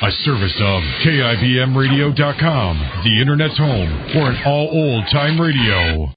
A service of KIBMradio.com, the Internet's home for an all old-time radio.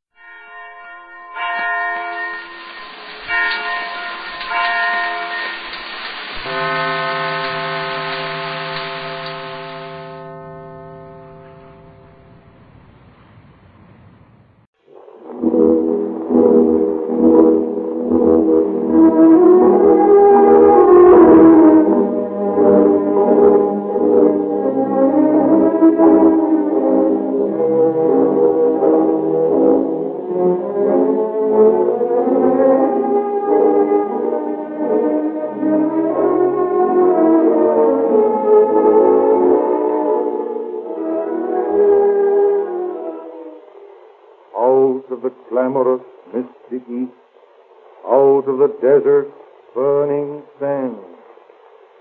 Desert, burning sand,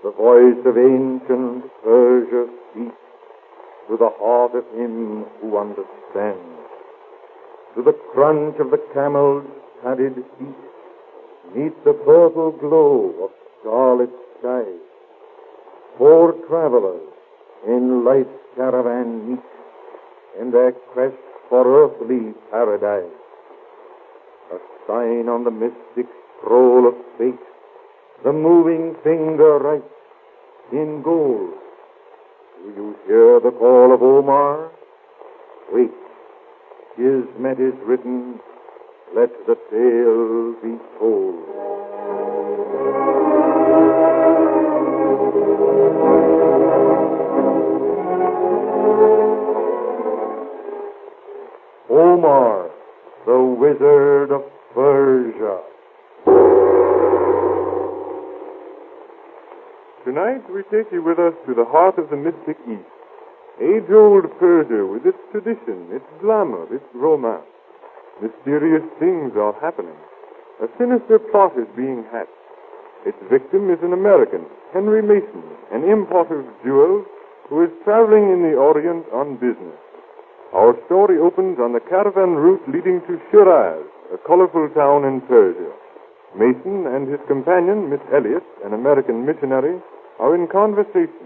the voice of ancient Persia speaks to the heart of him who understands. To the crunch of the camel's padded feet, neath the purple glow of starlit skies, 4 travelers in life's caravan meet in their quest for earthly paradise. A sign on the mystic scroll of fate, the moving finger writes in gold. Do you hear the call of Omar? Wait, Kismet is written, let the tale be told. Omar, the wizard of Persia. Tonight we take you with us to the heart of the mystic East. Age-old Persia with its tradition, its glamour, its romance. Mysterious things are happening. A sinister plot is being hatched. Its victim is an American, Henry Mason, an importer of jewels who is traveling in the Orient on business. Our story opens on the caravan route leading to Shiraz, a colorful town in Persia. Mason and his companion, Miss Elliot, an American missionary, are in conversation.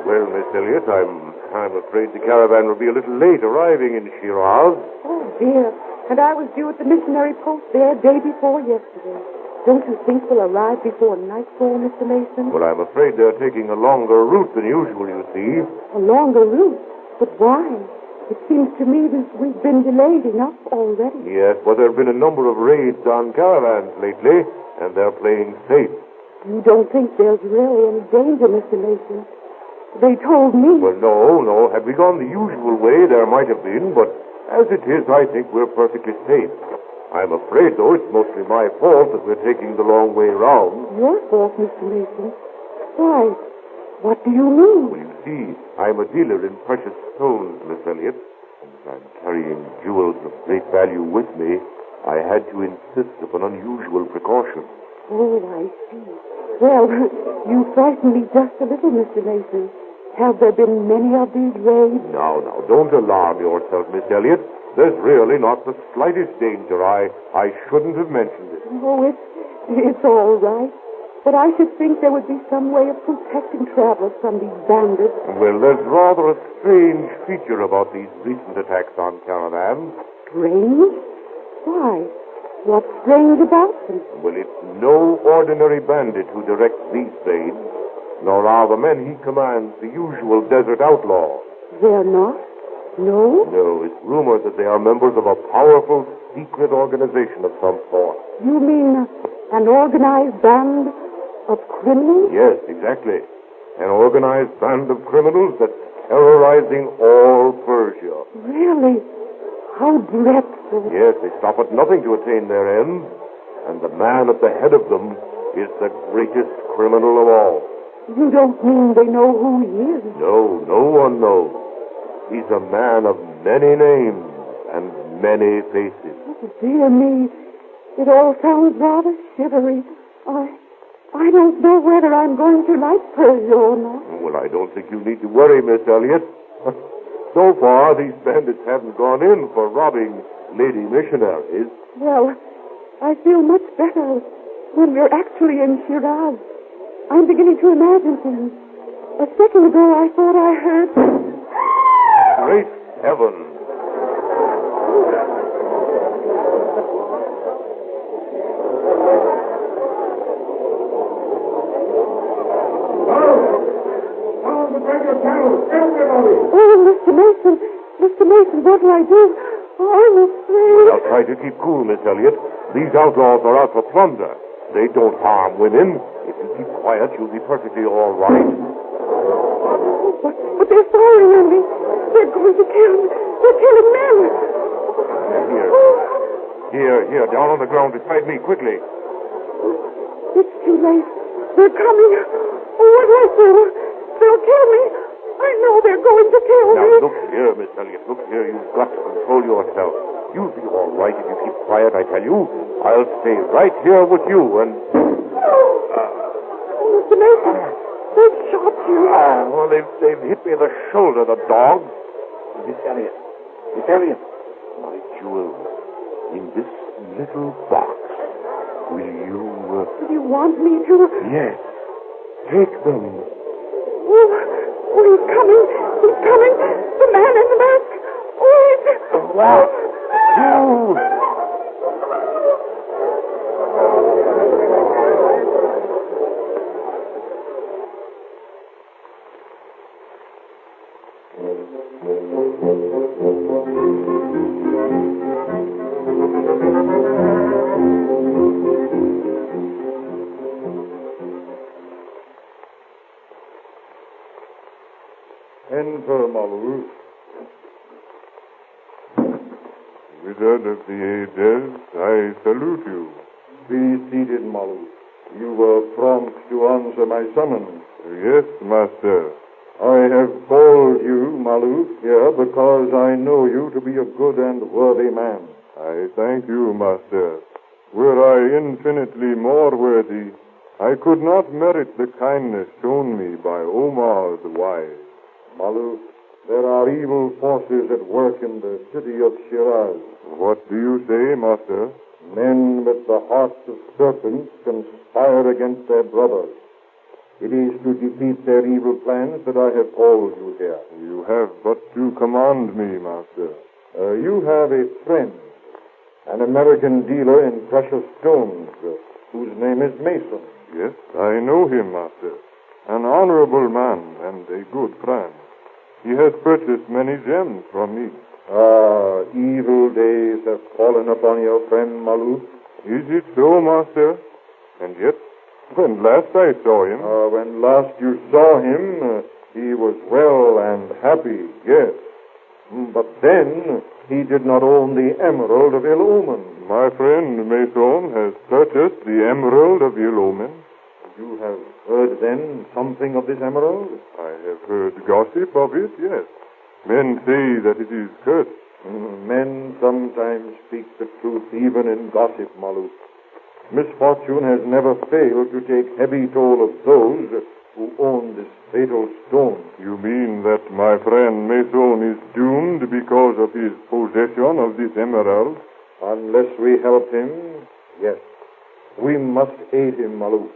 Well, Miss Elliot, I'm afraid the caravan will be a little late arriving in Shiraz. Oh, dear. And I was due at the missionary post there day before yesterday. Don't you think we'll arrive before nightfall, Mr. Mason? Well, I'm afraid they're taking a longer route than usual, you see. A longer route? But why? It seems to me that we've been delayed enough already. Yes, well, there have been a number of raids on caravans lately, and they're playing safe. You don't think there's really any danger, Mr. Mason? They told me... Well, no. Had we gone the usual way, there might have been, but as it is, I think we're perfectly safe. I'm afraid, though, it's mostly my fault that we're taking the long way round. Your fault, Mr. Mason? Why, what do you mean? Well, you see, I'm a dealer in precious stones, Miss Elliot, and as I'm carrying jewels of great value with me, I had to insist upon unusual precaution. Oh, I see. Well, you frightened me just a little, Mr. Mason. Have there been many of these raids? Now, don't alarm yourself, Miss Elliot. There's really not the slightest danger. I shouldn't have mentioned it. Oh, it's all right. But I should think there would be some way of protecting travelers from these bandits. Well, there's rather a strange feature about these recent attacks on caravans. Strange? Why? What's strange about them? Well, it's no ordinary bandit who directs these raids, nor are the men he commands the usual desert outlaws. They're not? No? No, it's rumored that they are members of a powerful secret organization of some sort. You mean an organized band of criminals? Yes, exactly. An organized band of criminals that's terrorizing all Persia. Really? How dreadful. Yes, they stop at nothing to attain their ends, and the man at the head of them is the greatest criminal of all. You don't mean they know who he is? No, no one knows. He's a man of many names and many faces. Oh, dear me. It all sounds rather shivery. I don't know whether I'm going to like Persia or not. Well, I don't think you need to worry, Miss Elliot. So far, these bandits haven't gone in for robbing lady missionaries. Well, I feel much better when we're actually in Shiraz. I'm beginning to imagine things. A second ago, I thought I heard... Great heavens! Oh, Mr. Mason, what'll I do? Oh, I'm afraid. Now try to keep cool, Miss Elliot. These outlaws are out for plunder. They don't harm women. If you keep quiet, you'll be perfectly all right. But they're firing on me. They're going to kill me. They're killing men. Here, down on the ground beside me, quickly. It's too late. They're coming. Oh, what do I do? They'll kill me. I know they're going to kill me. Now, look here, Miss Elliot. Look here. You've got to control yourself. You'll be all right if you keep quiet, I tell you. I'll stay right here with you and... Mr. Mason, they've shot you. Well, they've hit me in the shoulder, the dogs. Miss Elliot, my jewel, in this little box, will you... Do you want me to? Yes. Take them. Oh, he's coming. He's coming. The man in the mask. Oh, he's... What? You... Enter, Malou. Wizard of the Ages, I salute you. Be seated, Malou. You were prompt to answer my summons. Yes, master. I have called you, Malou, here because I know you to be a good and worthy man. I thank you, master. Were I infinitely more worthy, I could not merit the kindness shown me by Omar the Wise. Malou, there are evil forces at work in the city of Shiraz. What do you say, master? Men with the hearts of serpents conspire against their brothers. It is to defeat their evil plans that I have called you here. You have but to command me, master. You have a friend, an American dealer in precious stones, whose name is Mason. Yes, I know him, master. An honorable man and a good friend. He has purchased many gems from me. Evil days have fallen upon your friend, Malou. Is it so, master? And yet, when last I saw him... When last you saw him, he was well and happy, yes. But then, he did not own the Emerald of Ill Omen. My friend Mason has purchased the Emerald of Ill Omen. You have heard, then, something of this emerald? I have heard gossip of it, yes. Men say that it is cursed. Men sometimes speak the truth, even in gossip, Malou. Misfortune has never failed to take heavy toll of those who own this fatal stone. You mean that my friend Mason is doomed because of his possession of this emerald? Unless we help him, yes. We must aid him, Malou.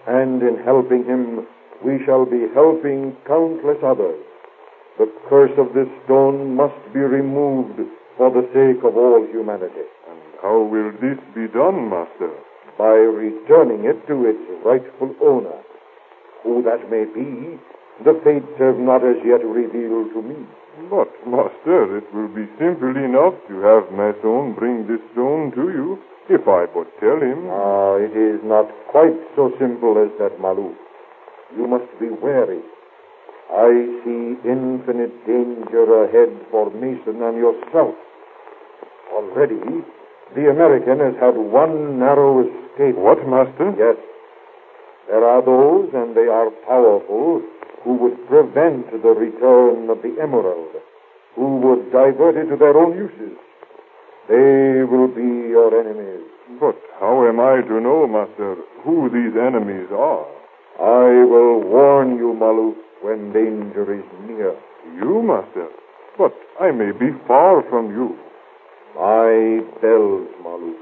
And in helping him, we shall be helping countless others. The curse of this stone must be removed for the sake of all humanity. And how will this be done, master? By returning it to its rightful owner. Who that may be, the fates have not as yet revealed to me. But, master, it will be simple enough to have Mason bring this stone to you. If I but tell him... It is not quite so simple as that, Malou. You must be wary. I see infinite danger ahead for Mason and yourself. Already, the American has had one narrow escape. What, master? Yes. There are those, and they are powerful, who would prevent the return of the emerald, who would divert it to their own uses. They will be your enemies. But how am I to know, master, who these enemies are? I will warn you, Malou, when danger is near. You, master? But I may be far from you. My bells, Malou,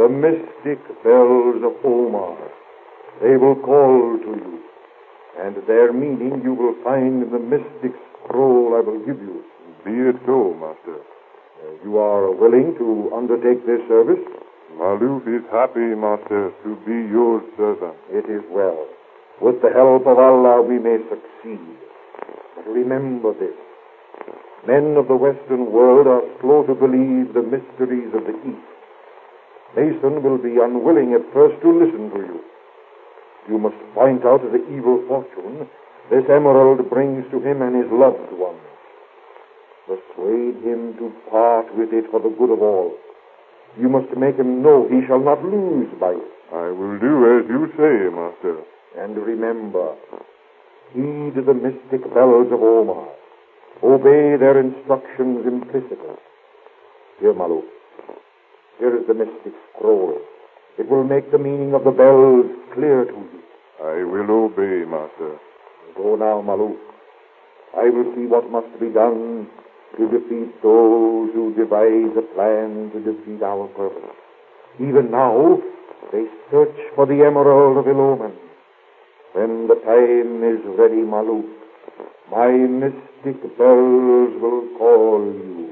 the mystic bells of Omar. They will call to you, and their meaning you will find in the mystic scroll I will give you. Be it so, Master. You are willing to undertake this service? Maluf is happy, Master, to be your servant. It is well. With the help of Allah we may succeed. But remember this. Men of the Western world are slow to believe the mysteries of the East. Mason will be unwilling at first to listen to you. You must point out the evil fortune this emerald brings to him and his loved ones. Persuade him to part with it for the good of all. You must make him know he shall not lose by it. I will do as you say, Master. And remember, heed the mystic bells of Omar. Obey their instructions implicitly. Here, Maluf. Here is the mystic scroll. It will make the meaning of the bells clear to you. I will obey, Master. Go now, Maluf. I will see what must be done to defeat those who devise a plan to defeat our purpose. Even now, they search for the emerald of Iloman. When the time is ready, Maluf, my mystic bells will call you.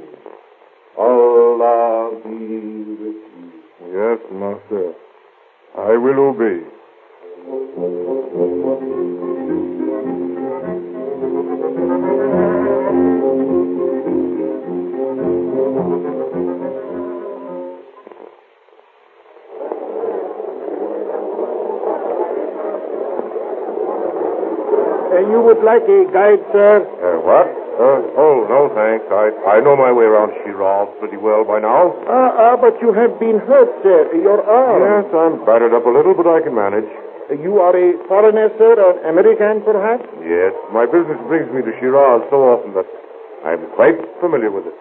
Allah be with you. Yes, Master. I will obey. You would like a guide, sir? What? No, thanks. I know my way around Shiraz pretty well by now. But you have been hurt, sir. Your arm. Yes, I'm battered up a little, but I can manage. You are a foreigner, sir, an American, perhaps? Yes, my business brings me to Shiraz so often that I'm quite familiar with it.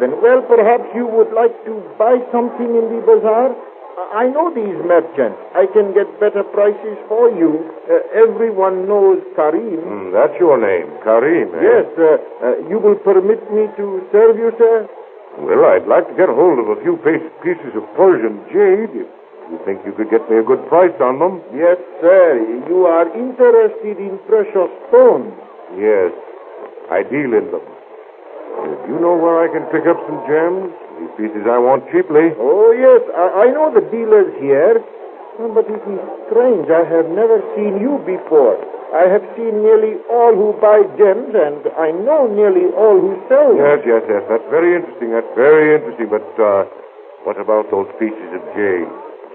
Then, perhaps you would like to buy something in the bazaar? I know these merchants. I can get better prices for you. Everyone knows Karim. That's your name, Karim, eh? Yes, you will permit me to serve you, sir? Well, I'd like to get a hold of a few pieces of Persian jade. You think you could get me a good price on them? Yes, sir. You are interested in precious stones. Yes, I deal in them. Do you know where I can pick up some gems? These pieces I want cheaply. Oh, yes. I know the dealers here. But it is strange. I have never seen you before. I have seen nearly all who buy gems, and I know nearly all who sell them. Yes. That's very interesting. But what about those pieces of jade?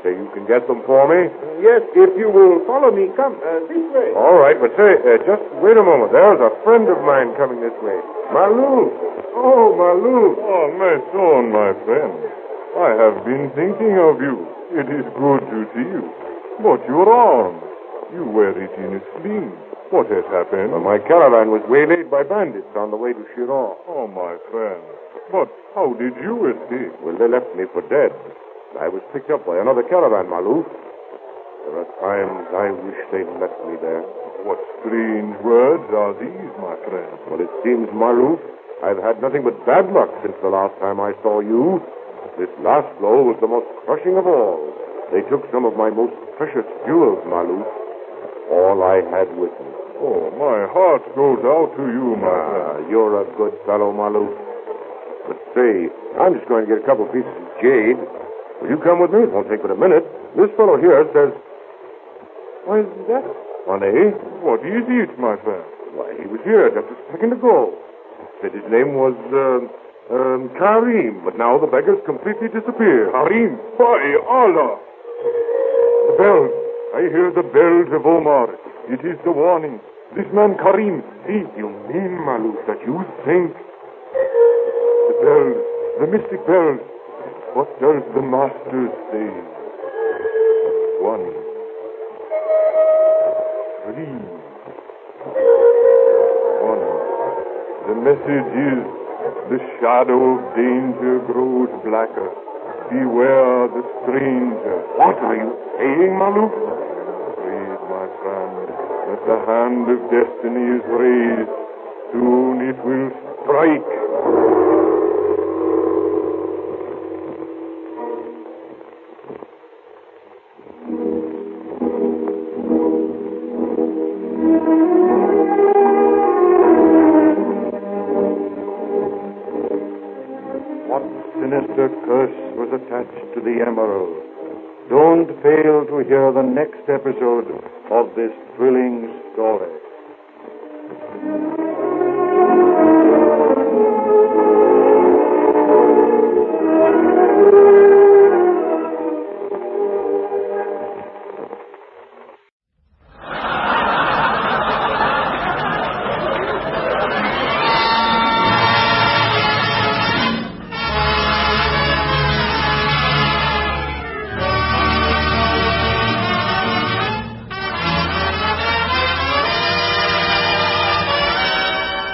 Say you can get them for me? Yes, if you will follow me. Come, this way. All right, but say, just wait a moment. There's a friend of mine coming this way. Maluf. Oh, Maluf. Oh, my son, my friend. I have been thinking of you. It is good to see you. But your arm, you wear it in a sling. What has happened? Well, my caravan was waylaid by bandits on the way to Shiraz. Oh, my friend. But how did you escape? Well, they left me for dead. I was picked up by another caravan, Maluf. There are times I wish they'd left me there. What strange words are these, my friend? Well, it seems, Maluf, I've had nothing but bad luck since the last time I saw you. This last blow was the most crushing of all. They took some of my most precious jewels, Maluf. All I had with me. Oh, my heart goes out to you, my friend. You're a good fellow, Maluf. But say, I'm just going to get a couple pieces of jade. Will you come with me? It won't take but a minute. This fellow here says... Why, is that funny? What is it, my friend? Why, he was here just a second ago. Said his name was, Karim, but now the beggar's completely disappeared. Karim, by Allah! The bells. I hear the bells of Omar. It is the warning. This man, Karim, see. You mean, Maluf, that you think... The bells, the mystic bells. What does the master say? 1, 3, 1. The message is, the shadow of danger grows blacker. Beware the stranger. What are you saying, Maluf? Read, my friend, that the hand of destiny is raised. Soon it will strike. to the emerald. Don't fail to hear the next episode of this thrilling story.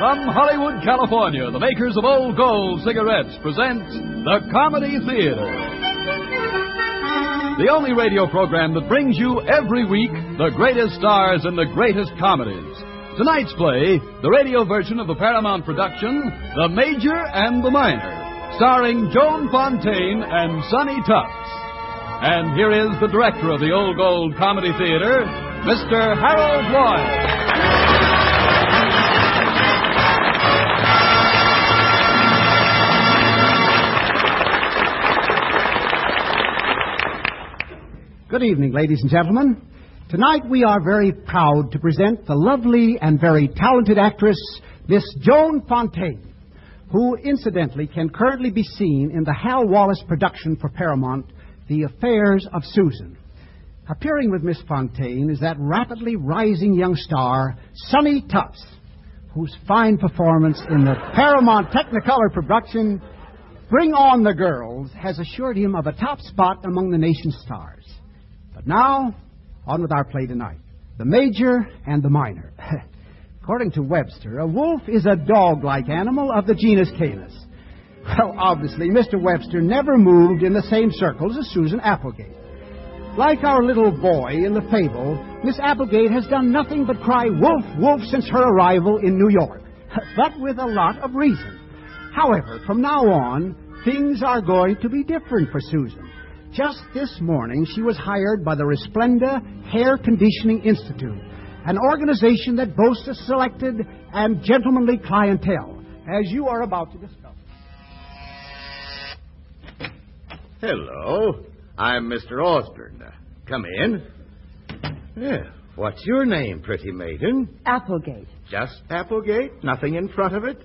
From Hollywood, California, the makers of Old Gold cigarettes present the Comedy Theater. The only radio program that brings you every week the greatest stars in the greatest comedies. Tonight's play, the radio version of the Paramount production, The Major and the Minor, starring Joan Fontaine and Sonny Tufts. And here is the director of the Old Gold Comedy Theater, Mr. Harold Lloyd. Good evening, ladies and gentlemen. Tonight we are very proud to present the lovely and very talented actress, Miss Joan Fontaine, who incidentally can currently be seen in the Hal Wallace production for Paramount, The Affairs of Susan. Appearing with Miss Fontaine is that rapidly rising young star, Sonny Tufts, whose fine performance in the Paramount Technicolor production, Bring On the Girls, has assured him of a top spot among the nation's stars. But now, on with our play tonight, The Major and the Minor. According to Webster, a wolf is a dog-like animal of the genus Canis. Well, obviously, Mr. Webster never moved in the same circles as Susan Applegate. Like our little boy in the fable, Miss Applegate has done nothing but cry wolf, wolf since her arrival in New York, but with a lot of reason. However, from now on, things are going to be different for Susan. Just this morning, she was hired by the Resplenda Hair Conditioning Institute, an organization that boasts a selected and gentlemanly clientele, as you are about to discover. Hello. I'm Mr. Osborne. Come in. Yeah. What's your name, pretty maiden? Applegate. Just Applegate? Nothing in front of it?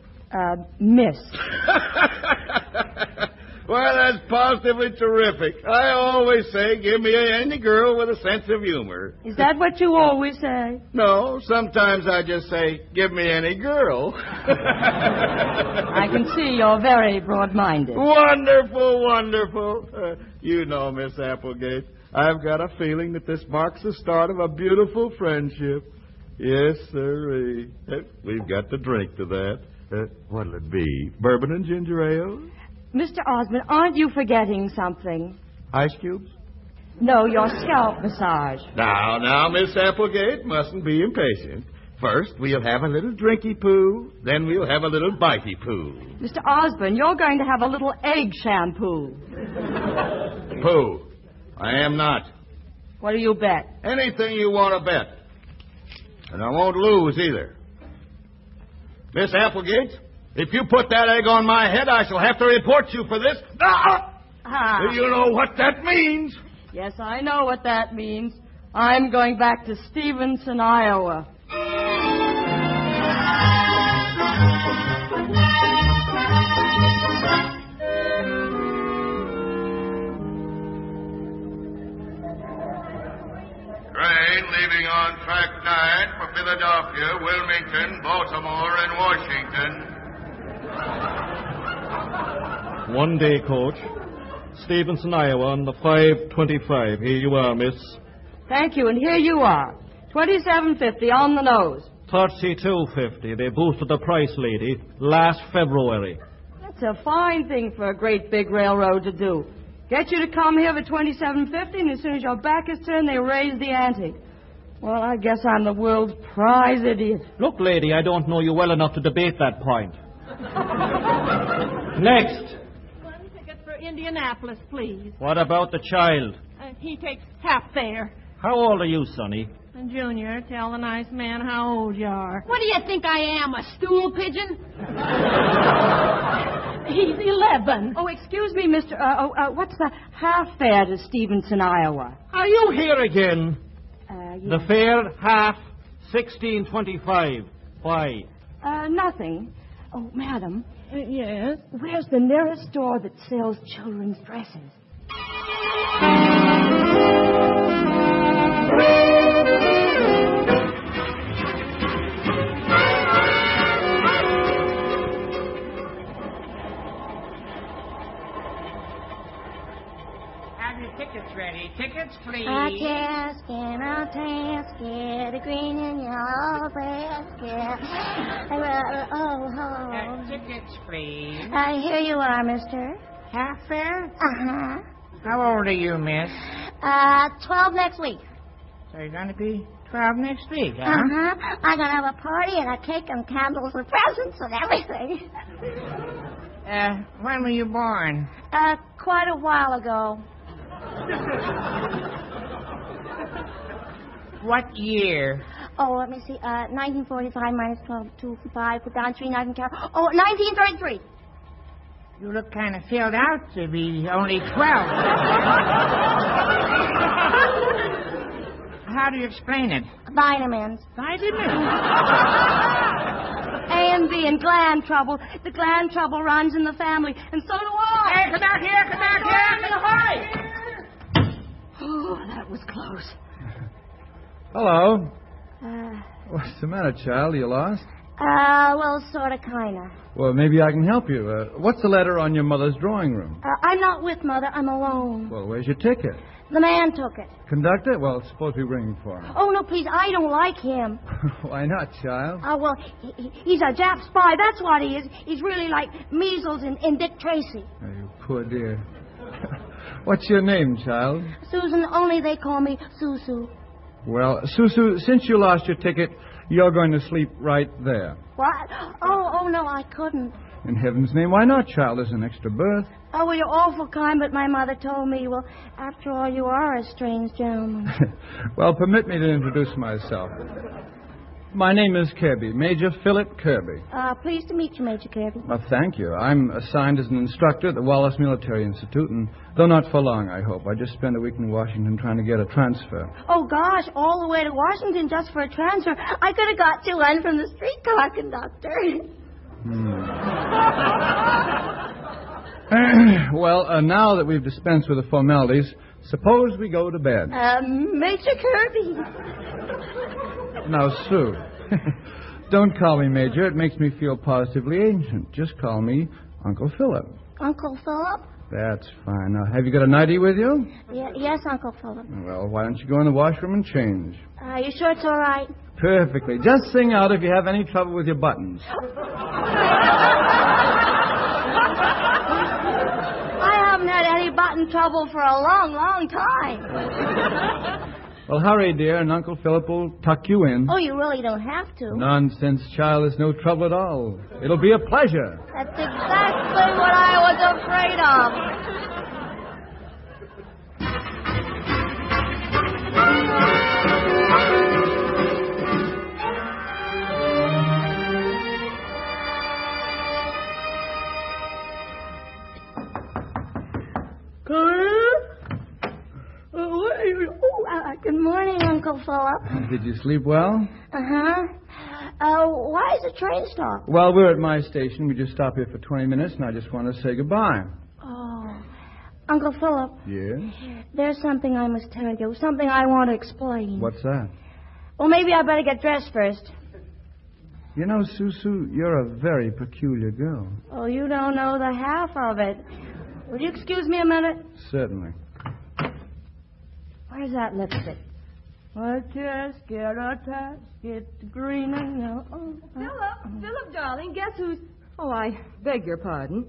Miss. Well, that's positively terrific. I always say, give me any girl with a sense of humor. Is that what you always say? No, sometimes I just say, give me any girl. I can see you're very broad-minded. Wonderful, wonderful. You know, Miss Applegate, I've got a feeling that this marks the start of a beautiful friendship. Yes, sirree. We've got to drink to that. What'll it be? Bourbon and ginger ale? Mr. Osmond, aren't you forgetting something? Ice cubes? No, your scalp massage. Now, Miss Applegate, mustn't be impatient. First, we'll have a little drinky-poo, then we'll have a little bitey-poo. Mr. Osborne, you're going to have a little egg shampoo. Poo. I am not. What do you bet? Anything you want to bet. And I won't lose either. Miss Applegate, if you put that egg on my head, I shall have to report you for this. Do you know what that means? Yes, I know what that means. I'm going back to Stevenson, Iowa. Train leaving on track 9 for Philadelphia, Wilmington, Baltimore, and Washington. One day, Coach. Stevenson, Iowa, on the 5:25. Here you are, miss. Thank you, and here you are. $27.50 on the nose. $32.50. They boosted the price, lady, last February. That's a fine thing for a great big railroad to do. Get you to come here for $27.50, and as soon as your back is turned, they raise the ante. Well, I guess I'm the world's prize idiot. Look, lady, I don't know you well enough to debate that point. Next. One ticket for Indianapolis, please. What about the child? He takes half fare. How old are you, Sonny? Junior, tell the nice man how old you are. What do you think I am, a stool pigeon? He's 11. Oh, excuse me, Mr. What's the half fare to Stevenson, Iowa? Are you here again? Yeah. The fare, half, 16.25. Why? Nothing. Oh, madam. Yes? Where's the nearest store that sells children's dresses? Tickets ready. Tickets, please. A casket, a green and yellow basket. Tickets, please. Here you are, mister. Half fare? Uh-huh. How old are you, miss? 12 next week. So you're going to be 12 next week, huh? Uh-huh. I'm going to have a party and a cake and candles and presents and everything. When were you born? Quite a while ago. What year? Oh, let me see. 1945 minus 12, 2, 5, put down 3, 9, carry. Oh, 1933. You look kind of filled out to be only 12. How do you explain it? Vitamins. Vitamins? A and B and gland trouble. The gland trouble runs in the family, and so do I. Hey, come out here, come out here. Hurry! Oh, that was close. Hello. What's the matter, child? Are you lost? Well, sort of, kind of. Well, maybe I can help you. What's the letter on your mother's drawing room? I'm not with Mother. I'm alone. Well, where's your ticket? The man took it. Conductor? Well, suppose we ring for him. Oh, no, please. I don't like him. Why not, child? Well, he's a Jap spy. That's what he is. He's really like measles in Dick Tracy. Oh, you poor dear. What's your name, child? Susan, only they call me Susu. Well, Susu, since you lost your ticket, you're going to sleep right there. What? Oh, no, I couldn't. In heaven's name, why not, child? There's an extra berth. Oh, well, you're awful kind, but my mother told me, well, after all, you are a strange gentleman. Well, permit me to introduce myself. My name is Kirby, Major Philip Kirby. Pleased to meet you, Major Kirby. Well, thank you. I'm assigned as an instructor at the Wallace Military Institute, and though not for long, I hope. I just spent a week in Washington trying to get a transfer. Oh, gosh, all the way to Washington just for a transfer. I could have got you one from the streetcar conductor. Well, now that we've dispensed with the formalities, suppose we go to bed. Major Kirby. Now, Sue, don't call me Major. It makes me feel positively ancient. Just call me Uncle Philip. Uncle Philip? That's fine. Now, have you got a nightie with you? Yes, Uncle Philip. Well, why don't you go in the washroom and change? You sure it's all right? Perfectly. Just sing out if you have any trouble with your buttons. I haven't had any button trouble for a long, long time. Well, hurry, dear, and Uncle Philip will tuck you in. Oh, you really don't have to. Nonsense, child. There's no trouble at all. It'll be a pleasure. That's exactly what I was afraid of. Good morning, Uncle Philip. Did you sleep well? Uh-huh. Why is the train stopped? Well, we're at my station. We just stopped here for 20 minutes, and I just want to say goodbye. Oh. Uncle Philip. Yes? There's something I must tell you. Something I want to explain. What's that? Well, maybe I better get dressed first. You know, Susu, you're a very peculiar girl. Oh, you don't know the half of it. Will you excuse me a minute? Certainly. Where's that lipstick? A casket, green and yellow. Philip, darling, guess who's... Oh, I beg your pardon.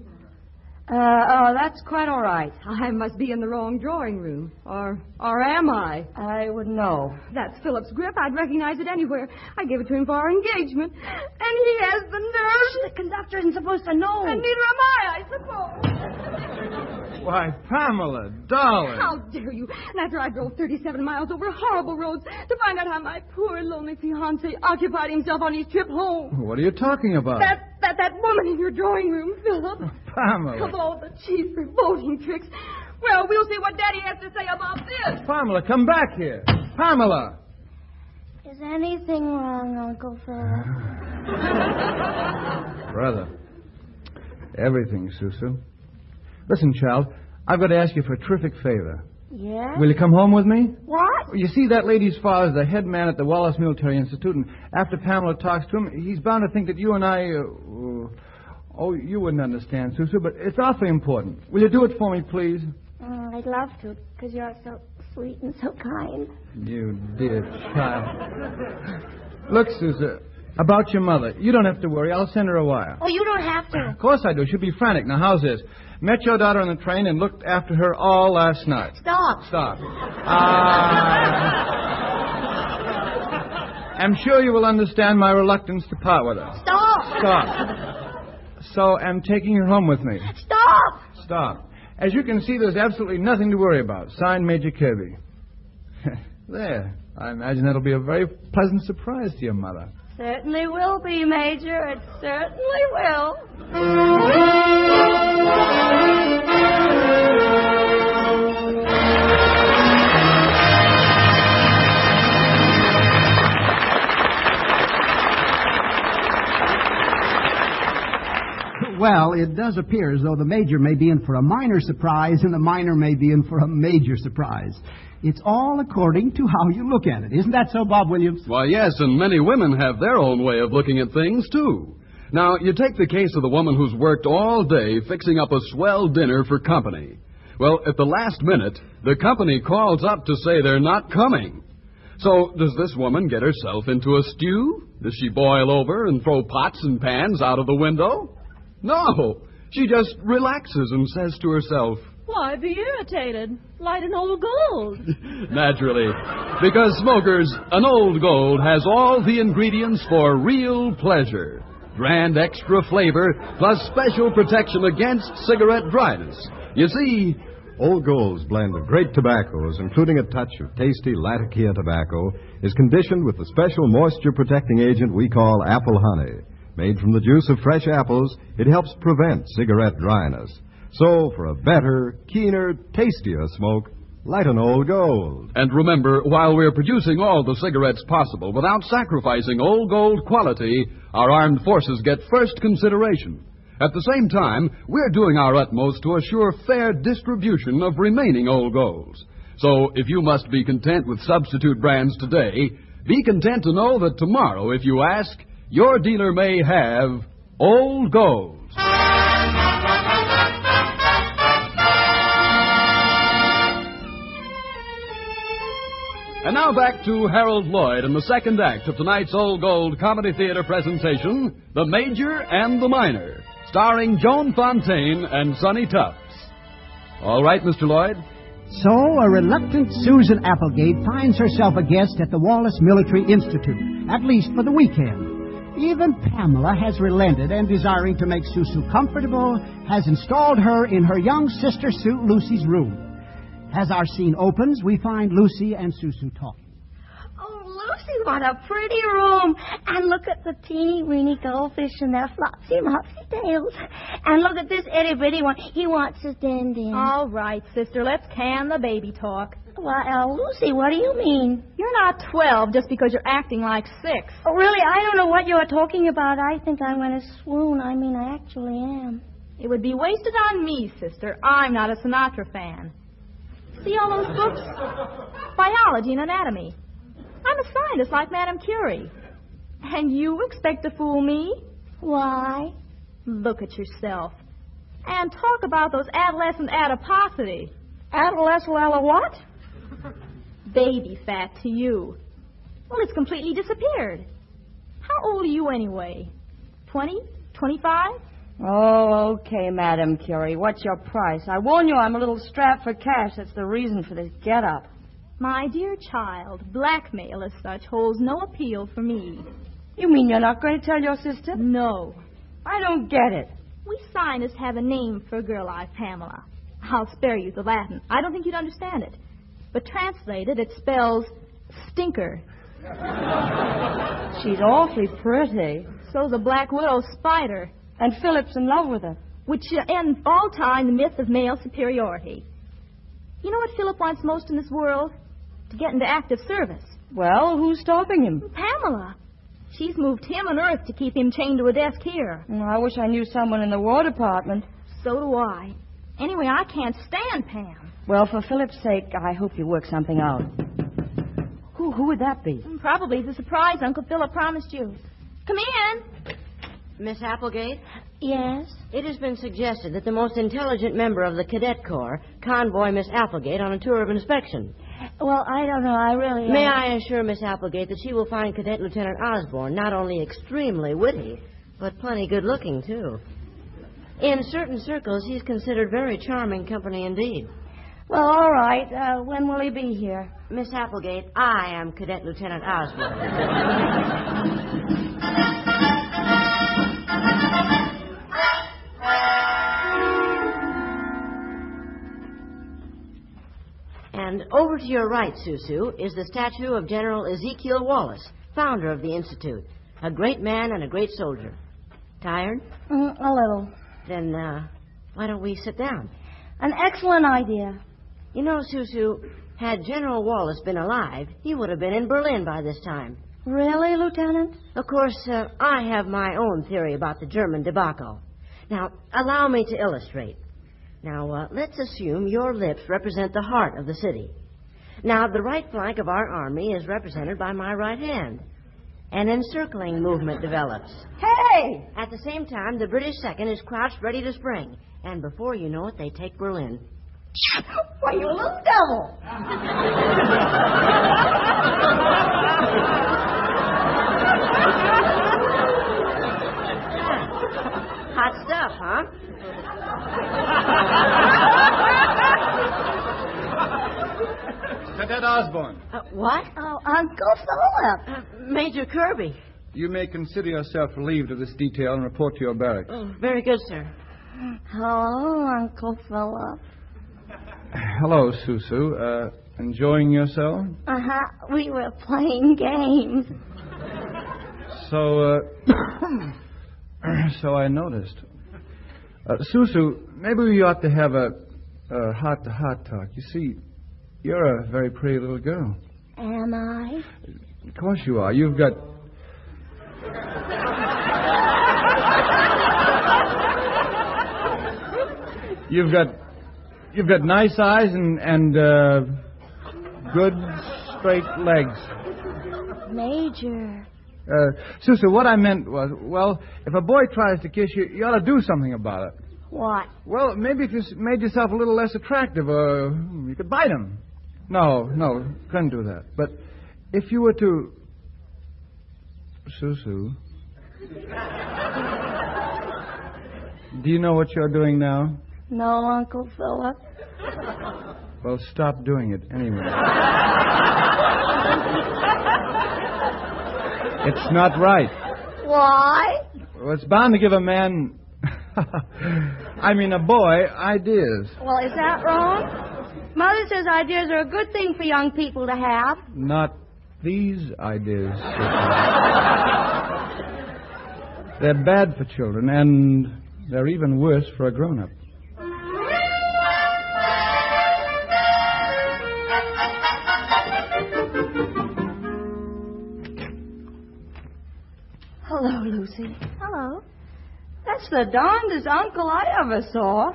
That's quite all right. I must be in the wrong drawing room. Or am I? I wouldn't know. That's Philip's grip. I'd recognize it anywhere. I gave it to him for our engagement. And he has the nerve. The conductor isn't supposed to know. And neither am I suppose. Why, Pamela, darling. How dare you? And after I drove 37 miles over horrible roads to find out how my poor, lonely fiancé occupied himself on his trip home. What are you talking about? That that woman in your drawing room, Philip. Pamela. Of all the cheap, revolting tricks. Well, we'll see what Daddy has to say about this. Pamela, come back here. Pamela. Is anything wrong, Uncle Philip? Brother. Everything, Susu. Listen, child, I've got to ask you for a terrific favor. Yeah? Will you come home with me? What? You see, that lady's father's the head man at the Wallace Military Institute, and after Pamela talks to him, he's bound to think that you and I... you wouldn't understand, Susu, but it's awfully important. Will you do it for me, please? Oh, I'd love to, because you're so sweet and so kind. You dear child. Look, Susu, about your mother. You don't have to worry. I'll send her a wire. Oh, you don't have to. Of course I do. She'll be frantic. Now, how's this? Met your daughter on the train and looked after her all last night. Stop. I'm sure you will understand my reluctance to part with her. Stop. So I'm taking her home with me. Stop. As you can see, there's absolutely nothing to worry about. Signed, Major Kirby. There. I imagine that'll be a very pleasant surprise to your mother. Certainly will be, Major. It certainly will. Well, it does appear as though the major may be in for a minor surprise and the minor may be in for a major surprise. It's all according to how you look at it. Isn't that so, Bob Williams? Why, yes, and many women have their own way of looking at things, too. Now, you take the case of the woman who's worked all day fixing up a swell dinner for company. Well, at the last minute, the company calls up to say they're not coming. So, does this woman get herself into a stew? Does she boil over and throw pots and pans out of the window? No. She just relaxes and says to herself, Why be irritated? Light an old gold. Naturally. Because, smokers, an old gold has all the ingredients for real pleasure. Grand extra flavor, plus special protection against cigarette dryness. You see, Old Gold's blend of great tobaccos, including a touch of tasty Latakia tobacco, is conditioned with the special moisture-protecting agent we call apple honey. Made from the juice of fresh apples, it helps prevent cigarette dryness. So, for a better, keener, tastier smoke, light an Old Gold. And remember, while we're producing all the cigarettes possible without sacrificing Old Gold quality, our armed forces get first consideration. At the same time, we're doing our utmost to assure fair distribution of remaining Old Golds. So, if you must be content with substitute brands today, be content to know that tomorrow, if you ask, your dealer may have Old Gold. And now back to Harold Lloyd in the second act of tonight's Old Gold Comedy Theater presentation, The Major and the Minor, starring Joan Fontaine and Sonny Tufts. All right, Mr. Lloyd? So, a reluctant Susan Applegate finds herself a guest at the Wallace Military Institute, at least for the weekend. Even Pamela has relented and, desiring to make Susu comfortable, has installed her in her young sister suit Lucy's room. As our scene opens, we find Lucy and Susu talking. Oh, Lucy, what a pretty room. And look at the teeny-weeny goldfish and their flopsy-mopsy tails. And look at this itty-bitty one. He wants his din-din. All right, sister, let's can the baby talk. Well, Lucy, what do you mean? You're not 12 just because you're acting like 6. Oh, really? I don't know what you're talking about. I think I'm going to swoon. I mean, I actually am. It would be wasted on me, sister. I'm not a Sinatra fan. See all those books? Biology and anatomy. I'm a scientist like Madame Curie. And you expect to fool me? Why? Look at yourself. And talk about those adolescent adiposity. Adolescent what? Baby fat to you. Well, it's completely disappeared. How old are you anyway? 20? 25? Oh, okay, Madam Curie. What's your price? I warn you, I'm a little strapped for cash. That's the reason for this get-up. My dear child, blackmail as such holds no appeal for me. You mean you're not going to tell your sister? No. I don't get it. We scientists have a name for a girl like Pamela. I'll spare you the Latin. I don't think you'd understand it. But translated, it spells stinker. She's awfully pretty. So's a black widow spider. And Philip's in love with her. Which ends all time the myth of male superiority. You know what Philip wants most in this world? To get into active service. Well, who's stopping him? Pamela. She's moved him on Earth to keep him chained to a desk here. I wish I knew someone in the War Department. So do I. Anyway, I can't stand Pam. Well, for Philip's sake, I hope you work something out. Who would that be? Probably the surprise Uncle Philip promised you. Come in. Miss Applegate? Yes? It has been suggested that the most intelligent member of the Cadet Corps convoy Miss Applegate on a tour of inspection. Well, I don't know. I really... May I assure Miss Applegate that she will find Cadet Lieutenant Osborne not only extremely witty, but plenty good-looking, too. In certain circles, he's considered very charming company indeed. Well, all right. When will he be here? Miss Applegate, I am Cadet Lieutenant Osborne. And over to your right, Susu, is the statue of General Ezekiel Wallace, founder of the Institute. A great man and a great soldier. Tired? A little. Then, why don't we sit down? An excellent idea. You know, Susu, had General Wallace been alive, he would have been in Berlin by this time. Really, Lieutenant? Of course, I have my own theory about the German debacle. Now, allow me to illustrate. Now, let's assume your lips represent the heart of the city. Now, the right flank of our army is represented by my right hand. An encircling movement develops. Hey! At the same time, the British second is crouched ready to spring. And before you know it, they take Berlin. Why, you little devil! Hot stuff, huh? Cadet Osborne. What? Oh, Uncle Philip. Major Kirby. You may consider yourself relieved of this detail and report to your barracks. Oh, very good, sir. Hello, Uncle Philip. Hello, Susu. Enjoying yourself? Uh-huh. We were playing games. So, so I noticed. Susu, maybe we ought to have a heart-to-heart talk. You see, you're a very pretty little girl. Am I? Of course you are. You've got... You've got nice eyes and good straight legs. Major. Susu, what I meant was, well, if a boy tries to kiss you, you ought to do something about it. What? Well, maybe if you made yourself a little less attractive, or you could bite him. No, couldn't do that. But if you were to... Susu. Do you know what you're doing now? No, Uncle Philip. Well, stop doing it anyway. It's not right. Why? Well, it's bound to give a man... I mean, a boy, ideas. Well, is that wrong? Mother says ideas are a good thing for young people to have. Not these ideas. They're bad for children, and they're even worse for a grown-up. Hello, Lucy. Hello. That's the darndest uncle I ever saw.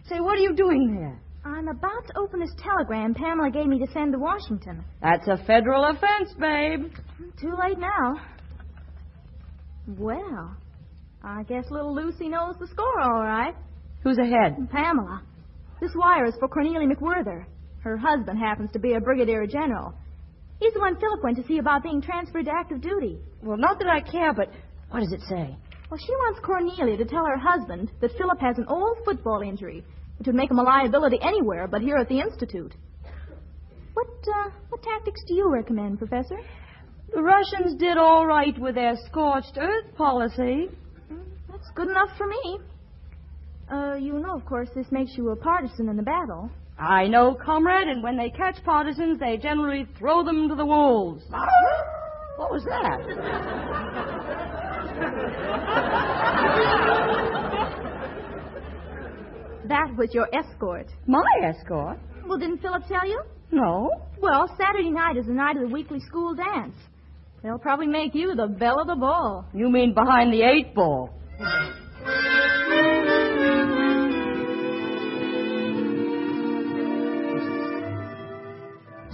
Say, what are you doing there? I'm about to open this telegram Pamela gave me to send to Washington. That's a federal offense, babe. Too late now. Well, I guess little Lucy knows the score, all right. Who's ahead? Pamela. This wire is for Cornelia McWhirter. Her husband happens to be a brigadier general. He's the one Philip went to see about being transferred to active duty. Well, not that I care, but what does it say? Well, she wants Cornelia to tell her husband that Philip has an old football injury, which would make him a liability anywhere but here at the Institute. What tactics do you recommend, Professor? The Russians did all right with their scorched earth policy. That's good enough for me. You know, of course, this makes you a partisan in the battle. I know, comrade, and when they catch partisans, they generally throw them to the wolves. What was that? That was your escort. My escort? Well, didn't Philip tell you? No. Well, Saturday night is the night of the weekly school dance. They'll probably make you the belle of the ball. You mean behind the 8 ball?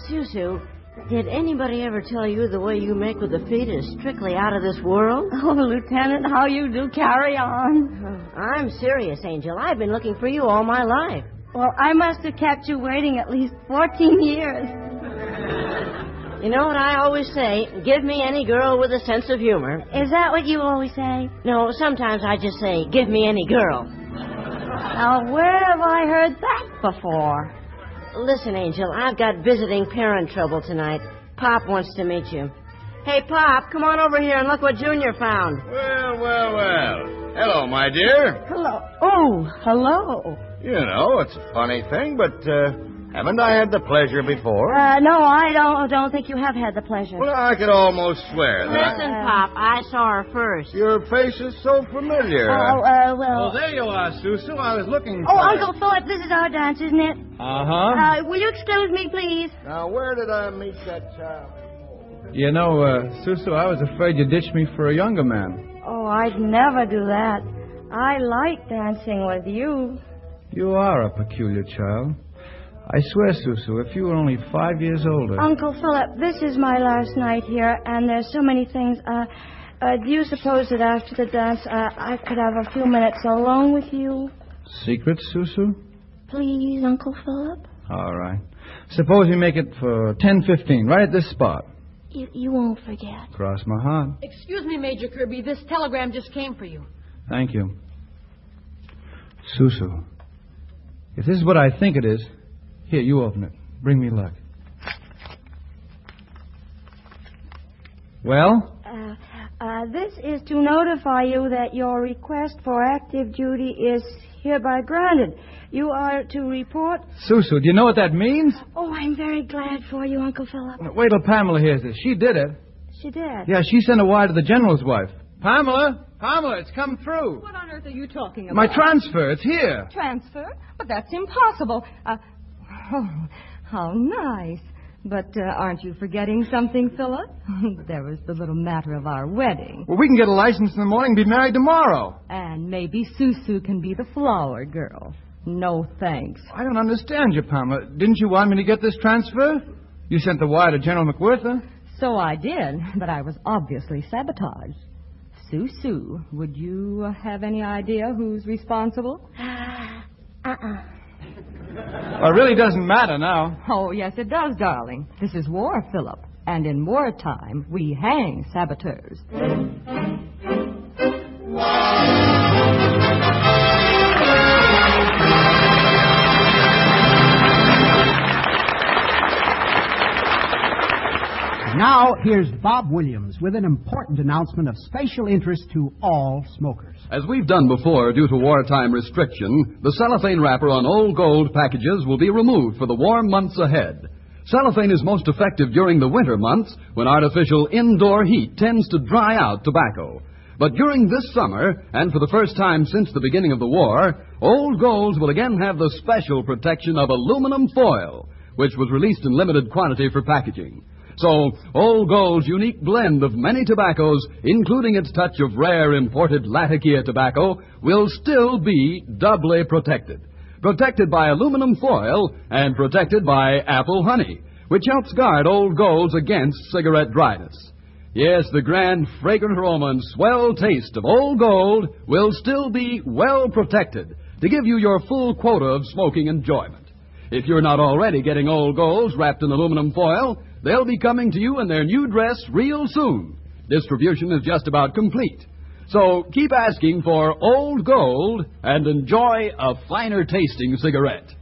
Susu, did anybody ever tell you the way you make with the feet is strictly out of this world? Oh, Lieutenant, how you do carry on. I'm serious, Angel. I've been looking for you all my life. Well, I must have kept you waiting at least 14 years. You know what I always say? Give me any girl with a sense of humor. Is that what you always say? No, sometimes I just say, give me any girl. Now, where have I heard that before? Listen, Angel, I've got visiting parent trouble tonight. Pop wants to meet you. Hey, Pop, come on over here and look what Junior found. Well. Hello, my dear. Hello. Oh, hello. You know, it's a funny thing, but haven't I had the pleasure before? No, I don't think you have had the pleasure. Well, I could almost swear that. Listen, Pop, I saw her first. Your face is so familiar. Well. Oh, there you are, Susu. I was looking Oh, for Uncle Philip, this is our dance, isn't it? Uh-huh. Will you excuse me, please? Now, where did I meet that child? You know, Susu, I was afraid you ditched me for a younger man. Oh, I'd never do that. I like dancing with you. You are a peculiar child. I swear, Susu, if you were only 5 years older... Uncle Philip, this is my last night here, and there's so many things. Do you suppose that after the dance, I could have a few minutes alone with you? Secrets, Susu? Please, Uncle Philip? All right. Suppose we make it for 10:15, right at this spot. You won't forget. Cross my heart. Excuse me, Major Kirby. This telegram just came for you. Thank you. Susu, if this is what I think it is, here, you open it. Bring me luck. Well? This is to notify you that your request for active duty is hereby granted. You are to report... Susu, do you know what that means? Oh, I'm very glad for you, Uncle Philip. Wait till Pamela hears this. She did it. She did? Yeah, she sent a wire to the general's wife. Pamela, it's come through. What on earth are you talking about? My transfer, it's here. Transfer? But that's impossible. Oh, how nice. But aren't you forgetting something, Philip? There was the little matter of our wedding. Well, we can get a license in the morning and be married tomorrow. And maybe Susu can be the flower girl. No thanks. I don't understand you, Pamela. Didn't you want me to get this transfer? You sent the wire to General McWhirter. So I did, but I was obviously sabotaged. Susu, would you have any idea who's responsible? Well, it really doesn't matter now. Oh, yes, it does, darling. This is war, Philip. And in wartime, we hang saboteurs. Now, here's Bob Williams with an important announcement of special interest to all smokers. As we've done before, due to wartime restriction, the cellophane wrapper on Old Gold packages will be removed for the warm months ahead. Cellophane is most effective during the winter months when artificial indoor heat tends to dry out tobacco. But during this summer, and for the first time since the beginning of the war, Old Golds will again have the special protection of aluminum foil, which was released in limited quantity for packaging. So, Old Gold's unique blend of many tobaccos, including its touch of rare imported Latakia tobacco, will still be doubly protected. Protected by aluminum foil and protected by apple honey, which helps guard Old Golds against cigarette dryness. Yes, the grand, fragrant aroma and swell taste of Old Gold will still be well protected to give you your full quota of smoking enjoyment. If you're not already getting Old Golds wrapped in aluminum foil, they'll be coming to you in their new dress real soon. Distribution is just about complete. So keep asking for Old Gold and enjoy a finer tasting cigarette.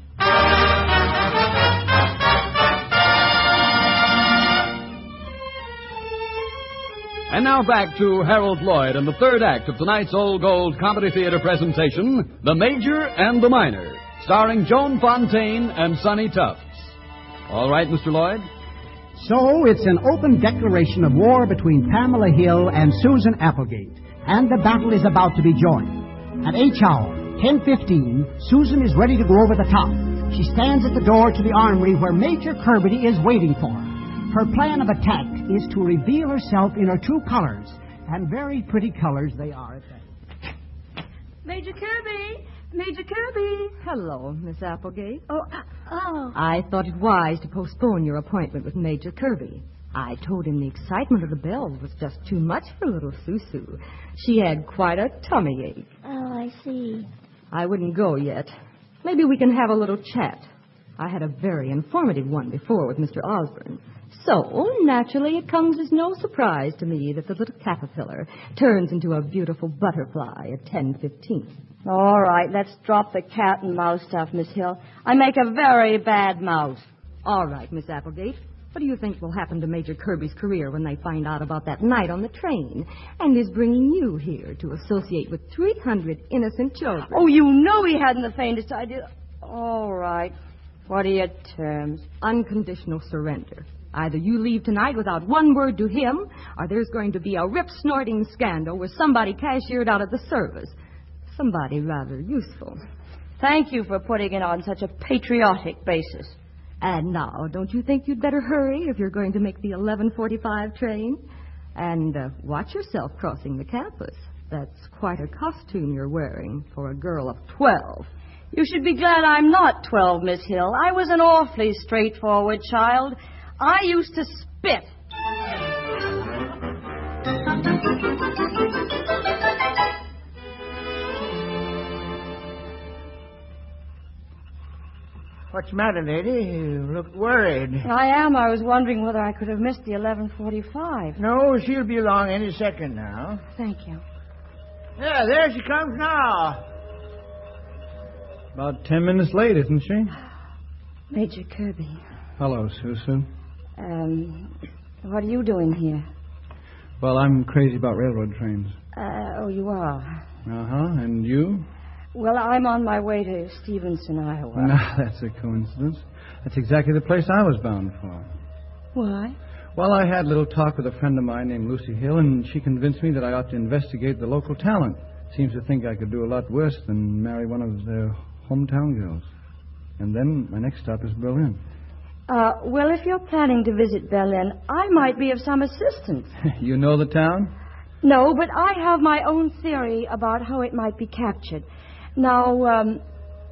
And now back to Harold Lloyd and the third act of tonight's Old Gold Comedy Theater presentation, The Major and the Minor, starring Joan Fontaine and Sonny Tufts. All right, Mr. Lloyd? So it's an open declaration of war between Pamela Hill and Susan Applegate, and the battle is about to be joined. At H hour, 10:15, Susan is ready to go over the top. She stands at the door to the armory where Major Kirby is waiting for her. Her plan of attack is to reveal herself in her true colors, and very pretty colors they are at that. Major Kirby! Major Kirby! Hello, Miss Applegate. Oh. I thought it wise to postpone your appointment with Major Kirby. I told him the excitement of the bells was just too much for little Susu. She had quite a tummy ache. Oh, I see. I wouldn't go yet. Maybe we can have a little chat. I had a very informative one before with Mr. Osborne. So, naturally, it comes as no surprise to me that the little caterpillar turns into a beautiful butterfly at 10:15. All right, let's drop the cat and mouse stuff, Miss Hill. I make a very bad mouse. All right, Miss Applegate. What do you think will happen to Major Kirby's career when they find out about that night on the train and is bringing you here to associate with 300 innocent children? Oh, you know he hadn't the faintest idea. All right. What are your terms? Unconditional surrender. Either you leave tonight without one word to him, or there's going to be a rip-snorting scandal with somebody cashiered out of the service. Somebody rather useful. Thank you for putting it on such a patriotic basis. And now, don't you think you'd better hurry if you're going to make the 11:45 train? And watch yourself crossing the campus. That's quite a costume you're wearing for a girl of 12. You should be glad I'm not 12, Miss Hill. I was an awfully straightforward child. I used to spit. What's the matter, lady? You look worried. I am. I was wondering whether I could have missed the 11:45. No, she'll be along any second now. Thank you. Yeah, there she comes now. About 10 minutes late, isn't she? Major Kirby. Hello, Susan. What are you doing here? Well, I'm crazy about railroad trains. Oh, you are? Uh-huh. And you? Well, I'm on my way to Stevenson, Iowa. No, that's a coincidence. That's exactly the place I was bound for. Why? Well, I had a little talk with a friend of mine named Lucy Hill, and she convinced me that I ought to investigate the local talent. Seems to think I could do a lot worse than marry one of their hometown girls. And then my next stop is Berlin. Well, if you're planning to visit Berlin, I might be of some assistance. You know the town? No, but I have my own theory about how it might be captured. Now,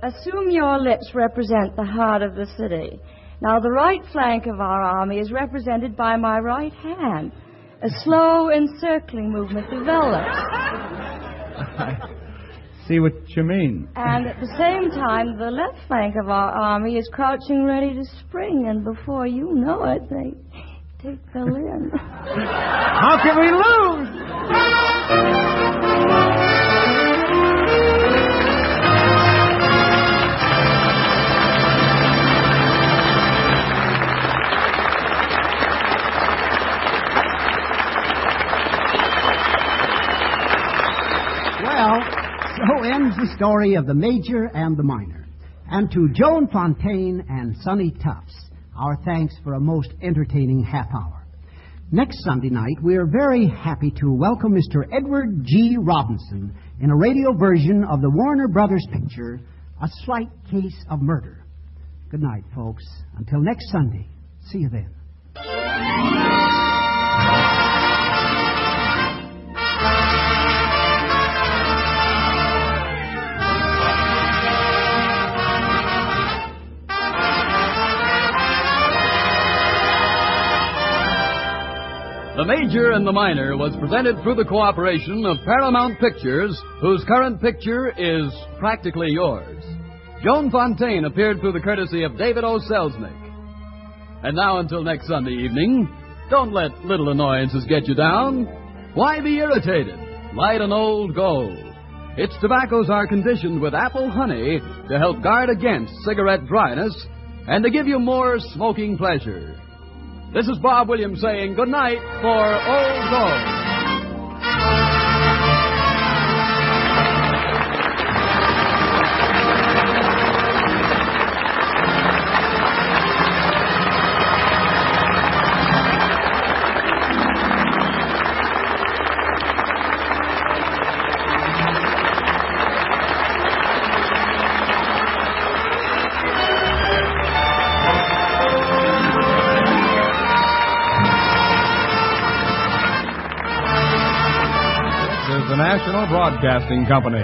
assume your lips represent the heart of the city. Now, the right flank of our army is represented by my right hand. A slow encircling movement develops. See what you mean. And at the same time, the left flank of our army is crouching ready to spring, and before you know it, they take Berlin. How can we lose? Well, so ends the story of the Major and the Minor. And to Joan Fontaine and Sonny Tufts, our thanks for a most entertaining half hour. Next Sunday night, we are very happy to welcome Mr. Edward G. Robinson in a radio version of the Warner Brothers picture, A Slight Case of Murder. Good night, folks. Until next Sunday. See you then. The Major and the Minor was presented through the cooperation of Paramount Pictures, whose current picture is practically yours. Joan Fontaine appeared through the courtesy of David O. Selznick. And now until next Sunday evening, don't let little annoyances get you down. Why be irritated? Light an old gold. Its tobaccos are conditioned with apple honey to help guard against cigarette dryness and to give you more smoking pleasure. This is Bob Williams saying good night for Old Gold. National Broadcasting Company.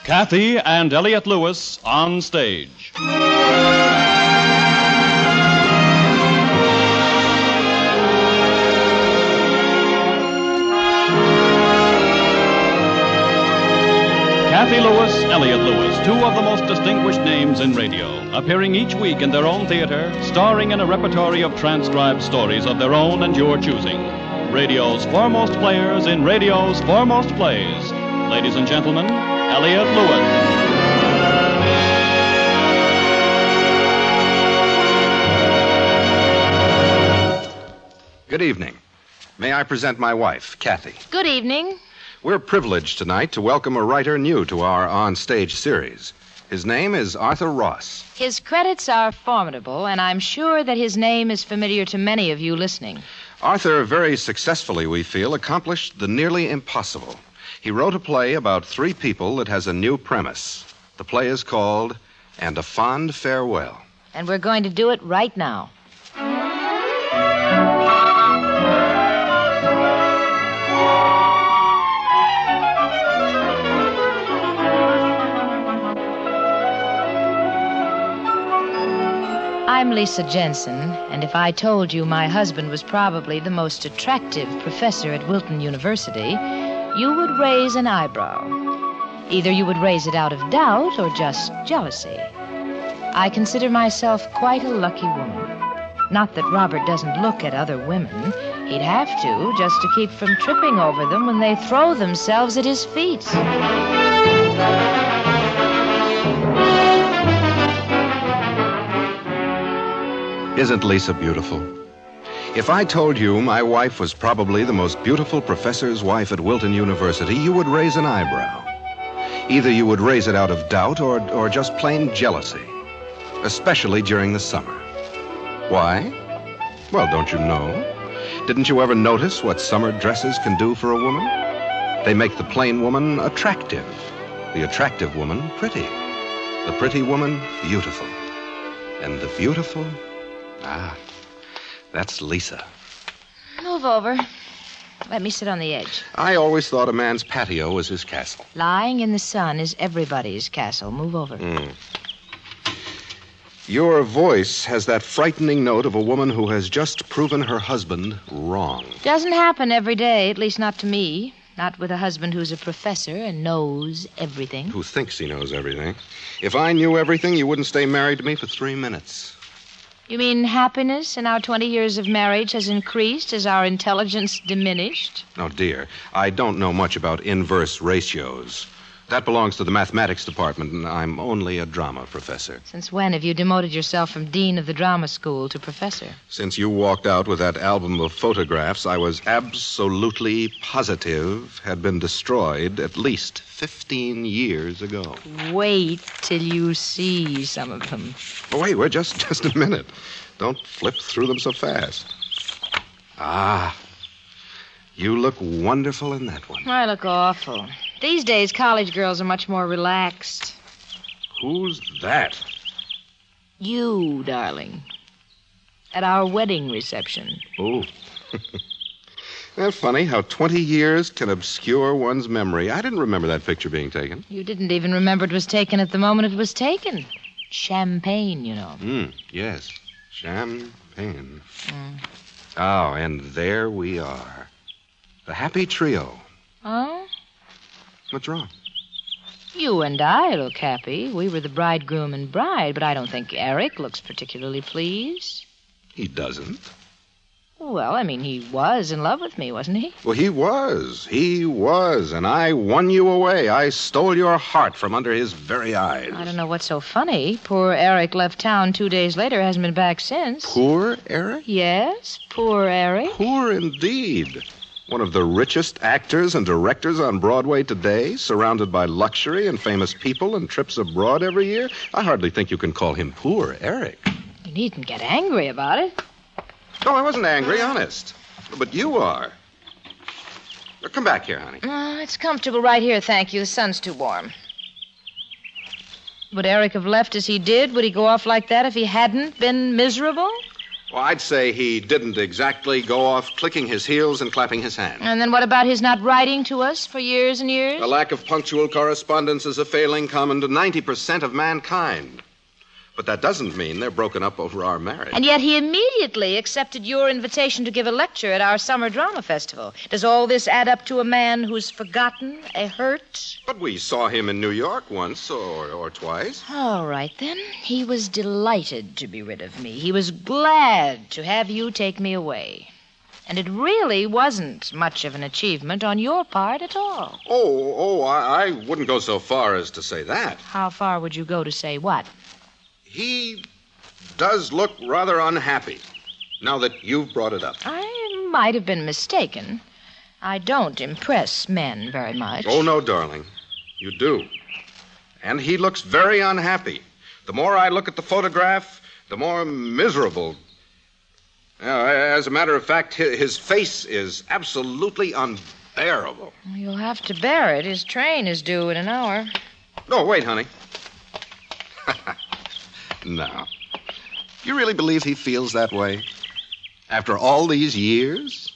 Kathy and Elliot Lewis on stage. Kathy Lewis, Elliot Lewis, two of the most distinguished names in radio, appearing each week in their own theater, starring in a repertory of transcribed stories of their own and your choosing. Radio's foremost players in radio's foremost plays. Ladies and gentlemen, Elliot Lewis. Good evening. May I present my wife, Kathy? Good evening. We're privileged tonight to welcome a writer new to our on-stage series. His name is Arthur Ross. His credits are formidable, and I'm sure that his name is familiar to many of you listening. Arthur very successfully, we feel, accomplished the nearly impossible. He wrote a play about three people that has a new premise. The play is called And a Fond Farewell. And we're going to do it right now. I'm Lisa Jensen, and if I told you my husband was probably the most attractive professor at Wilton University, you would raise an eyebrow. Either you would raise it out of doubt or just jealousy. I consider myself quite a lucky woman. Not that Robert doesn't look at other women. He'd have to, just to keep from tripping over them when they throw themselves at his feet. Isn't Lisa beautiful? If I told you my wife was probably the most beautiful professor's wife at Wilton University, you would raise an eyebrow. Either you would raise it out of doubt or just plain jealousy, especially during the summer. Why? Well, don't you know? Didn't you ever notice what summer dresses can do for a woman? They make the plain woman attractive, the attractive woman pretty, the pretty woman beautiful, and the beautiful... that's Lisa. Move over. Let me sit on the edge. I always thought a man's patio was his castle. Lying in the sun is everybody's castle. Move over. Your voice has that frightening note of a woman who has just proven her husband wrong. Doesn't happen every day, at least not to me. Not with a husband who's a professor and knows everything. Who thinks he knows everything. If I knew everything, you wouldn't stay married to me for 3 minutes. You mean happiness in our 20 years of marriage has increased as our intelligence diminished? Oh, dear. I don't know much about inverse ratios. That belongs to the mathematics department, and I'm only a drama professor. Since when have you demoted yourself from dean of the drama school to professor? Since you walked out with that album of photographs, I was absolutely positive had been destroyed at least 15 years ago. Wait till you see some of them. Oh, wait, just a minute. Don't flip through them so fast. You look wonderful in that one. I look awful. These days, college girls are much more relaxed. Who's that? You, darling. At our wedding reception. Oh. Isn't that funny how 20 years can obscure one's memory? I didn't remember that picture being taken. You didn't even remember it was taken at the moment it was taken. Champagne, you know. Yes. Champagne. Oh, and there we are. The happy trio. Oh? What's wrong? You and I look happy. We were the bridegroom and bride, but I don't think Eric looks particularly pleased. He doesn't. Well, I mean, he was in love with me, wasn't he? Well, he was. He was. And I won you away. I stole your heart from under his very eyes. I don't know what's so funny. Poor Eric left town 2 days later, hasn't been back since. Poor Eric? Yes, poor Eric. Poor indeed. One of the richest actors and directors on Broadway today, surrounded by luxury and famous people and trips abroad every year. I hardly think you can call him poor Eric. You needn't get angry about it. No, I wasn't angry, honest. But you are. Now, come back here, honey. It's comfortable right here, thank you. The sun's too warm. Would Eric have left as he did? Would he go off like that if he hadn't been miserable? Well, I'd say he didn't exactly go off clicking his heels and clapping his hands. And then what about his not writing to us for years and years? A lack of punctual correspondence is a failing common to 90% of mankind. But that doesn't mean they're broken up over our marriage. And yet he immediately accepted your invitation to give a lecture at our summer drama festival. Does all this add up to a man who's forgotten, a hurt? But we saw him in New York once or twice. All right, then. He was delighted to be rid of me. He was glad to have you take me away. And it really wasn't much of an achievement on your part at all. I wouldn't go so far as to say that. How far would you go to say what? He does look rather unhappy, now that you've brought it up. I might have been mistaken. I don't impress men very much. Oh, no, darling. You do. And he looks very unhappy. The more I look at the photograph, the more miserable. As a matter of fact, his face is absolutely unbearable. You'll have to bear it. His train is due in an hour. No, wait, honey. No. You really believe he feels that way? After all these years?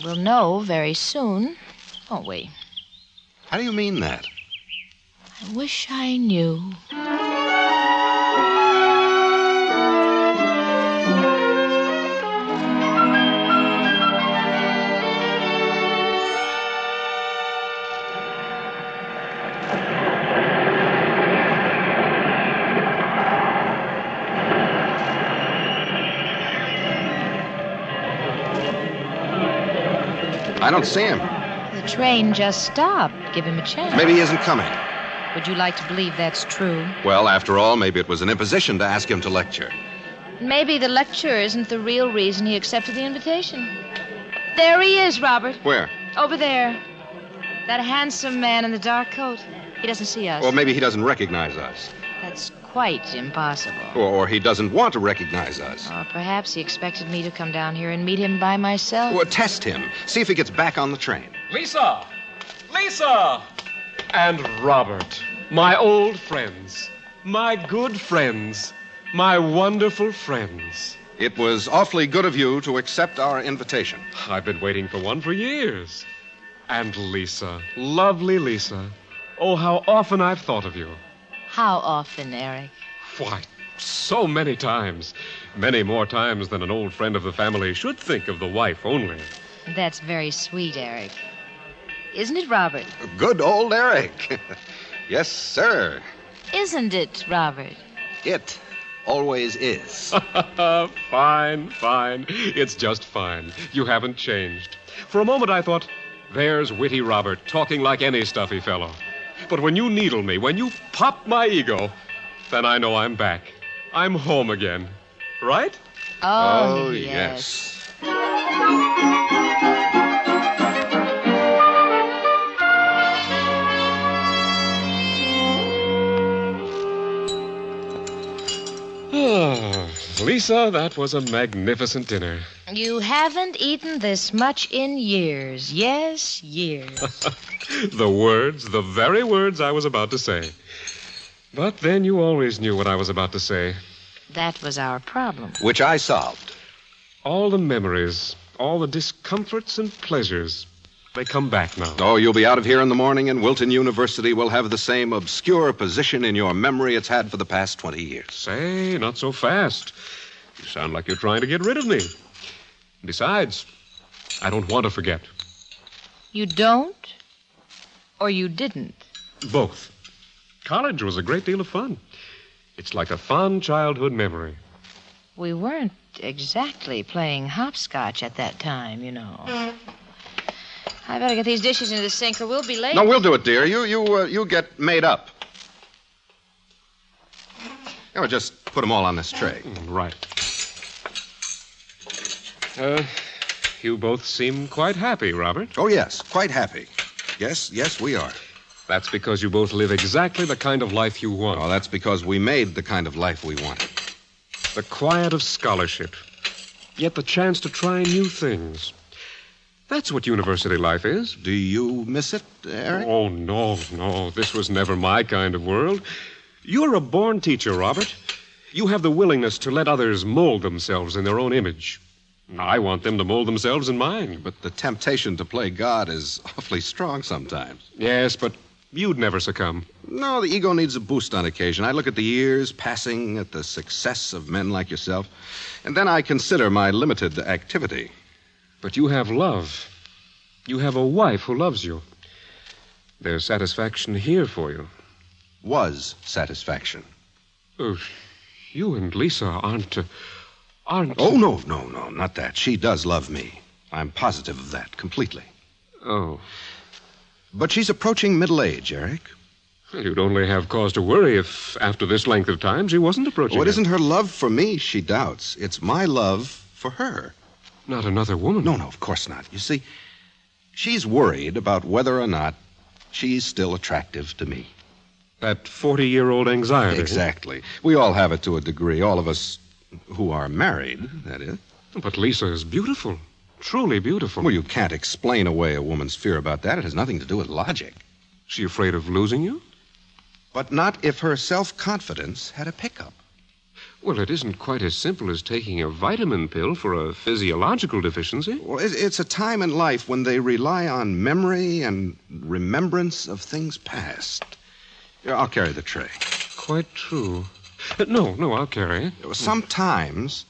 We'll know very soon, won't we? How do you mean that? I wish I knew. I don't see him. The train just stopped. Give him a chance. Maybe he isn't coming. Would you like to believe that's true? Well, after all, maybe it was an imposition to ask him to lecture. Maybe the lecture isn't the real reason he accepted the invitation. There he is, Robert. Where? Over there. That handsome man in the dark coat. He doesn't see us. Well, maybe he doesn't recognize us. That's quite impossible. Or he doesn't want to recognize us. Or perhaps he expected me to come down here and meet him by myself. Well, test him. See if he gets back on the train. Lisa! Lisa! And Robert, my old friends, my good friends, my wonderful friends. It was awfully good of you to accept our invitation. I've been waiting for one for years. And Lisa, lovely Lisa. Oh, how often I've thought of you. How often, Eric? Why, so many times. Many more times than an old friend of the family should think of the wife only. That's very sweet, Eric. Isn't it, Robert? Good old Eric. Yes, sir. Isn't it, Robert? It always is. Fine, fine. It's just fine. You haven't changed. For a moment I thought, there's witty Robert talking like any stuffy fellow. But when you needle me, when you pop my ego, then I know I'm back. I'm home again. Right? Oh, yes. Lisa, that was a magnificent dinner. You haven't eaten this much in years. Yes, years. The very words I was about to say. But then you always knew what I was about to say. That was our problem. Which I solved. All the memories, all the discomforts and pleasures, they come back now. Oh, you'll be out of here in the morning, and Wilton University will have the same obscure position in your memory it's had for the past 20 years. Say, not so fast. You sound like you're trying to get rid of me. Besides, I don't want to forget. You don't? Or you didn't? Both. College was a great deal of fun. It's like a fond childhood memory. We weren't exactly playing hopscotch at that time, you know. I better get these dishes into the sink or we'll be late. No, we'll do it, dear. You get made up. Oh, just put them all on this tray. Right. You both seem quite happy, Robert. Oh, yes, quite happy. Yes, we are. That's because you both live exactly the kind of life you want. Oh, that's because we made the kind of life we wanted. The quiet of scholarship. yet the chance to try new things. That's what university life is. Do you miss it, Eric? Oh, no. This was never my kind of world. You're a born teacher, Robert. You have the willingness to let others mold themselves in their own image. I want them to mold themselves in mine. But the temptation to play God is awfully strong sometimes. Yes, but you'd never succumb. No, the ego needs a boost on occasion. I look at the years passing, at the success of men like yourself, and then I consider my limited activity. But you have love. You have a wife who loves you. There's satisfaction here for you. Was satisfaction. You and Lisa aren't... Oh, no, not that. She does love me. I'm positive of that, completely. Oh. But she's approaching middle age, Eric. You'd only have cause to worry if, after this length of time, she wasn't approaching it isn't her love for me she doubts. It's my love for her. Not another woman? No, of course not. You see, she's worried about whether or not she's still attractive to me. That 40-year-old anxiety. Exactly. We all have it to a degree, all of us who are married, that is. But Lisa is beautiful. Truly beautiful. Well, you can't explain away a woman's fear about that. It has nothing to do with logic. She afraid of losing you? But not if her self-confidence had a pickup. Well, it isn't quite as simple as taking a vitamin pill for a physiological deficiency. Well, it's a time in life when they rely on memory and remembrance of things past. Here, I'll carry the tray. Quite true. No, I'll carry it. Sometimes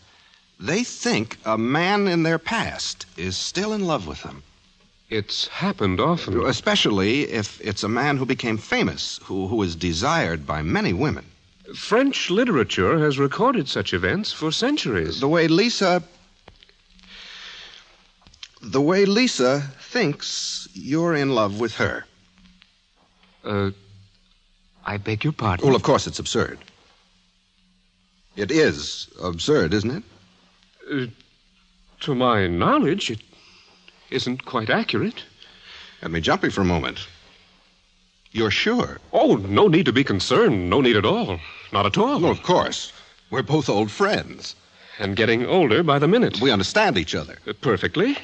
they think a man in their past is still in love with them. It's happened often. Especially if it's a man who became famous, who is desired by many women. French literature has recorded such events for centuries. The way Lisa thinks you're in love with her. I beg your pardon? Well, of course it's absurd. It is absurd, isn't it? To my knowledge, it isn't quite accurate. Let me jump you for a moment. You're sure? Oh, no need to be concerned. No need at all. Not at all. Well, of course. We're both old friends. And getting older by the minute. We understand each other. Perfectly.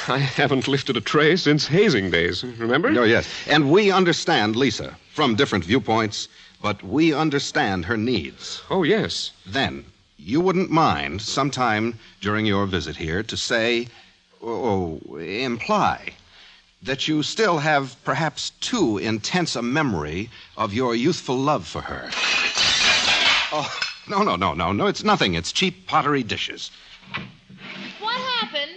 I haven't lifted a tray since hazing days, remember? Oh, yes. And we understand Lisa from different viewpoints, but we understand her needs. Oh, yes. Then, you wouldn't mind sometime during your visit here to say, imply that you still have perhaps too intense a memory of your youthful love for her. Oh, no, it's nothing. It's cheap pottery dishes. What happened?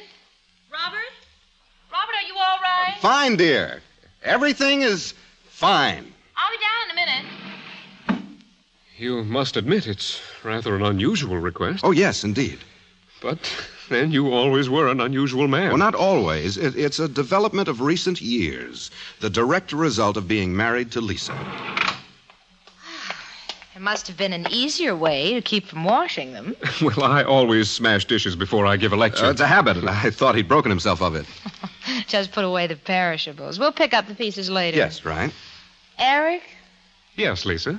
Robert, are you all right? Fine, dear. Everything is fine. I'll be down in a minute. You must admit it's rather an unusual request. Oh, yes, indeed. But then you always were an unusual man. Well, not always. It's a development of recent years. The direct result of being married to Lisa. There must have been an easier way to keep from washing them. Well, I always smash dishes before I give a lecture. It's a habit. I thought he'd broken himself of it. Just put away the perishables. We'll pick up the pieces later. Yes, right. Eric? Yes, Lisa?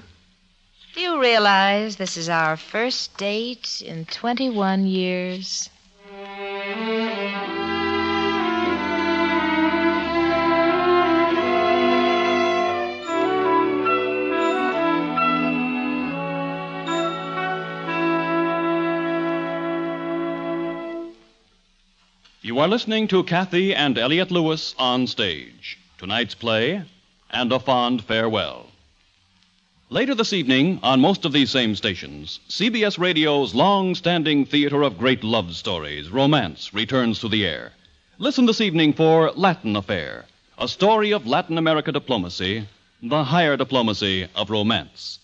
Do you realize this is our first date in 21 years? You are listening to Kathy and Elliot Lewis on stage. Tonight's play, And a Fond Farewell. Later this evening, on most of these same stations, CBS Radio's long-standing theater of great love stories, Romance, returns to the air. Listen this evening for Latin Affair, a story of Latin America diplomacy, the higher diplomacy of romance.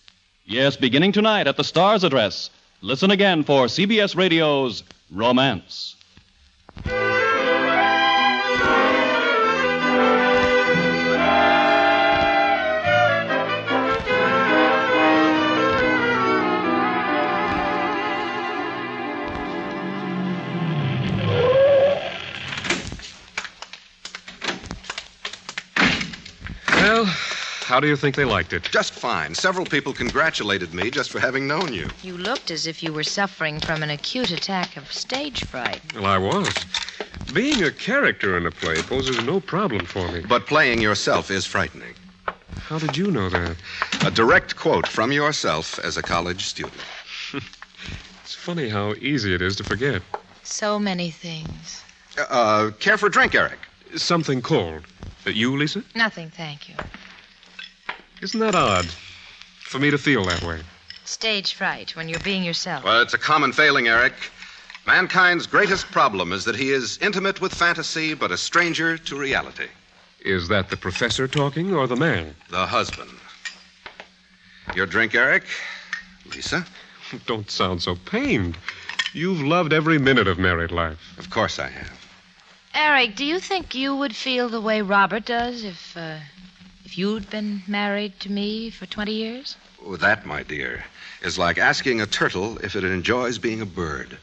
Yes, beginning tonight at the Star's address, listen again for CBS Radio's Romance. How do you think they liked it? Just fine. Several people congratulated me just for having known you. You looked as if you were suffering from an acute attack of stage fright. Well, I was. Being a character in a play poses no problem for me. But playing yourself is frightening. How did you know that? A direct quote from yourself as a college student. It's funny how easy it is to forget. So many things. Care for a drink, Eric? Something cold. You, Lisa? Nothing, thank you. Isn't that odd for me to feel that way? Stage fright, when you're being yourself. Well, it's a common failing, Eric. Mankind's greatest problem is that he is intimate with fantasy, but a stranger to reality. Is that the professor talking or the man? The husband. Your drink, Eric? Lisa? Don't sound so pained. You've loved every minute of married life. Of course I have. Eric, do you think you would feel the way Robert does if you'd been married to me for 20 years? Oh, that, my dear, is like asking a turtle if it enjoys being a bird.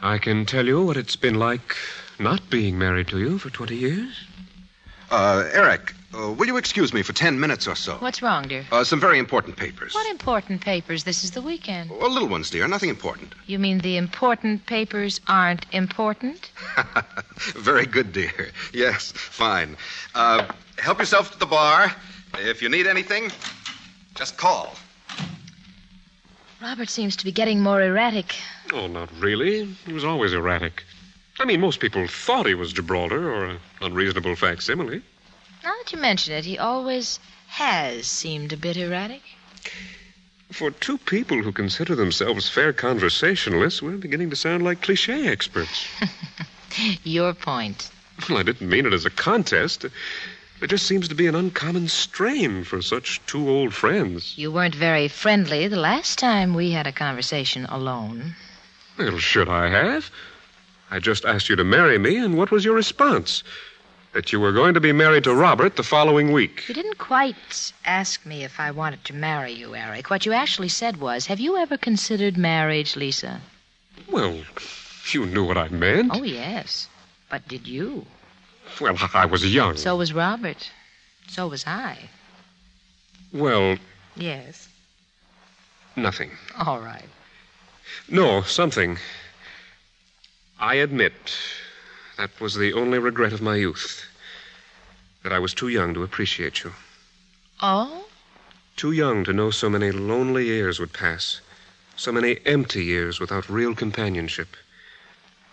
I can tell you what it's been like not being married to you for 20 years. Eric, will you excuse me for 10 minutes or so? What's wrong, dear? Some very important papers. What important papers? This is the weekend. Well, little ones, dear. Nothing important. You mean the important papers aren't important? Very good, dear. Yes, fine. Help yourself to the bar. If you need anything, just call. Robert seems to be getting more erratic. Oh, not really. He was always erratic. I mean, most people thought he was Gibraltar or an unreasonable facsimile. Now that you mention it, he always has seemed a bit erratic. For two people who consider themselves fair conversationalists, we're beginning to sound like cliché experts. Your point. Well, I didn't mean it as a contest. There just seems to be an uncommon strain for such two old friends. You weren't very friendly the last time we had a conversation alone. Well, should I have? I just asked you to marry me, and what was your response? That you were going to be married to Robert the following week. You didn't quite ask me if I wanted to marry you, Eric. What you actually said was, have you ever considered marriage, Lisa? Well, you knew what I meant. Oh, yes. But did you? Well, I was young. So was Robert. So was I. Well... Yes. Nothing. All right. No, something. I admit that was the only regret of my youth. That I was too young to appreciate you. Oh? Too young to know so many lonely years would pass. So many empty years without real companionship.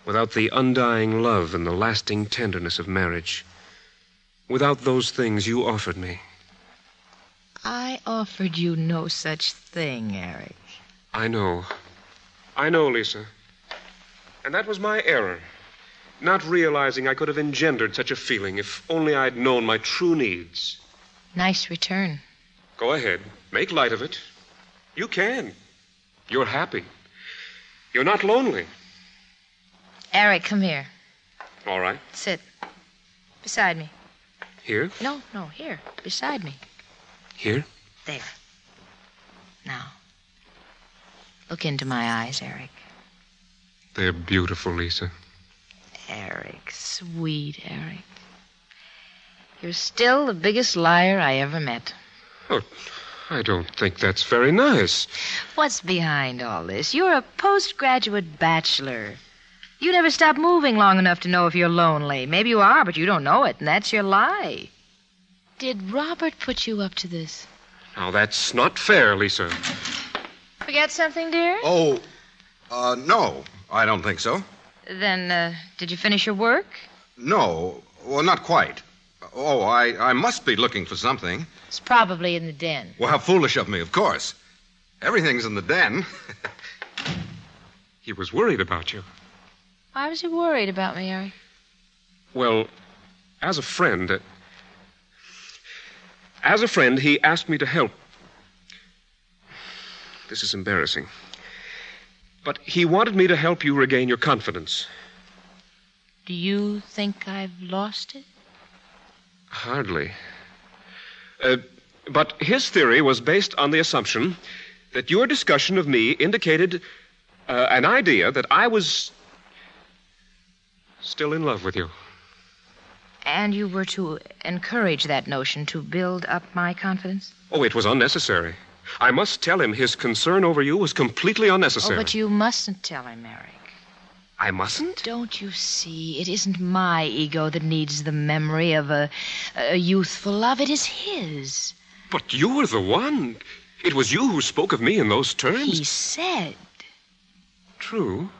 Without the undying love and the lasting tenderness of marriage. Without those things you offered me. I offered you no such thing, Eric. I know. I know, Lisa. And that was my error. Not realizing I could have engendered such a feeling if only I'd known my true needs. Nice return. Go ahead. Make light of it. You can. You're happy. You're not lonely. Eric, come here. All right. Sit. Beside me. Here? No, here. Beside me. Here? There. Now, look into my eyes, Eric. They're beautiful, Lisa. Eric, sweet Eric. You're still the biggest liar I ever met. Oh, I don't think that's very nice. What's behind all this? You're a postgraduate bachelor. You never stop moving long enough to know if you're lonely. Maybe you are, but you don't know it, and that's your lie. Did Robert put you up to this? Now, that's not fair, Lisa. Forget something, dear? Oh, no, I don't think so. Then, did you finish your work? No, well, not quite. Oh, I must be looking for something. It's probably in the den. Well, how foolish of me, of course. Everything's in the den. He was worried about you. Why was he worried about me, Eric? Well, as a friend, he asked me to help. This is embarrassing. But he wanted me to help you regain your confidence. Do you think I've lost it? Hardly. But his theory was based on the assumption that your discussion of me indicated an idea that I was still in love with you. And you were to encourage that notion to build up my confidence? Oh, it was unnecessary. I must tell him his concern over you was completely unnecessary. Oh, but you mustn't tell him, Eric. I mustn't? Don't you see? It isn't my ego that needs the memory of a youthful love. It is his. But you were the one. It was you who spoke of me in those terms. He said. True.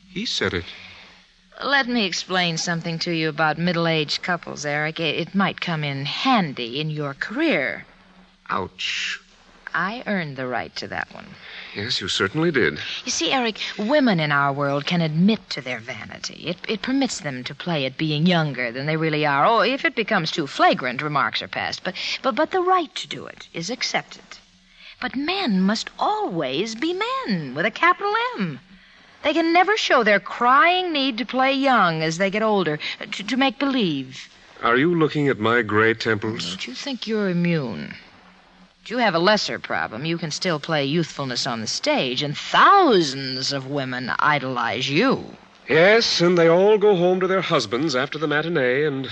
He said it. Let me explain something to you about middle-aged couples, Eric. It might come in handy in your career. Ouch. I earned the right to that one. Yes, you certainly did. You see, Eric, women in our world can admit to their vanity. It permits them to play at being younger than they really are. Oh, if it becomes too flagrant, remarks are passed. But the right to do it is accepted. But men must always be men, with a capital M. They can never show their crying need to play young as they get older, to make believe. Are you looking at my gray temples? Don't you think you're immune? You have a lesser problem. You can still play youthfulness on the stage, and thousands of women idolize you. Yes, and they all go home to their husbands after the matinee, and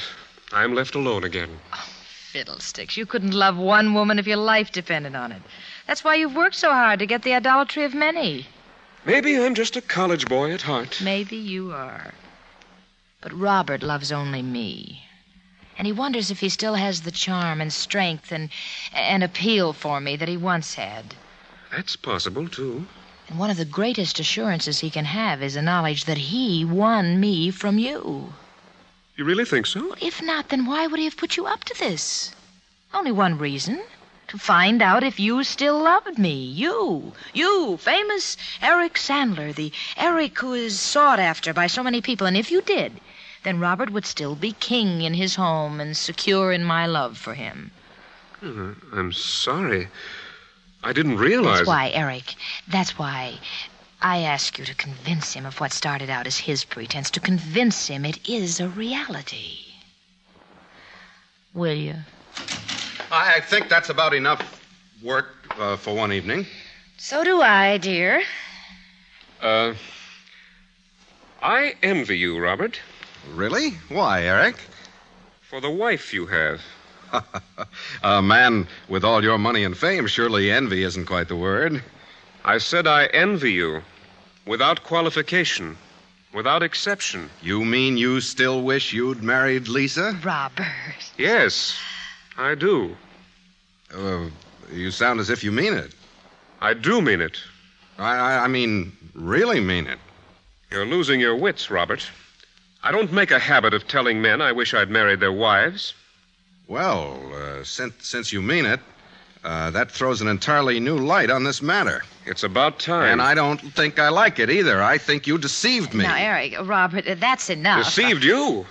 I'm left alone again. Oh, fiddlesticks. You couldn't love one woman if your life depended on it. That's why you've worked so hard to get the idolatry of many. Maybe I'm just a college boy at heart. Maybe you are. But Robert loves only me. And he wonders if he still has the charm and strength and appeal for me that he once had. That's possible, too. And one of the greatest assurances he can have is the knowledge that he won me from you. You really think so? Well, if not, then why would he have put you up to this? Only one reason. To find out if you still loved me. You, famous Eric Sandler, the Eric who is sought after by so many people. And if you did, then Robert would still be king in his home and secure in my love for him. I'm sorry. I didn't realize... That's why, Eric, that's why I ask you to convince him of what started out as his pretense, to convince him it is a reality. Will you? I think that's about enough work for one evening. So do I, dear. I envy you, Robert. Really? Why, Eric? For the wife you have. A man with all your money and fame, surely envy isn't quite the word. I said I envy you. Without qualification. Without exception. You mean you still wish you'd married Lisa? Robert. Yes, I do. You sound as if you mean it. I do mean it. I mean, really mean it. You're losing your wits, Robert. I don't make a habit of telling men I wish I'd married their wives. Well, since you mean it, that throws an entirely new light on this matter. It's about time. And I don't think I like it either. I think you deceived me. Now, Eric, Robert, that's enough. Deceived you?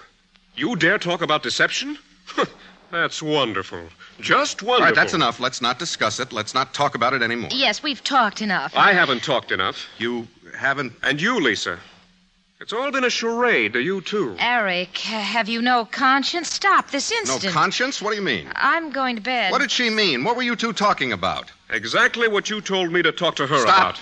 You dare talk about deception? That's wonderful. Just wonderful. All right, that's enough. Let's not discuss it. Let's not talk about it anymore. Yes, we've talked enough. I haven't talked enough. You haven't? And you, Lisa. It's all been a charade to you, too. Eric, have you no conscience? Stop this instant. No conscience? What do you mean? I'm going to bed. What did she mean? What were you two talking about? Exactly what you told me to talk to her about.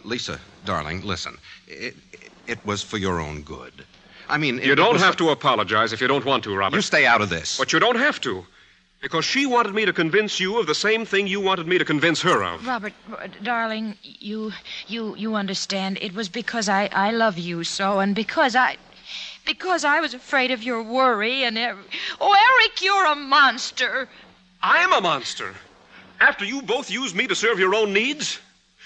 Lisa, darling, listen. It was for your own good. I mean... You don't have to apologize if you don't want to, Robert. You stay out of this. But you don't have to. Because she wanted me to convince you of the same thing you wanted me to convince her of. Robert, darling, you understand. It was because I love you so, and because I was afraid of your worry and Oh, Eric, you're a monster. I'm a monster? After you both used me to serve your own needs?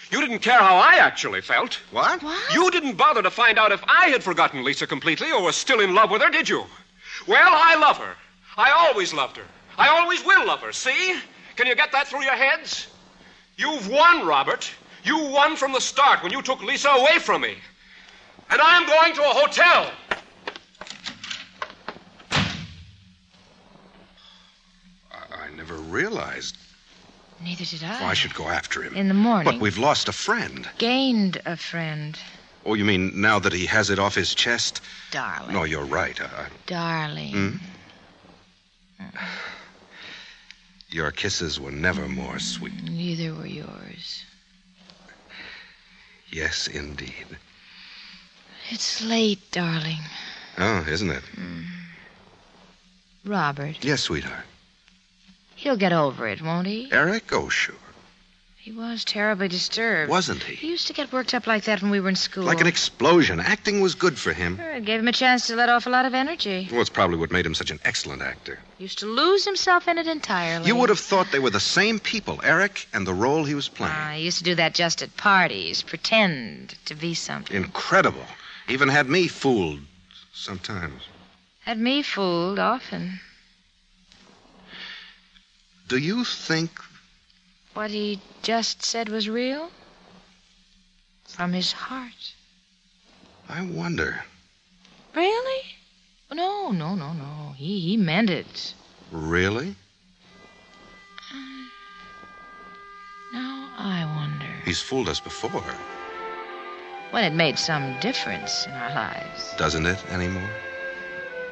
You didn't care how I actually felt. What? You didn't bother to find out if I had forgotten Lisa completely or was still in love with her, did you? Well, I love her. I always loved her. I always will love her, see? Can you get that through your heads? You've won, Robert. You won from the start when you took Lisa away from me. And I'm going to a hotel. I never realized. Neither did I. Well, I should go after him. In the morning. But we've lost a friend. Gained a friend. Oh, you mean now that he has it off his chest? Darling. No, you're right. Darling. Your kisses were never more sweet. Neither were yours. Yes, indeed. It's late, darling. Oh, isn't it? Robert. Yes, sweetheart. He'll get over it, won't he? Eric? Oh, sure. He was terribly disturbed. Wasn't he? He used to get worked up like that when we were in school. Like an explosion. Acting was good for him. Sure, it gave him a chance to let off a lot of energy. Well, it's probably what made him such an excellent actor. Used to lose himself in it entirely. You would have thought they were the same people, Eric and the role he was playing. He used to do that just at parties, pretend to be something. Incredible. Even had me fooled sometimes. Had me fooled often. Do you think... What he just said was real? From his heart. I wonder. Really? No. He meant it. Really? Now I wonder. He's fooled us before. When it made some difference in our lives. Doesn't it anymore?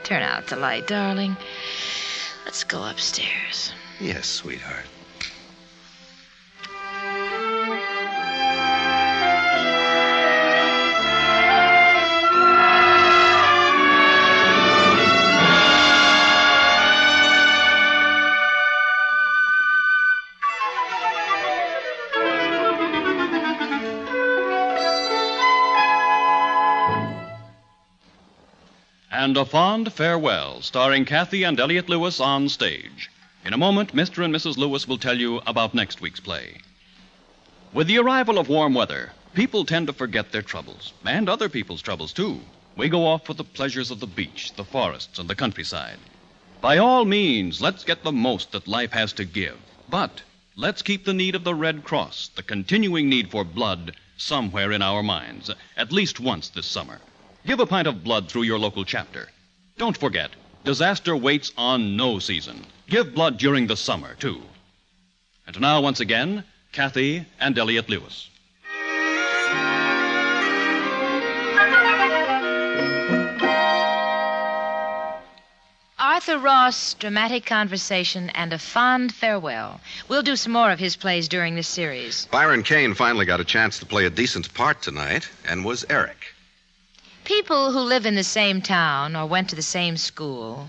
Turn out the light, darling. Let's go upstairs. Yes, sweetheart. And A Fond Farewell, starring Kathy and Elliot Lewis on stage. In a moment, Mr. and Mrs. Lewis will tell you about next week's play. With the arrival of warm weather, people tend to forget their troubles, and other people's troubles, too. We go off for the pleasures of the beach, the forests, and the countryside. By all means, let's get the most that life has to give. But let's keep the need of the Red Cross, the continuing need for blood, somewhere in our minds, at least once this summer. Give a pint of blood through your local chapter. Don't forget, disaster waits on no season. Give blood during the summer, too. And now, once again, Kathy and Elliot Lewis. Arthur Ross, dramatic conversation, and A Fond Farewell. We'll do some more of his plays during this series. Byron Kane finally got a chance to play a decent part tonight, and was Eric. People who live in the same town or went to the same school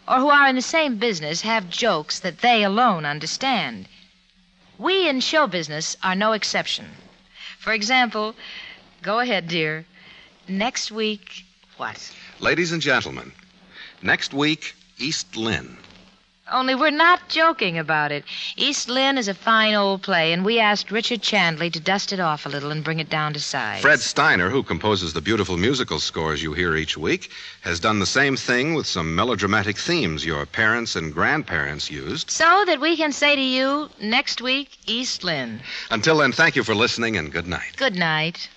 or who are in the same business have jokes that they alone understand. We in show business are no exception. For example, go ahead, dear. Next week, what? Ladies and gentlemen, next week, East Lynne. Only we're not joking about it. East Lynne is a fine old play, and we asked Richard Chandley to dust it off a little and bring it down to size. Fred Steiner, who composes the beautiful musical scores you hear each week, has done the same thing with some melodramatic themes your parents and grandparents used. So that we can say to you, next week, East Lynne. Until then, thank you for listening, and good night. Good night.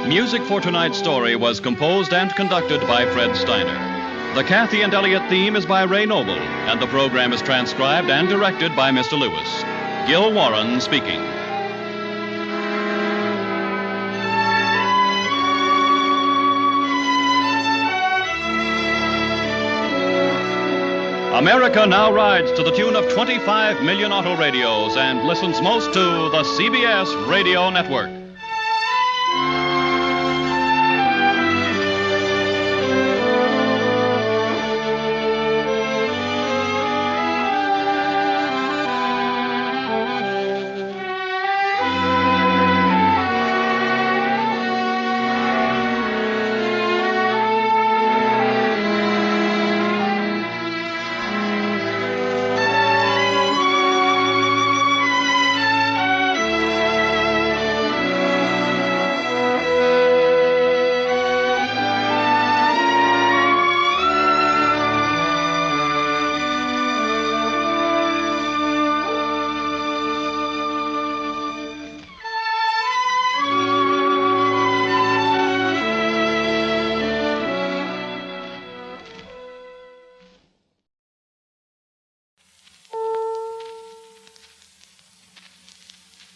Music for tonight's story was composed and conducted by Fred Steiner. The Kathy and Elliot theme is by Ray Noble, and the program is transcribed and directed by Mr. Lewis. Gil Warren speaking. America now rides to the tune of 25 million auto radios and listens most to the CBS Radio Network.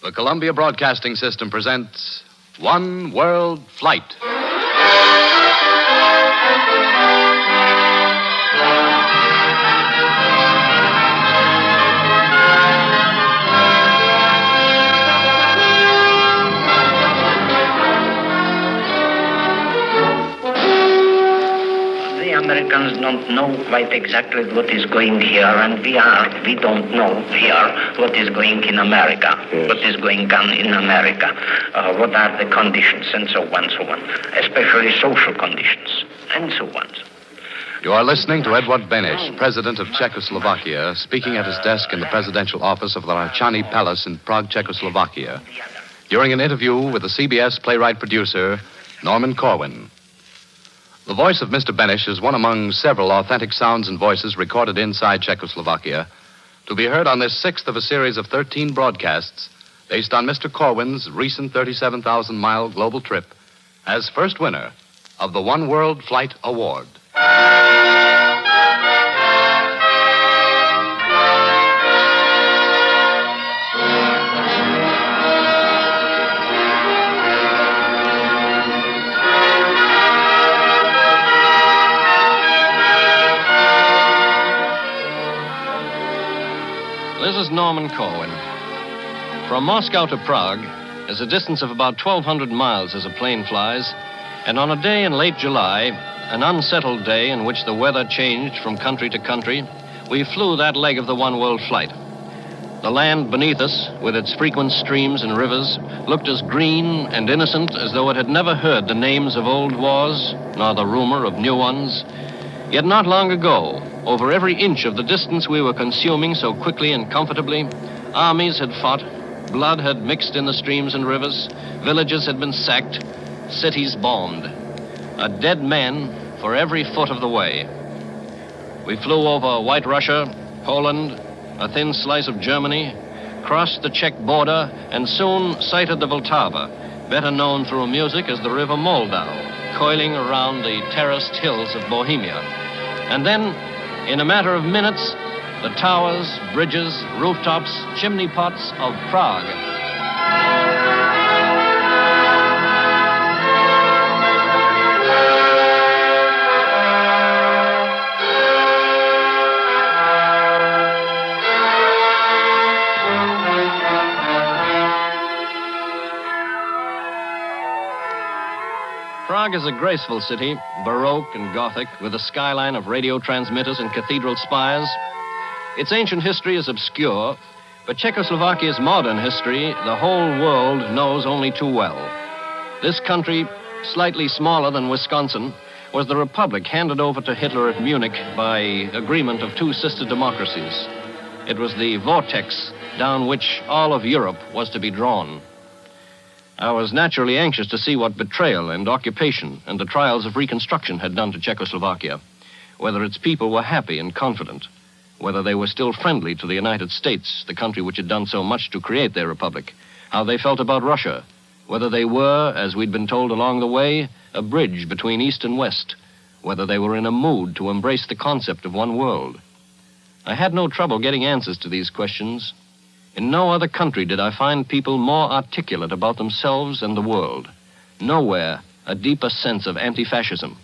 The Columbia Broadcasting System presents One World Flight. Americans don't know quite exactly what is going here, and we don't know here what is going in America, what is going on in America, what are the conditions, and so on, especially social conditions, and so on. You are listening to Edward Beneš, President of Czechoslovakia, speaking at his desk in the presidential office of the Rachani Palace in Prague, Czechoslovakia, during an interview with the CBS playwright-producer, Norman Corwin. The voice of Mr. Beneš is one among several authentic sounds and voices recorded inside Czechoslovakia to be heard on this sixth of a series of 13 broadcasts based on Mr. Corwin's recent 37,000-mile global trip as first winner of the One World Flight Award. This is Norman Corwin. From Moscow to Prague is a distance of about 1,200 miles as a plane flies, and on a day in late July, an unsettled day in which the weather changed from country to country, we flew that leg of the One World Flight. The land beneath us, with its frequent streams and rivers, looked as green and innocent as though it had never heard the names of old wars, nor the rumor of new ones. Yet not long ago, over every inch of the distance we were consuming so quickly and comfortably, armies had fought, blood had mixed in the streams and rivers, villages had been sacked, cities bombed. A dead man for every foot of the way. We flew over White Russia, Poland, a thin slice of Germany, crossed the Czech border, and soon sighted the Vltava, better known through music as the River Moldau, coiling around the terraced hills of Bohemia. And then, in a matter of minutes, the towers, bridges, rooftops, chimney pots of Prague. Prague is a graceful city, Baroque and Gothic, with a skyline of radio transmitters and cathedral spires. Its ancient history is obscure, but Czechoslovakia's modern history the whole world knows only too well. This country, slightly smaller than Wisconsin, was the republic handed over to Hitler at Munich by agreement of two sister democracies. It was the vortex down which all of Europe was to be drawn. I was naturally anxious to see what betrayal and occupation and the trials of Reconstruction had done to Czechoslovakia, whether its people were happy and confident, whether they were still friendly to the United States, the country which had done so much to create their republic, how they felt about Russia, whether they were, as we'd been told along the way, a bridge between East and West, whether they were in a mood to embrace the concept of one world. I had no trouble getting answers to these questions. In no other country did I find people more articulate about themselves and the world. Nowhere a deeper sense of anti-fascism.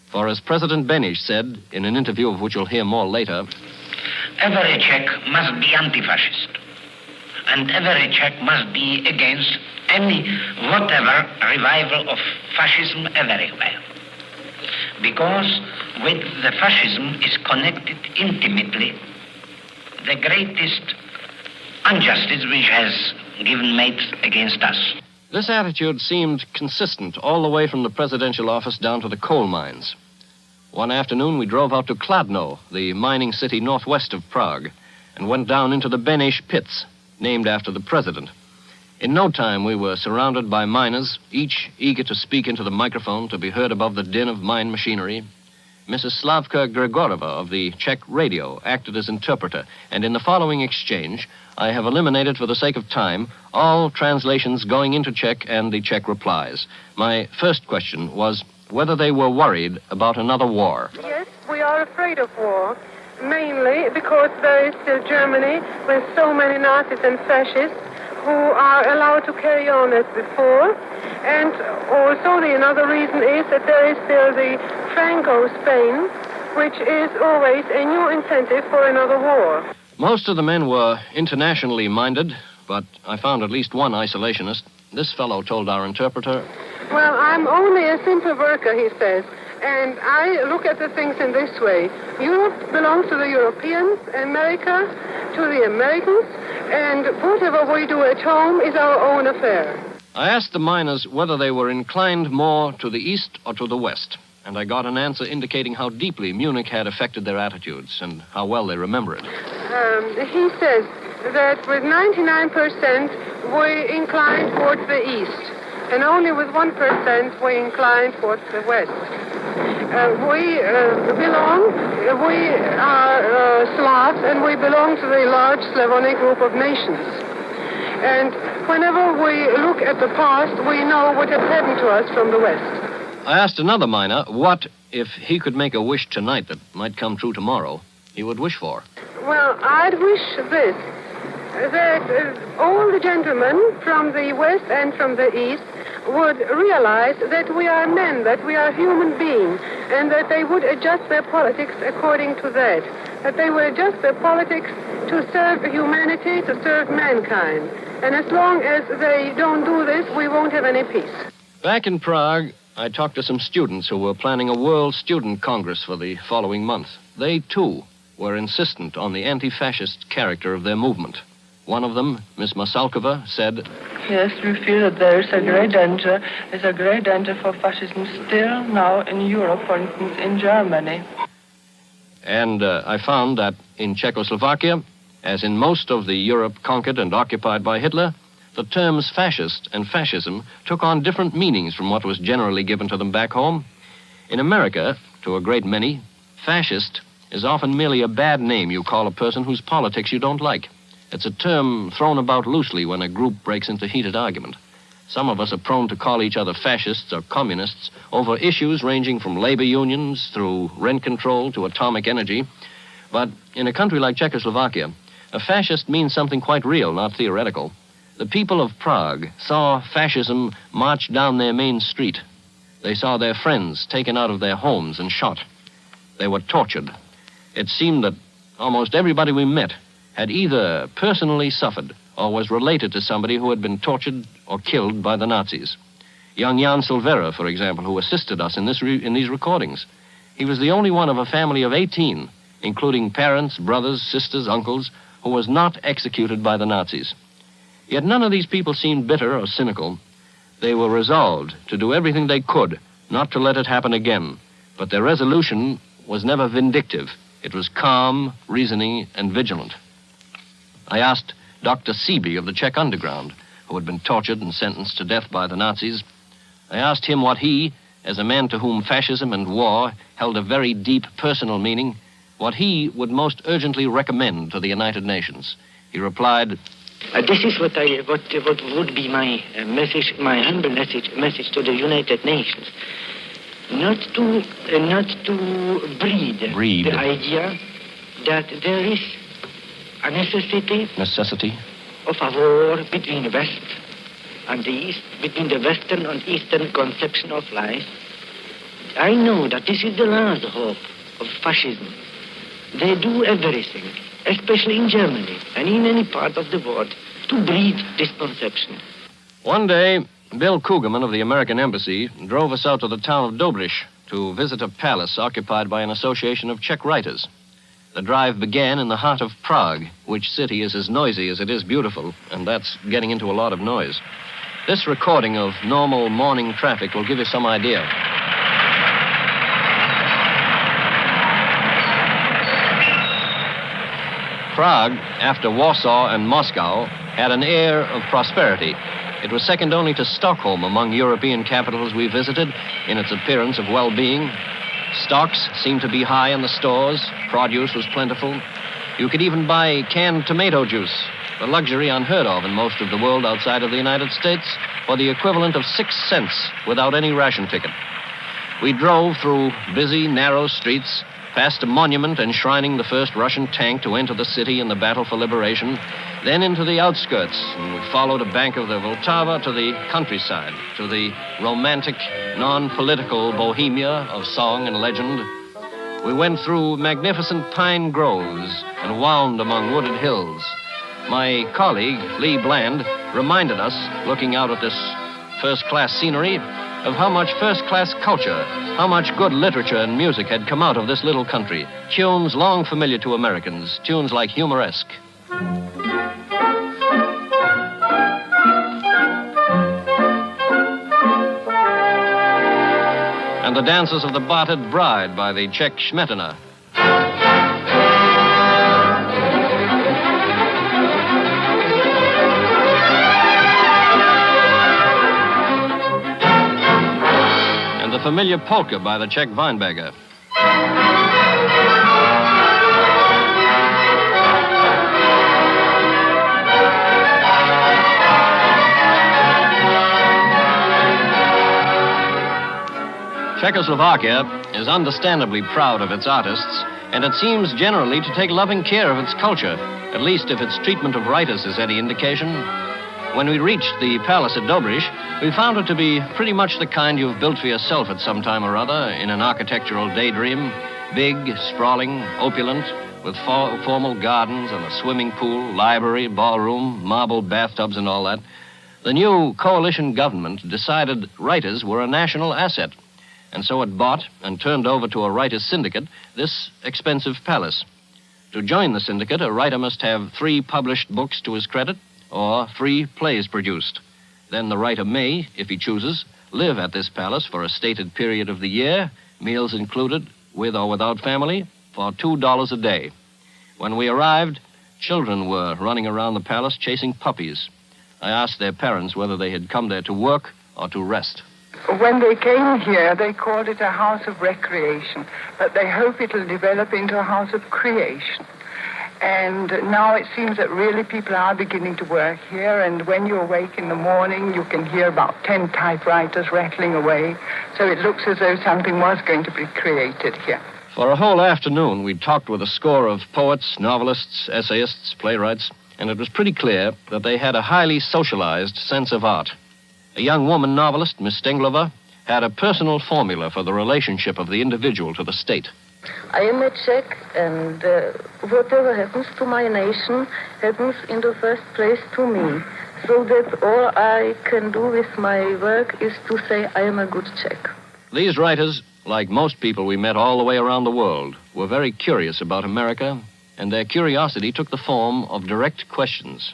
For as President Beneš said in an interview of which you'll hear more later, every Czech must be anti-fascist. And every Czech must be against any whatever revival of fascism everywhere. Because with the fascism is connected intimately the greatest injustice which has given made against us. This attitude seemed consistent all the way from the presidential office down to the coal mines. One afternoon, we drove out to Kladno, the mining city northwest of Prague, and went down into the Beneš pits, named after the president. In no time, we were surrounded by miners, each eager to speak into the microphone to be heard above the din of mine machinery. Mrs. Slavka Gregorova of the Czech radio acted as interpreter, and in the following exchange, I have eliminated for the sake of time all translations going into Czech and the Czech replies. My first question was whether they were worried about another war. Yes, we are afraid of war, mainly because there is still Germany with so many Nazis and fascists who are allowed to carry on as before. And also another reason is that there is still the Franco Spain, which is always a new incentive for another war. Most of the men were internationally minded, but I found at least one isolationist. This fellow told our interpreter, "Well, I'm only a simple worker," he says, "and I look at the things in this way. Europe belongs to the Europeans, America to the Americans, and whatever we do at home is our own affair." I asked the miners whether they were inclined more to the east or to the west, and I got an answer indicating how deeply Munich had affected their attitudes and how well they remember it. He says that with 99% we incline towards the east, and only with 1% we incline towards the west. We are Slavs, and we belong to the large Slavonic group of nations. And whenever we look at the past, we know what has happened to us from the West. I asked another miner what, if he could make a wish tonight that might come true tomorrow, he would wish for. Well, I'd wish this, that all the gentlemen from the West and from the East would realize that we are men, that we are human beings, and that they would adjust their politics according to that. That they would adjust their politics to serve humanity, to serve mankind. And as long as they don't do this, we won't have any peace. Back in Prague, I talked to some students who were planning a World Student Congress for the following month. They, too, were insistent on the anti-fascist character of their movement. One of them, Miss Masalkova, said, "Yes, we feel that there is a great danger. There's a great danger for fascism still now in Europe, for instance, in Germany." And I found that in Czechoslovakia, as in most of the Europe conquered and occupied by Hitler, the terms fascist and fascism took on different meanings from what was generally given to them back home. In America, to a great many, fascist is often merely a bad name you call a person whose politics you don't like. It's a term thrown about loosely when a group breaks into heated argument. Some of us are prone to call each other fascists or communists over issues ranging from labor unions through rent control to atomic energy. But in a country like Czechoslovakia, a fascist means something quite real, not theoretical. The people of Prague saw fascism march down their main street. They saw their friends taken out of their homes and shot. They were tortured. It seemed that almost everybody we met had either personally suffered or was related to somebody who had been tortured or killed by the Nazis. Young Jan Silvera, for example, who assisted us in these recordings. He was the only one of a family of 18, including parents, brothers, sisters, uncles, who was not executed by the Nazis. Yet none of these people seemed bitter or cynical. They were resolved to do everything they could not to let it happen again. But their resolution was never vindictive. It was calm, reasoning, and vigilant. I asked Dr. Seeby of the Czech underground, who had been tortured and sentenced to death by the Nazis. I asked him what he, as a man to whom fascism and war held a very deep personal meaning, what he would most urgently recommend to the United Nations. He replied, "This is what would be my message, my humble message to the United Nations. Not to breed the idea that there is a necessity of a war between the West and the East, between the Western and Eastern conception of life. I know that this is the last hope of fascism. They do everything, especially in Germany and in any part of the world, to breed this conception." One day, Bill Kugelman of the American Embassy drove us out to the town of Dobrich to visit a palace occupied by an association of Czech writers. The drive began in the heart of Prague, which city is as noisy as it is beautiful, and that's getting into a lot of noise. This recording of normal morning traffic will give you some idea. Prague, after Warsaw and Moscow, had an air of prosperity. It was second only to Stockholm among European capitals we visited in its appearance of well-being. Stocks seemed to be high in the stores. Produce was plentiful. You could even buy canned tomato juice, a luxury unheard of in most of the world outside of the United States, for the equivalent of 6 cents without any ration ticket. We drove through busy, narrow streets, past a monument enshrining the first Russian tank to enter the city in the battle for liberation, then into the outskirts, and we followed a bank of the Vltava to the countryside, to the romantic, non-political bohemia of song and legend. We went through magnificent pine groves and wound among wooded hills. My colleague, Lee Bland, reminded us, looking out at this first-class scenery, of how much first-class culture, how much good literature and music had come out of this little country. Tunes long familiar to Americans, tunes like Humoresque. And the dances of the Barted Bride by the Czech Smetana. And the familiar polka by the Czech Weinberger. Czechoslovakia is understandably proud of its artists, and it seems generally to take loving care of its culture, at least if its treatment of writers is any indication. When we reached the palace at Dobrich, we found it to be pretty much the kind you've built for yourself at some time or other in an architectural daydream. Big, sprawling, opulent, with formal gardens and a swimming pool, library, ballroom, marble bathtubs and all that. The new coalition government decided writers were a national asset, and so it bought and turned over to a writers' syndicate this expensive palace. To join the syndicate, a writer must have 3 published books to his credit or 3 plays produced. Then the writer may, if he chooses, live at this palace for a stated period of the year, meals included, with or without family, for $2 a day. When we arrived, children were running around the palace chasing puppies. I asked their parents whether they had come there to work or to rest. When they came here, they called it a house of recreation, but they hope it'll develop into a house of creation. And now it seems that really people are beginning to work here, and when you awake in the morning, you can hear about 10 typewriters rattling away, so it looks as though something was going to be created here. For a whole afternoon, we talked with a score of poets, novelists, essayists, playwrights, and it was pretty clear that they had a highly socialized sense of art. A young woman novelist, Miss Stenglova, had a personal formula for the relationship of the individual to the state. I am a Czech, and whatever happens to my nation happens in the first place to me. So that all I can do with my work is to say I am a good Czech. These writers, like most people we met all the way around the world, were very curious about America, and their curiosity took the form of direct questions.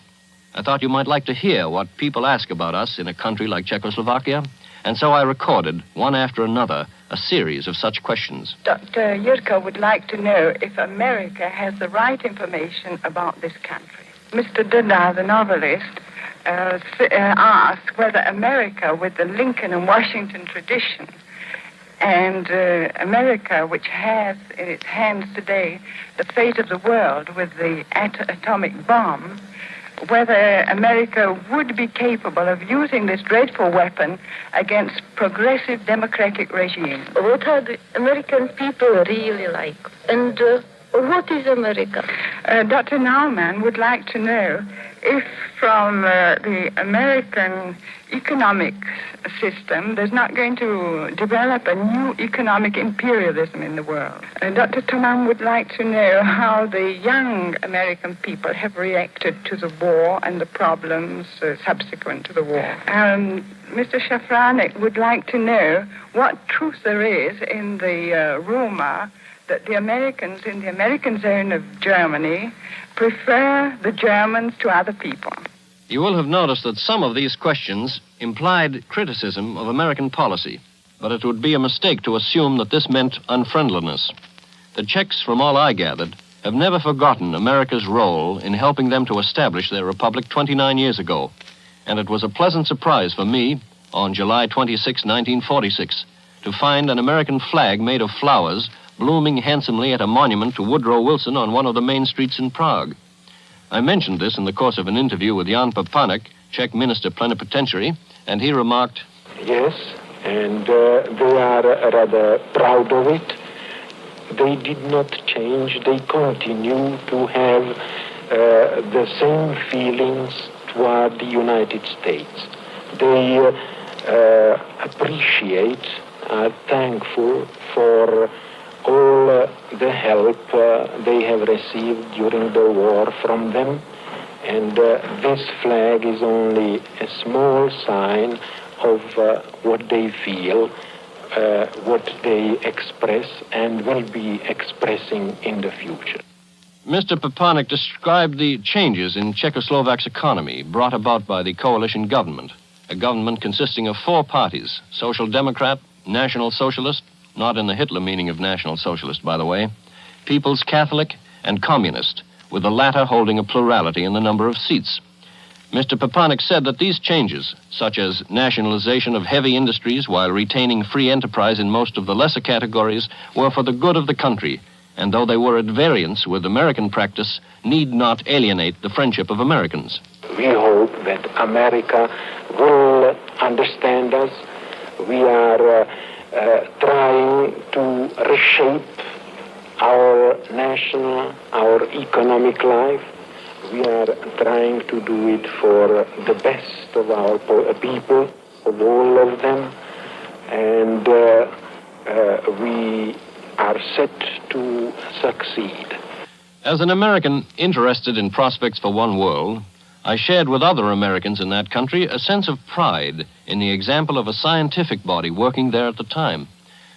I thought you might like to hear what people ask about us in a country like Czechoslovakia, and so I recorded, one after another, a series of such questions. Dr. Yurka would like to know if America has the right information about this country. Mr. Dada, the novelist, asked whether America, with the Lincoln and Washington tradition, and America, which has in its hands today the fate of the world with the atomic bomb, whether America would be capable of using this dreadful weapon against progressive democratic regimes. What are the American people really like? And what is America? Dr. Naumann would like to know if from the American economic system there's not going to develop a new economic imperialism in the world. Dr. Thoman would like to know how the young American people have reacted to the war and the problems subsequent to the war. Mr. Shafranek would like to know what truth there is in the rumor that the Americans in the American zone of Germany prefer the Germans to other people. You will have noticed that some of these questions implied criticism of American policy, but it would be a mistake to assume that this meant unfriendliness. The Czechs, from all I gathered, have never forgotten America's role in helping them to establish their republic 29 years ago, and it was a pleasant surprise for me, on July 26, 1946, to find an American flag made of flowers blooming handsomely at a monument to Woodrow Wilson on one of the main streets in Prague. I mentioned this in the course of an interview with Jan Papanek, Czech minister plenipotentiary, and he remarked, "Yes, and they are rather proud of it. They did not change. They continue to have the same feelings toward the United States. They appreciate, are thankful for all the help they have received during the war from them. And this flag is only a small sign of what they feel, what they express, and will be expressing in the future. Mr. Papanek described the changes in Czechoslovak's economy brought about by the coalition government, a government consisting of 4 parties: Social Democrat, National Socialist, not in the Hitler meaning of National Socialist, by the way, People's Catholic, and Communist, with the latter holding a plurality in the number of seats. Mr. Papanek said that these changes, such as nationalization of heavy industries while retaining free enterprise in most of the lesser categories, were for the good of the country, and though they were at variance with American practice, need not alienate the friendship of Americans. We hope that America will understand us. We are trying to reshape our national, our economic life. We are trying to do it for the best of our people, of all of them, and we are set to succeed. As an American interested in prospects for one world, I shared with other Americans in that country a sense of pride in the example of a scientific body working there at the time.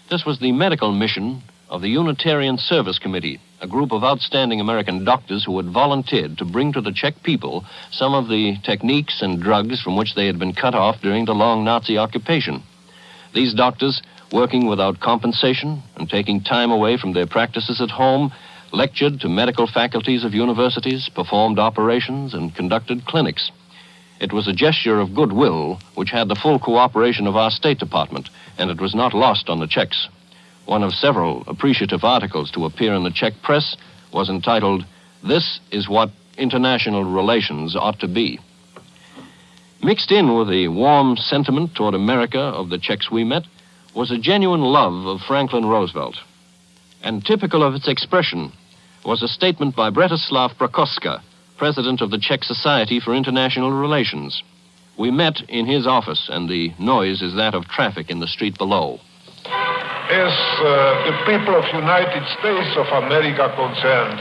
This was the medical mission of the Unitarian Service Committee, a group of outstanding American doctors who had volunteered to bring to the Czech people some of the techniques and drugs from which they had been cut off during the long Nazi occupation. These doctors, working without compensation and taking time away from their practices at home, lectured to medical faculties of universities, performed operations, and conducted clinics. It was a gesture of goodwill which had the full cooperation of our State Department, and it was not lost on the Czechs. One of several appreciative articles to appear in the Czech press was entitled, "This is what international relations ought to be." Mixed in with the warm sentiment toward America of the Czechs we met was a genuine love of Franklin Roosevelt. And typical of its expression was a statement by Bretislav Prokoska, president of the Czech Society for International Relations. We met in his office, and the noise is that of traffic in the street below. As the people of United States of America concerns,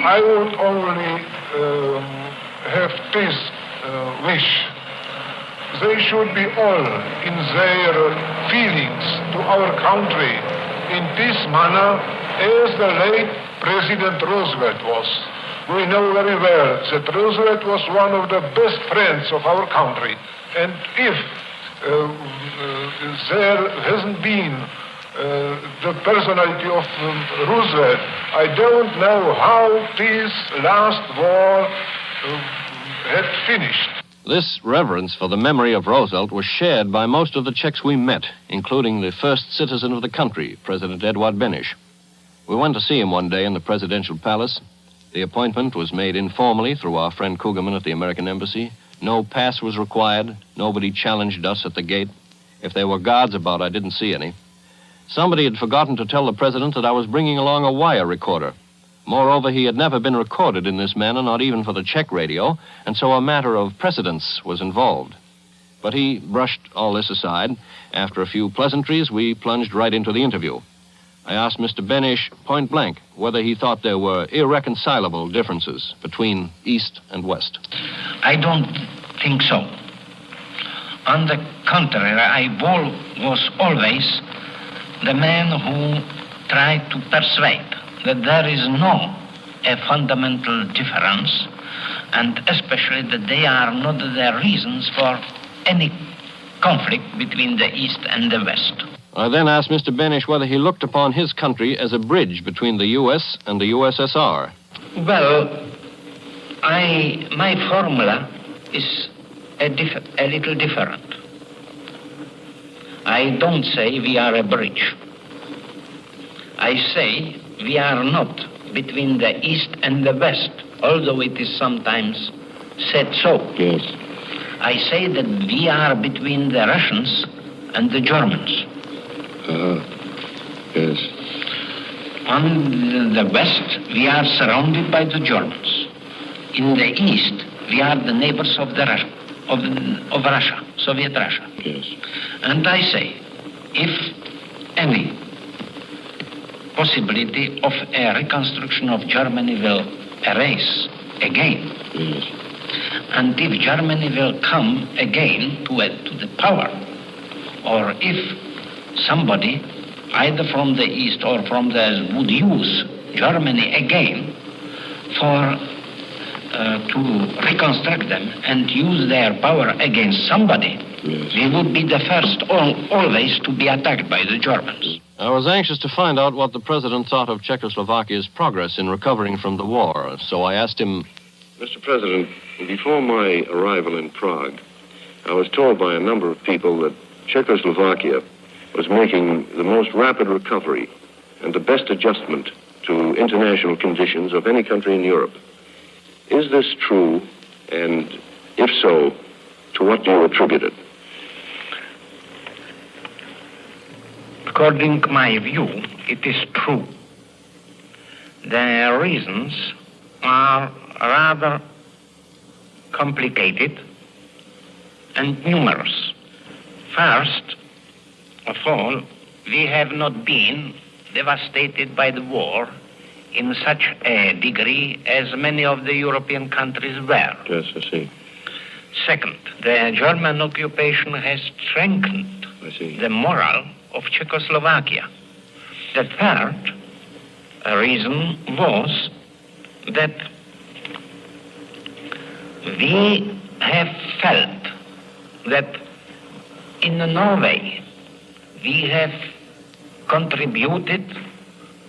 I would only have this wish. They should be all in their feelings to our country in this manner as the late President Roosevelt was. We know very well that Roosevelt was one of the best friends of our country. And if there hasn't been the personality of Roosevelt, I don't know how this last war had finished. This reverence for the memory of Roosevelt was shared by most of the Czechs we met, including the first citizen of the country, President Edvard Beneš. We went to see him one day in the presidential palace. The appointment was made informally through our friend Kugelman at the American Embassy. No pass was required. Nobody challenged us at the gate. If there were guards about, I didn't see any. Somebody had forgotten to tell the president that I was bringing along a wire recorder. Moreover, he had never been recorded in this manner, not even for the Czech radio, and so a matter of precedence was involved. But he brushed all this aside. After a few pleasantries, we plunged right into the interview. I asked Mr. Beneš point blank whether he thought there were irreconcilable differences between East and West. I don't think so. On the contrary, I was always the man who tried to persuade that there is no a fundamental difference, and especially that they are not the reasons for any conflict between the East and the West. I then asked Mr. Beneš whether he looked upon his country as a bridge between the U.S. and the USSR. Well, my formula is a little different. I don't say we are a bridge. I say we are not between the East and the West, although it is sometimes said so. Yes. I say that we are between the Russians and the Germans. Yes. On the West, we are surrounded by the Germans. In the east, we are the neighbors of Russia, Soviet Russia. Yes. And I say, if any possibility of a reconstruction of Germany will arise again, yes. And if Germany will come again to the power, or if somebody, either from the east or from the would use Germany again to reconstruct them and use their power against somebody, yes. We would be the first always to be attacked by the Germans. I was anxious to find out what the president thought of Czechoslovakia's progress in recovering from the war, so I asked him, Mr. President, before my arrival in Prague, I was told by a number of people that Czechoslovakia was making the most rapid recovery and the best adjustment to international conditions of any country in Europe. Is this true? And if so, to what do you attribute it? According to my view, it is true. The reasons are rather complicated and numerous. First of all, we have not been devastated by the war in such a degree as many of the European countries were. Yes, I see. Second, the German occupation has strengthened the morale of Czechoslovakia. The third reason was that we have felt that in Norway we have contributed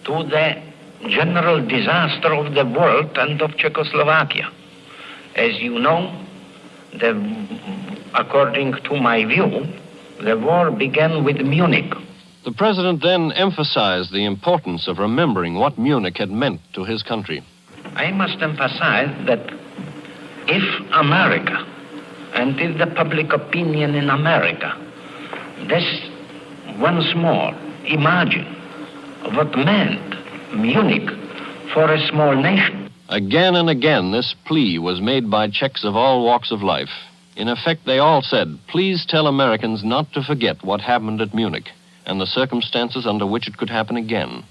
to the general disaster of the world and of Czechoslovakia. As you know, according to my view, the war began with Munich. The president then emphasized the importance of remembering what Munich had meant to his country. I must emphasize that if America and if the public opinion in America this once more imagine what meant Munich for a small nation. Again and again, this plea was made by Czechs of all walks of life. In effect, they all said, please tell Americans not to forget what happened at Munich and the circumstances under which it could happen again.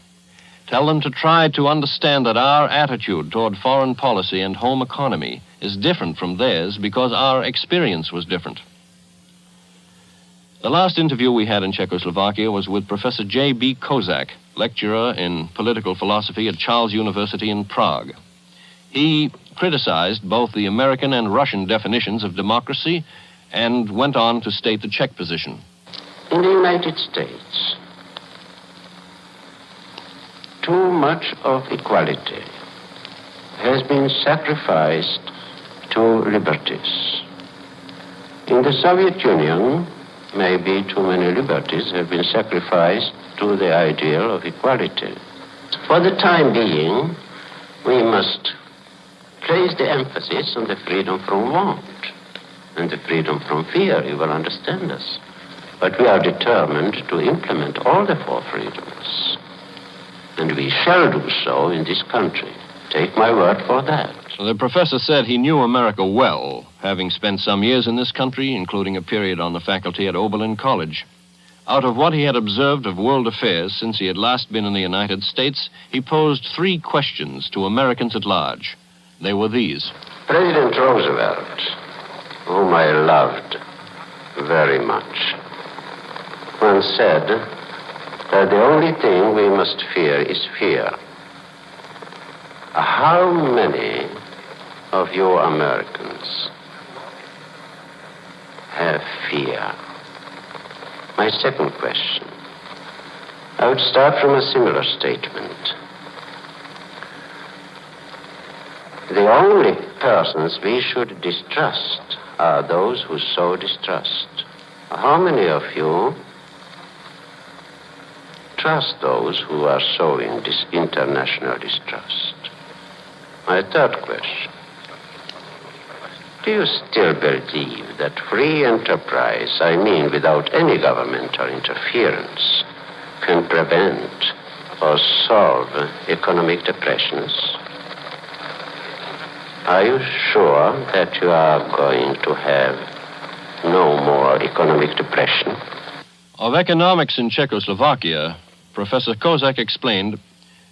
Tell them to try to understand that our attitude toward foreign policy and home economy is different from theirs because our experience was different. The last interview we had in Czechoslovakia was with Professor J.B. Kozak, lecturer in political philosophy at Charles University in Prague. He criticized both the American and Russian definitions of democracy and went on to state the Czech position. In the United States, too much of equality has been sacrificed to liberties. In the Soviet Union, maybe too many liberties have been sacrificed to the ideal of equality. For the time being, we must place the emphasis on the freedom from want and the freedom from fear. You will understand us. But we are determined to implement all the four freedoms. And we shall do so in this country. Take my word for that. The professor said he knew America well, having spent some years in this country, including a period on the faculty at Oberlin College. Out of what he had observed of world affairs since he had last been in the United States, he posed 3 questions to Americans at large. They were these. President Roosevelt, whom I loved very much, once said that the only thing we must fear is fear. How many of you Americans have fear? My second question. I would start from a similar statement. The only persons we should distrust are those who sow distrust. How many of you trust those who are sowing this international distrust? My third question. Do you still believe that free enterprise, I mean without any governmental interference, can prevent or solve economic depressions? Are you sure that you are going to have no more economic depression? Of economics in Czechoslovakia, Professor Kozak explained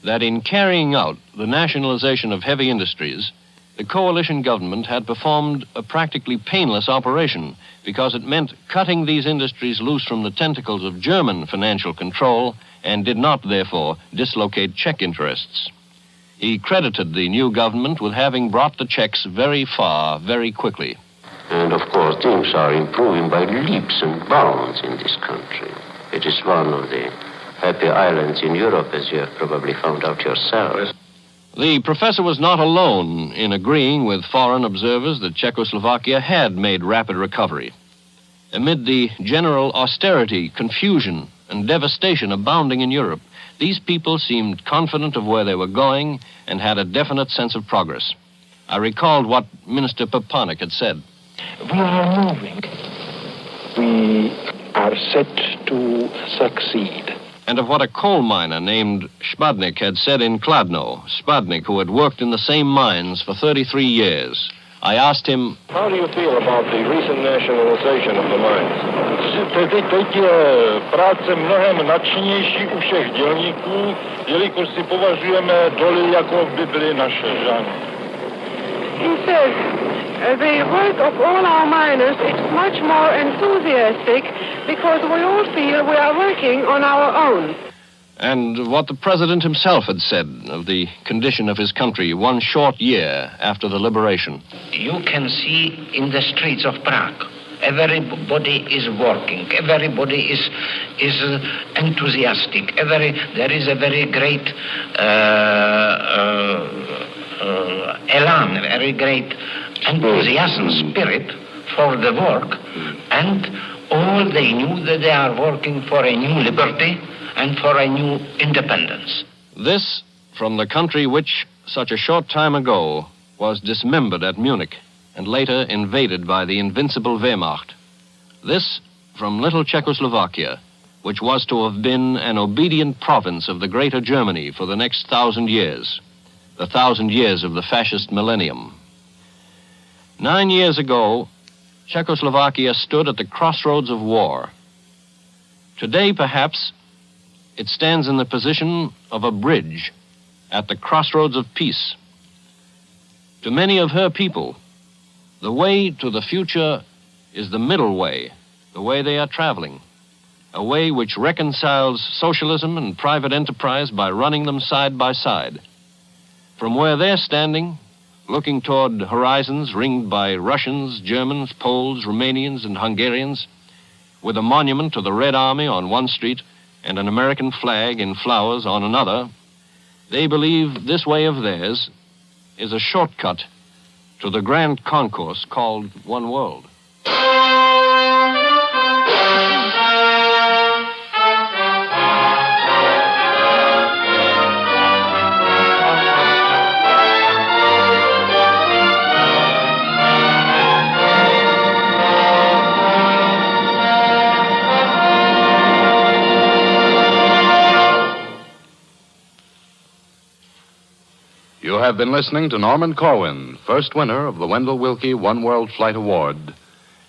that in carrying out the nationalization of heavy industries, the coalition government had performed a practically painless operation because it meant cutting these industries loose from the tentacles of German financial control and did not, therefore, dislocate Czech interests. He credited the new government with having brought the Czechs very far, very quickly. And, of course, things are improving by leaps and bounds in this country. It is one of the happy islands in Europe, as you have probably found out yourself. The professor was not alone in agreeing with foreign observers that Czechoslovakia had made rapid recovery. Amid the general austerity, confusion, and devastation abounding in Europe, these people seemed confident of where they were going and had a definite sense of progress. I recalled what Minister Papanek had said. We are moving. We are set to succeed. And of what a coal miner named Spadnik had said in Kladno, Spadnik, who had worked in the same mines for 33 years. I asked him, how do you feel about the recent nationalization of the mines? Teď je práce mnohem nadšenější u všech dělníků, jelikož si považujeme doly, jako by byly naše, že? He says, the work of all our miners is much more enthusiastic because we all feel we are working on our own. And what the president himself had said of the condition of his country 1 short year after the liberation. You can see in the streets of Prague, everybody is working, everybody is enthusiastic, there is a very great elan, very great enthusiasm, spirit for the work, and all they knew that they are working for a new liberty and for a new independence. This from the country which, such a short time ago, was dismembered at Munich and later invaded by the invincible Wehrmacht. This from little Czechoslovakia, which was to have been an obedient province of the Greater Germany for the next 1,000 years, the 1,000 years of the fascist millennium. 9 years ago, Czechoslovakia stood at the crossroads of war. Today, perhaps, it stands in the position of a bridge at the crossroads of peace. To many of her people, the way to the future is the middle way, the way they are traveling, a way which reconciles socialism and private enterprise by running them side by side. From where they're standing, looking toward horizons ringed by Russians, Germans, Poles, Romanians, and Hungarians, with a monument to the Red Army on one street and an American flag in flowers on another, they believe this way of theirs is a shortcut to the grand concourse called One World. You have been listening to Norman Corwin, first winner of the Wendell Willkie One World Flight Award,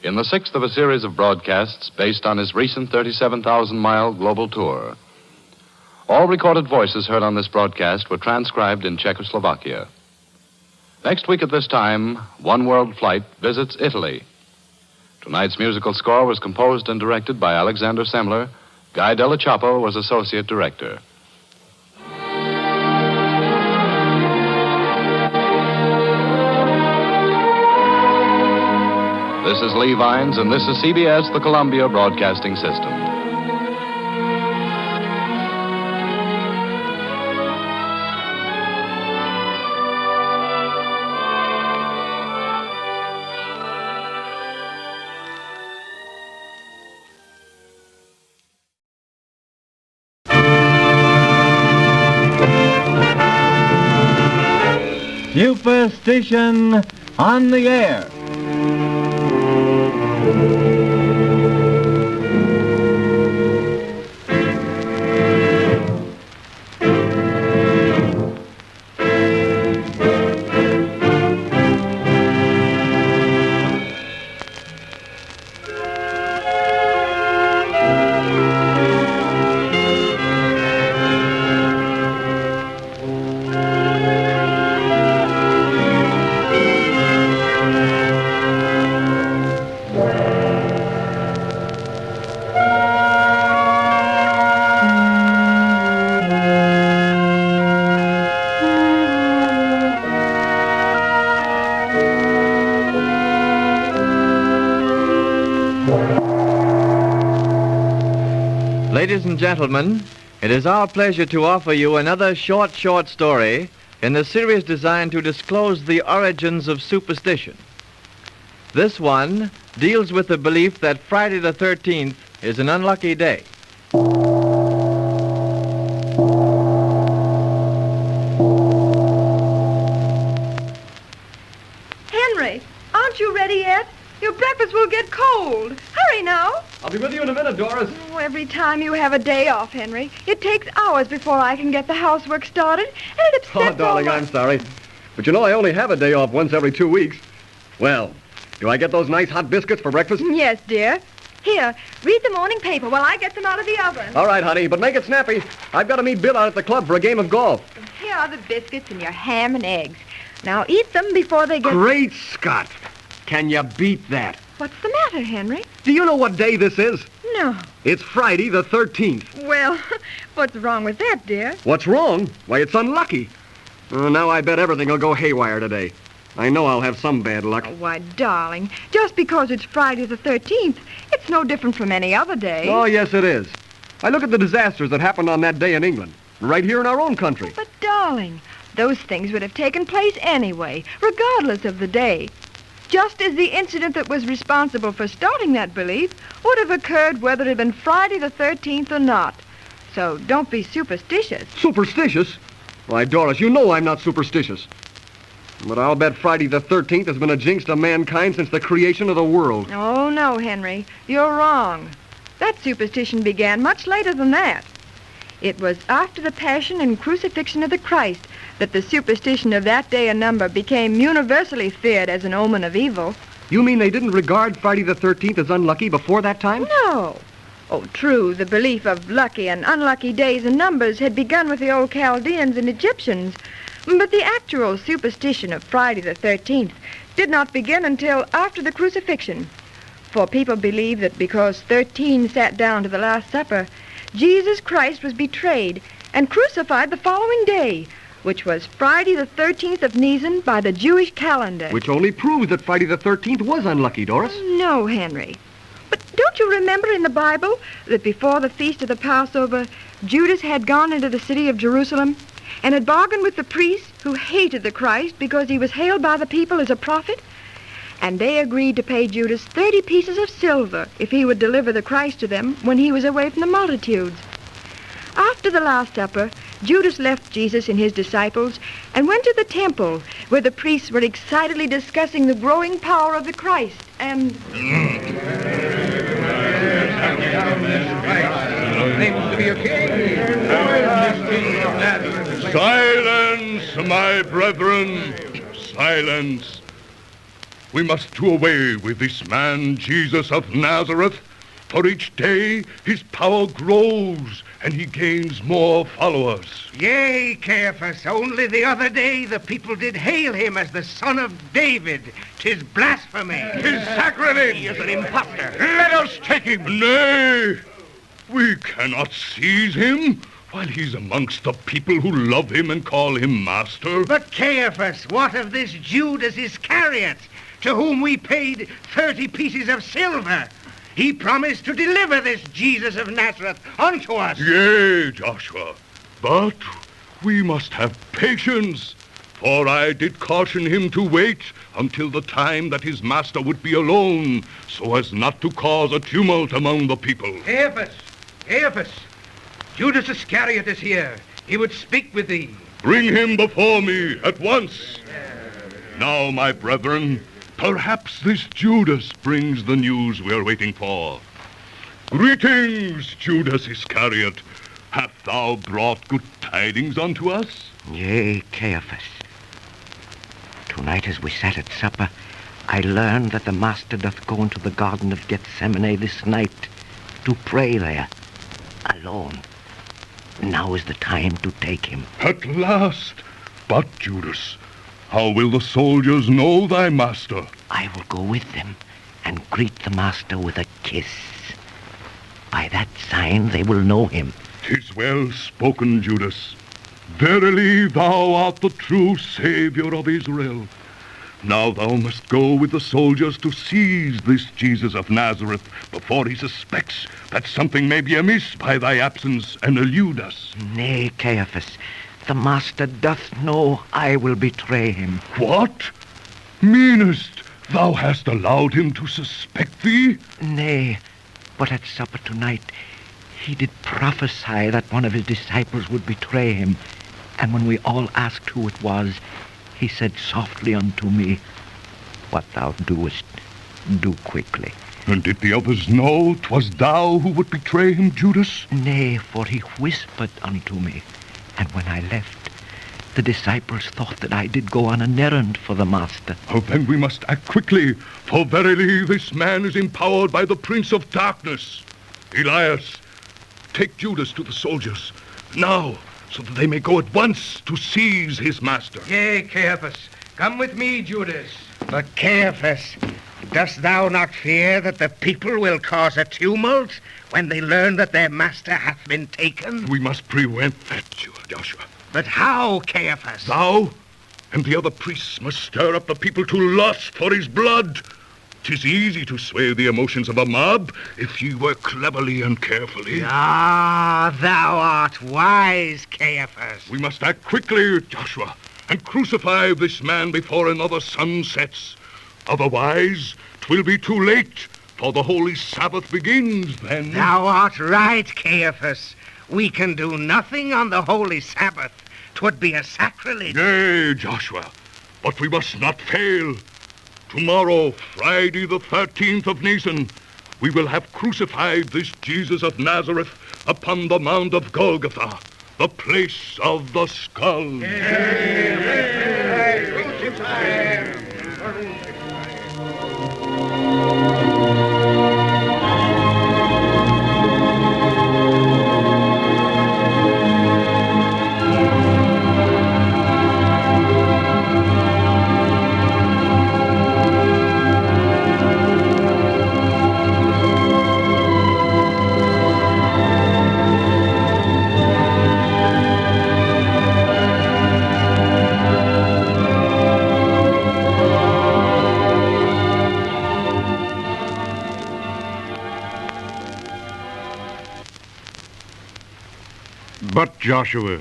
in the 6th of a series of broadcasts based on his recent 37,000-mile global tour. All recorded voices heard on this broadcast were transcribed in Czechoslovakia. Next week at this time, One World Flight visits Italy. Tonight's musical score was composed and directed by Alexander Semler. Guy Della Chappa was associate director. This is Lee Vines, and this is CBS, the Columbia Broadcasting System. Superstition on the air. Ladies and gentlemen, it is our pleasure to offer you another short story in the series designed to disclose the origins of superstition. This one deals with the belief that Friday the 13th is an unlucky day. Henry, aren't you ready yet? Your breakfast will get cold. Hurry now. I'll be with you in a minute, Doris. Oh, every time you have a day off, Henry, it takes hours before I can get the housework started, and it upsets Oh, darling, I'm sorry. But you know I only have a day off once every 2 weeks. Well, do I get those nice hot biscuits for breakfast? Yes, dear. Here, read the morning paper while I get them out of the oven. All right, honey, but make it snappy. I've got to meet Bill out at the club for a game of golf. Here are the biscuits and your ham and eggs. Now eat them before they get... Great Scott! Can you beat that? What's the matter, Henry? Do you know what day this is? No. It's Friday the 13th. Well, what's wrong with that, dear? What's wrong? Why, it's unlucky. Now I bet everything will go haywire today. I know I'll have some bad luck. Oh, why, darling, just because it's Friday the 13th, it's no different from any other day. Oh, yes, it is. I look at the disasters that happened on that day in England, right here in our own country. But, darling, those things would have taken place anyway, regardless of the day. Just as the incident that was responsible for starting that belief would have occurred whether it had been Friday the 13th or not. So don't be superstitious. Superstitious? Why, Doris, you know I'm not superstitious. But I'll bet Friday the 13th has been a jinx to mankind since the creation of the world. Oh, no, Henry. You're wrong. That superstition began much later than that. It was after the passion and crucifixion of the Christ that the superstition of that day and number became universally feared as an omen of evil. You mean they didn't regard Friday the 13th as unlucky before that time? No. Oh, true, the belief of lucky and unlucky days and numbers had begun with the old Chaldeans and Egyptians, but the actual superstition of Friday the 13th did not begin until after the crucifixion. For people believed that because 13 sat down to the Last Supper, Jesus Christ was betrayed and crucified the following day, which was Friday the 13th of Nisan by the Jewish calendar. Which only proves that Friday the 13th was unlucky, Doris. No, Henry. But don't you remember in the Bible that before the feast of the Passover, Judas had gone into the city of Jerusalem and had bargained with the priests who hated the Christ because he was hailed by the people as a prophet? And they agreed to pay Judas 30 pieces of silver if he would deliver the Christ to them when he was away from the multitudes. After the Last Supper, Judas left Jesus and his disciples and went to the temple where the priests were excitedly discussing the growing power of the Christ and... Silence, my brethren, silence. We must do away with this man, Jesus of Nazareth, for each day his power grows and he gains more followers. Yea, Caiaphas, only the other day the people did hail him as the son of David. 'Tis blasphemy. 'Tis sacrilege. He is an impostor. Let us take him. Nay, we cannot seize him while he's amongst the people who love him and call him master. But Caiaphas, what of this Judas Iscariot, to whom we paid 30 pieces of silver? He promised to deliver this Jesus of Nazareth unto us. Yea, Joshua, but we must have patience, for I did caution him to wait until the time that his master would be alone, so as not to cause a tumult among the people. Caiaphas, Judas Iscariot is here. He would speak with thee. Bring him before me at once. Now, my brethren, perhaps this Judas brings the news we're waiting for. Greetings, Judas Iscariot. Hast thou brought good tidings unto us? Yea, Caiaphas. Tonight as we sat at supper, I learned that the Master doth go into the Garden of Gethsemane this night to pray there, alone. Now is the time to take him. At last. But, Judas, how will the soldiers know thy master? I will go with them and greet the Master with a kiss. By that sign they will know him. 'Tis well spoken, Judas. Verily thou art the true Savior of Israel. Now thou must go with the soldiers to seize this Jesus of Nazareth before he suspects that something may be amiss by thy absence and elude us. Nay, Caiaphas, the master doth know I will betray him. What? Meanest thou hast allowed him to suspect thee? Nay, but at supper tonight he did prophesy that one of his disciples would betray him. And when we all asked who it was, he said softly unto me, What thou doest, do quickly. And did the others know 'twas thou who would betray him, Judas? Nay, for he whispered unto me. And when I left, the disciples thought that I did go on an errand for the master. Oh, then we must act quickly, for verily this man is empowered by the Prince of Darkness. Elias, take Judas to the soldiers, now, so that they may go at once to seize his master. Yea, Caiaphas, come with me, Judas. But Caiaphas, dost thou not fear that the people will cause a tumult when they learn that their master hath been taken? We must prevent that, Joshua. But how, Caiaphas? Thou and the other priests must stir up the people to lust for his blood. 'Tis easy to sway the emotions of a mob if ye work cleverly and carefully. Ah, thou art wise, Caiaphas. We must act quickly, Joshua, and crucify this man before another sun sets. Otherwise, 'twill be too late, for the holy Sabbath begins then. Thou art right, Caiaphas. We can do nothing on the holy Sabbath. 'Twould be a sacrilege. Nay, Joshua, but we must not fail. Tomorrow, Friday the 13th of Nisan, we will have crucified this Jesus of Nazareth upon the Mount of Golgotha, the place of the skull. But, Joshua,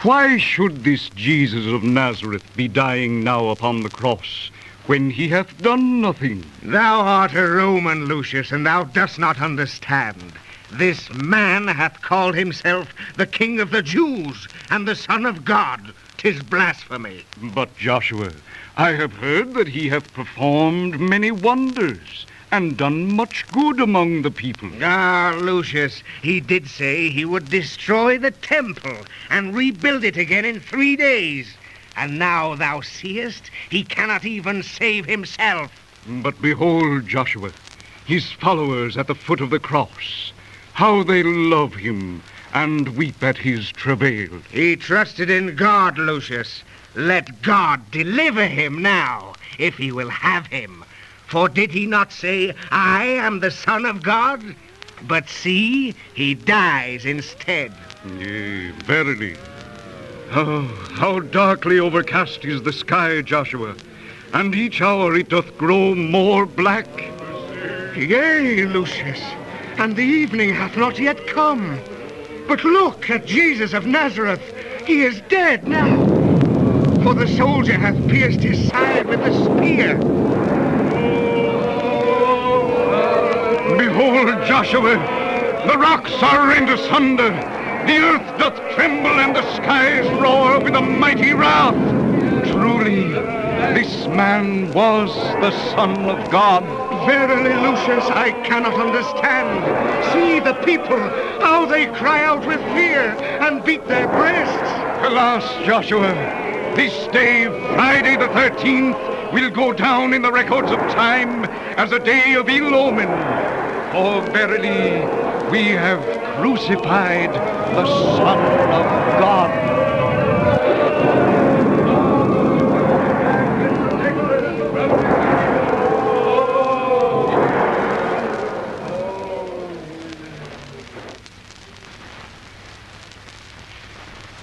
why should this Jesus of Nazareth be dying now upon the cross, when he hath done nothing? Thou art a Roman, Lucius, and thou dost not understand. This man hath called himself the King of the Jews and the Son of God. 'Tis blasphemy. But, Joshua, I have heard that he hath performed many wonders and done much good among the people. Ah, Lucius, he did say he would destroy the temple and rebuild it again in 3 days. And now thou seest, he cannot even save himself. But behold, Joshua, his followers at the foot of the cross, how they love him and weep at his travail. He trusted in God, Lucius. Let God deliver him now, if he will have him. For did he not say, I am the Son of God? But see, he dies instead. Yea, verily. Oh, how darkly overcast is the sky, Joshua, and each hour it doth grow more black. Yea, Lucius, and the evening hath not yet come. But look at Jesus of Nazareth. He is dead now, for the soldier hath pierced his side with a spear. Behold, Joshua, the rocks are rent asunder, the earth doth tremble, and the skies roar with a mighty wrath. Truly, this man was the Son of God. Verily, Lucius, I cannot understand. See the people, how they cry out with fear and beat their breasts. Alas, Joshua, this day, Friday the 13th, will go down in the records of time as a day of ill omen. For verily, we have crucified the Son of God.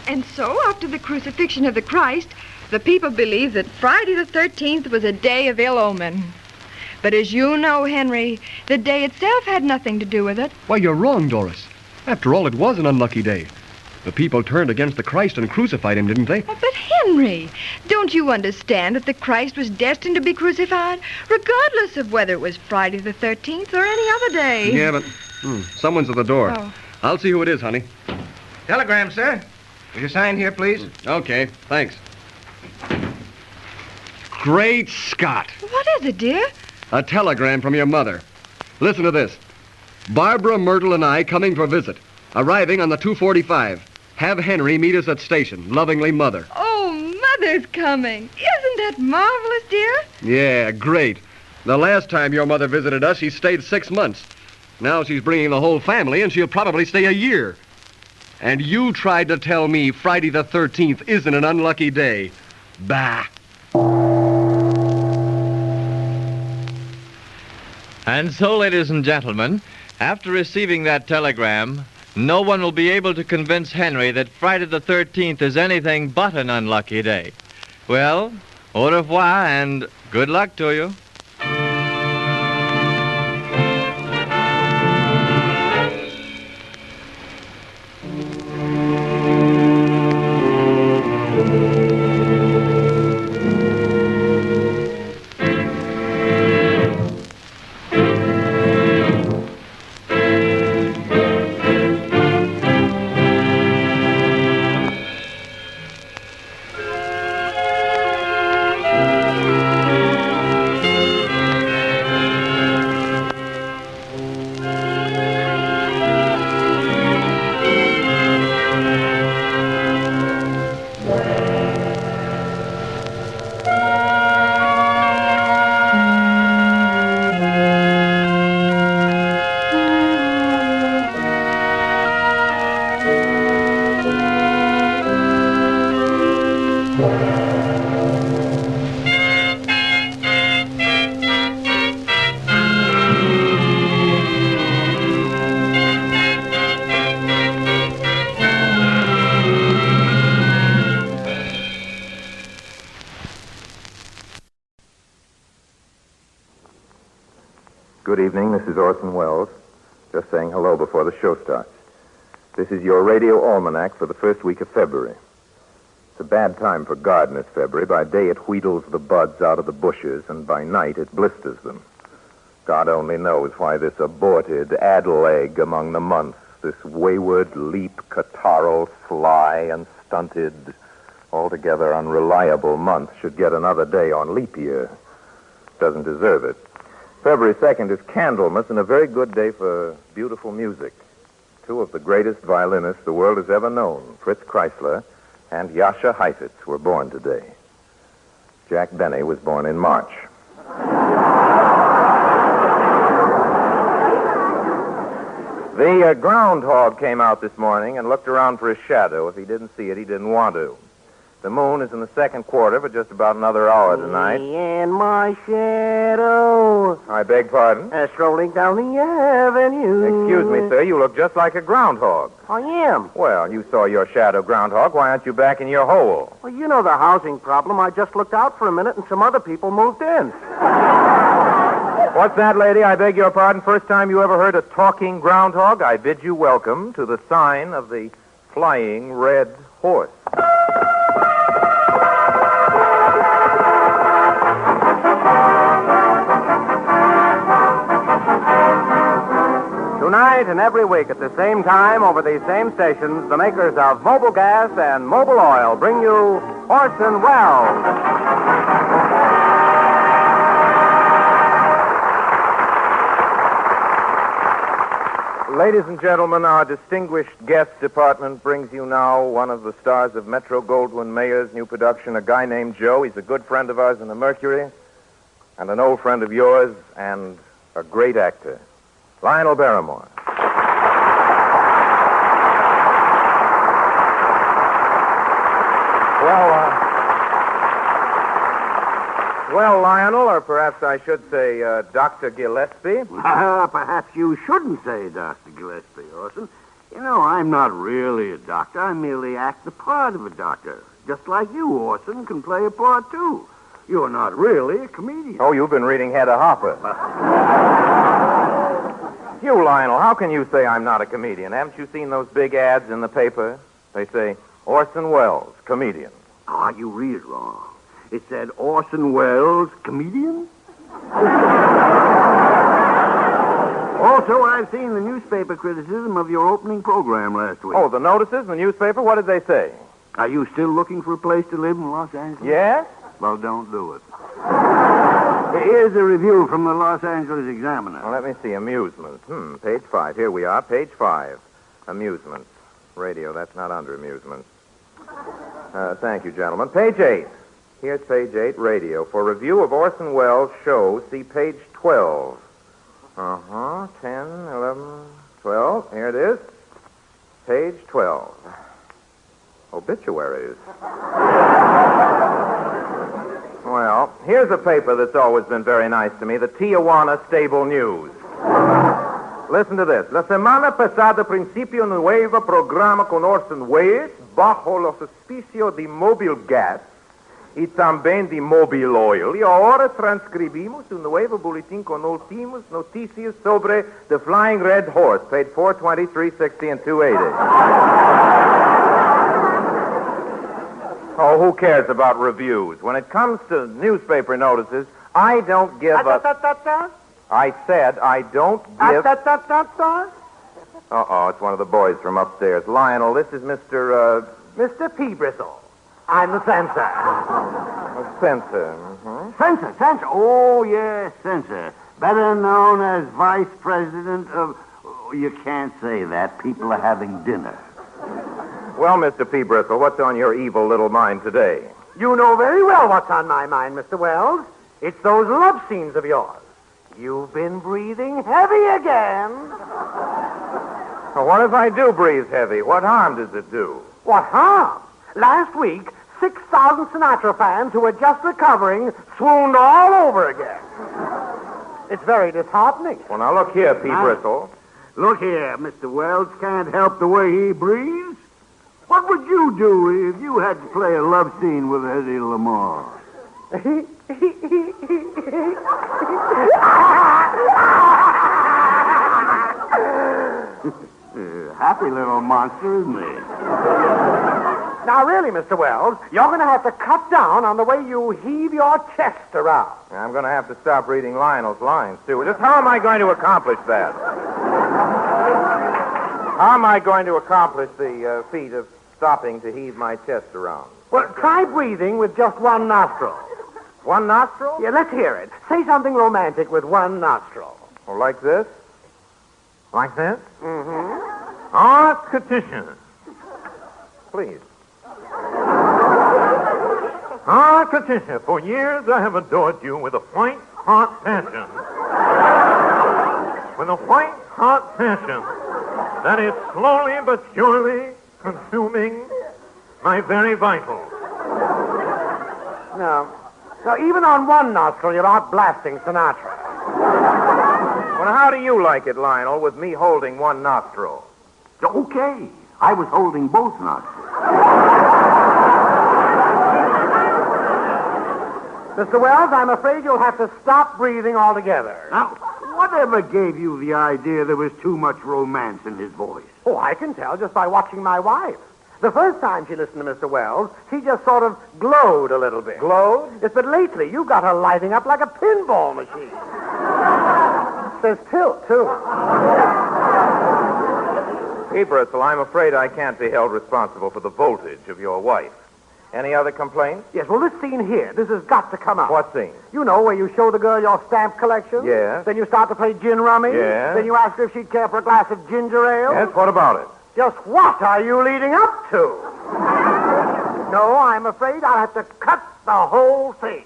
And Also, after the crucifixion of the Christ, the people believed that Friday the 13th was a day of ill omen. But as you know, Henry, the day itself had nothing to do with it. Why, you're wrong, Doris. After all, it was an unlucky day. The people turned against the Christ and crucified him, didn't they? Oh, but Henry, don't you understand that the Christ was destined to be crucified, regardless of whether it was Friday the 13th or any other day? Yeah, but someone's at the door. Oh. I'll see who it is, honey. Telegram, sir. Will you sign here, please? Okay, thanks. Great Scott. What is it, dear? A telegram from your mother. Listen to this. Barbara, Myrtle, and I coming for visit. Arriving on the 2:45. Have Henry meet us at station. Lovingly, Mother. Oh, Mother's coming. Isn't that marvelous, dear? Yeah, great. The last time your mother visited us, she stayed 6 months. Now she's bringing the whole family, and she'll probably stay a year. And you tried to tell me Friday the 13th isn't an unlucky day. Bah. And so, ladies and gentlemen, after receiving that telegram, no one will be able to convince Henry that Friday the 13th is anything but an unlucky day. Well, au revoir and good luck to you. Good evening, this is Orson Welles. Just saying hello before the show starts. This is your radio almanac for the first week of February. It's a bad time for gardeners, February. By day it wheedles the buds out of the bushes, and by night it blisters them. God only knows why this aborted addle egg among the months, this wayward, leap, catarrhal, sly, and stunted, altogether unreliable month should get another day on leap year. Doesn't deserve it. February 2nd is Candlemas and a very good day for beautiful music. Two of the greatest violinists the world has ever known, Fritz Kreisler and Jascha Heifetz, were born today. Jack Benny was born in March. The groundhog came out this morning and looked around for his shadow. If he didn't see it, he didn't want to. The moon is in the second quarter for just about another hour tonight. And my shadow. I beg pardon? Strolling down the avenue. Excuse me, sir. You look just like a groundhog. I am. Well, you saw your shadow, groundhog. Why aren't you back in your hole? Well, you know the housing problem. I just looked out for a minute and some other people moved in. What's that, lady? I beg your pardon. First time you ever heard a talking groundhog? I bid you welcome to the sign of the Flying Red Horse. Tonight and every week at the same time over these same stations, the makers of Mobile Gas and Mobile Oil bring you Orson Welles. Ladies and gentlemen, our distinguished guest department brings you now one of the stars of Metro-Goldwyn-Mayer's new production, a guy named Joe. He's a good friend of ours in the Mercury, and an old friend of yours, and a great actor. Lionel Barrymoore. Well, Lionel, or perhaps I should say Dr. Gillespie. Perhaps you shouldn't say Dr. Gillespie, Orson. You know, I'm not really a doctor. I merely act the part of a doctor. Just like you, Orson, can play a part, too. You're not really a comedian. Oh, you've been reading Hedda Hopper. You, Lionel, how can you say I'm not a comedian? Haven't you seen those big ads in the paper? They say, Orson Welles, comedian. Ah, you read it wrong. It said Orson Welles, comedian? Also, I've seen the newspaper criticism of your opening program last week. Oh, the notices in the newspaper? What did they say? Are you still looking for a place to live in Los Angeles? Yes? Well, don't do it. Here's a review from the Los Angeles Examiner. Well, let me see. Amusements. Page 5. Here we are. Page 5. Amusements. Radio. That's not under amusements. Thank you, gentlemen. Page 8. Here's page 8. Radio. For review of Orson Welles' show, see page 12. 10, 11, 12. Here it is. Page 12. Obituaries. Well, here's a paper that's always been very nice to me, the Tijuana Stable News. Listen to this. La semana pasada principio un nuevo programa con Orson Welles bajo los auspicios de Mobil Gas y también de Mobil Oil. Y ahora transcribimos un nuevo boletín con últimas noticias sobre The Flying Red Horse, page 420, 360, and 280. Oh, who cares about reviews? When it comes to newspaper notices, I don't give a... I said I don't give... Uh-oh, it's one of the boys from upstairs. Lionel, this is Mr. P. Bristle. I'm the censor. Censor. Censor. Oh, yes, censor. Better known as vice president of... Oh, you can't say that. People are having dinner. Well, Mr. P. Bristle, what's on your evil little mind today? You know very well what's on my mind, Mr. Wells. It's those love scenes of yours. You've been breathing heavy again. Well, what if I do breathe heavy? What harm does it do? What harm? Last week, 6,000 Sinatra fans who were just recovering swooned all over again. It's very disheartening. Well, now, look here, P. Bristle. Look here, Mr. Wells can't help the way he breathes. What would you do if you had to play a love scene with Eddie Lamar? Happy little monster, isn't he? Now, really, Mr. Wells, you're going to have to cut down on the way you heave your chest around. I'm going to have to stop reading Lionel's lines, too. Just how am I going to accomplish that? How am I going to accomplish the feat of stopping to heave my chest around? Well, try breathing with just one nostril. One nostril? Yeah, let's hear it. Say something romantic with one nostril. Well, like this? Like this? Mm-hmm. Art petition. Please. Art petition. For years I have adored you with a white, hot passion. With a white, hot passion that is slowly but surely consuming my very vitals. No. Now, even on one nostril, you're out blasting Sinatra. Well, how do you like it, Lionel, with me holding one nostril? Okay. I was holding both nostrils. Mr. Wells, I'm afraid you'll have to stop breathing altogether. Now, whatever gave you the idea there was too much romance in his voice? Oh, I can tell just by watching my wife. The first time she listened to Mr. Wells, she just sort of glowed a little bit. Glowed? Yes, but lately you got her lighting up like a pinball machine. Says tilt, too. P. Bristle, I'm afraid I can't be held responsible for the voltage of your wife. Any other complaints? Yes, well, this scene here, this has got to come up. What scene? You know, where you show the girl your stamp collection? Yes. Then you start to play gin rummy? Yes. Then you ask her if she'd care for a glass of ginger ale? Yes, what about it? Just what are you leading up to? No, I'm afraid I'll have to cut the whole thing.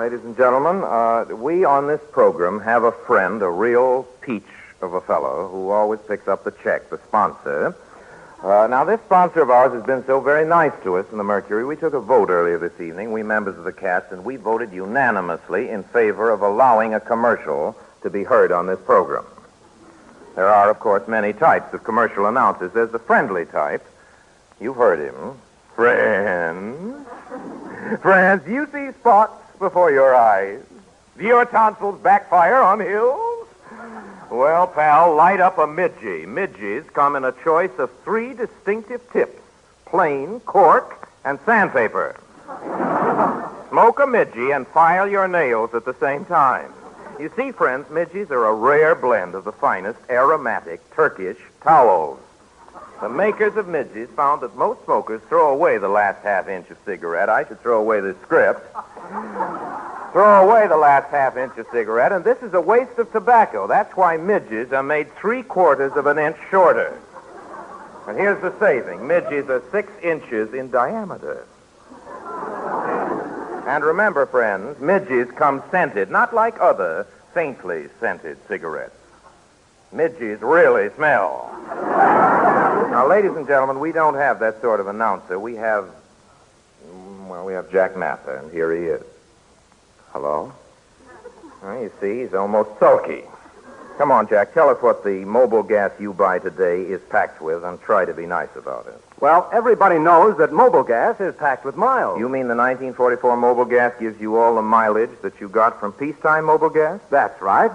Ladies and gentlemen, we on this program have a friend, a real peach of a fellow who always picks up the check, the sponsor. Now, this sponsor of ours has been so very nice to us in the Mercury. We took a vote earlier this evening, we members of the cast, and we voted unanimously in favor of allowing a commercial to be heard on this program. There are, of course, many types of commercial announcers. There's the friendly type. You've heard him. Friends. Friends, do you see spots before your eyes? Do your tonsils backfire on hills? Well, pal, light up a Midgie. Midgies come in a choice of 3 distinctive tips: plain, cork, and sandpaper. Smoke a Midgie and file your nails at the same time. You see, friends, Midgies are a rare blend of the finest aromatic Turkish towels. The makers of Midgies found that most smokers throw away the last half-inch of cigarette. I should throw away this script. Throw away the last half-inch of cigarette, and this is a waste of tobacco. That's why Midgies are made 3/4 of an inch shorter. And here's the saving. Midgies are 6 inches in diameter. And remember, friends, Midgies come scented, not like other faintly scented cigarettes. Midgies really smell. Now, ladies and gentlemen, we don't have that sort of announcer. We have Jack Mather, and here he is. Hello? Well, you see, he's almost sulky. Come on, Jack, tell us what the mobile gas you buy today is packed with, and try to be nice about it. Well, everybody knows that mobile gas is packed with miles. You mean the 1944 mobile gas gives you all the mileage that you got from peacetime mobile gas? That's right.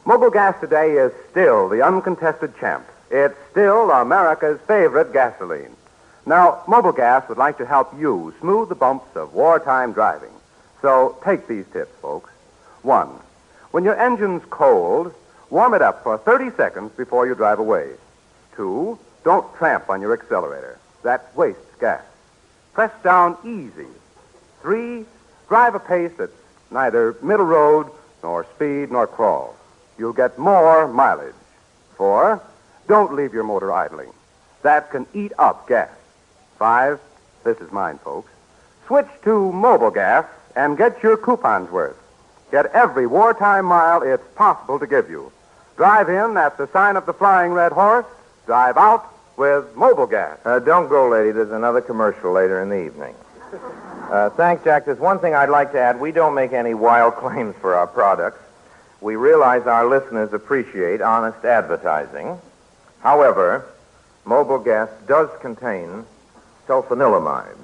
Mobile gas today is still the uncontested champ. It's still America's favorite gasoline. Now, mobile gas would like to help you smooth the bumps of wartime driving. So take these tips, folks. 1, when your engine's cold, warm it up for 30 seconds before you drive away. 2, don't tramp on your accelerator. That wastes gas. Press down easy. 3, drive a pace that's neither middle road nor speed nor crawl. You'll get more mileage. 4, don't leave your motor idling. That can eat up gas. 5, this is mine, folks. Switch to mobile gas and get your coupons worth. Get every wartime mile it's possible to give you. Drive in at the sign of the Flying Red Horse. Drive out with mobile gas. Don't go, lady. There's another commercial later in the evening. Thanks, Jack. There's one thing I'd like to add. We don't make any wild claims for our products. We realize our listeners appreciate honest advertising. However, mobile gas does contain sulfanilamide.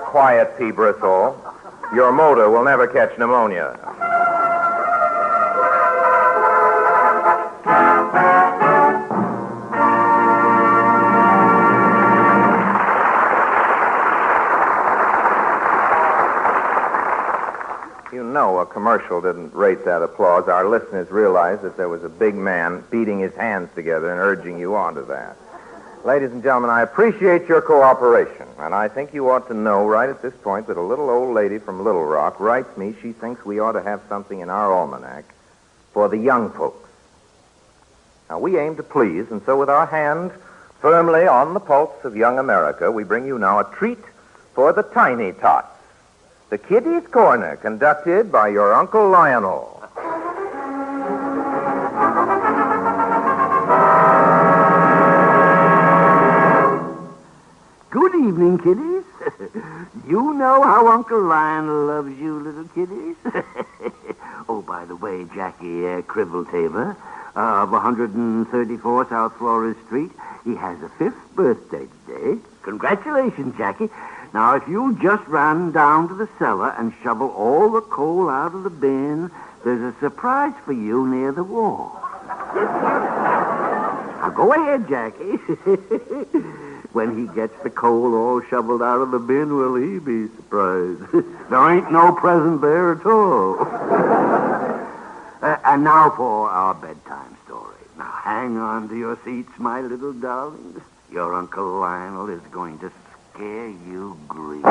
Quiet, P. Bristle. Your motor will never catch pneumonia. You know a commercial didn't rate that applause. Our listeners realized that there was a big man beating his hands together and urging you on to that. Ladies and gentlemen, I appreciate your cooperation, and I think you ought to know right at this point that a little old lady from Little Rock writes me she thinks we ought to have something in our almanac for the young folks. Now, we aim to please, and so with our hand firmly on the pulse of young America, we bring you now a treat for the tiny tots. The Kiddies' Corner, conducted by your Uncle Lionel. Good evening, kiddies. You know how Uncle Lionel loves you, little kiddies. Oh, by the way, Jackie Criveltaver of 134 South Flores Street, he has a 5th birthday today. Congratulations, Jackie. Now, if you'll just run down to the cellar and shovel all the coal out of the bin, there's a surprise for you near the wall. Now, go ahead, Jackie. When he gets the coal all shoveled out of the bin, will he be surprised? There ain't no present there at all. And now for our bedtime story. Now, hang on to your seats, my little darlings. Your Uncle Lionel is going to scare you green.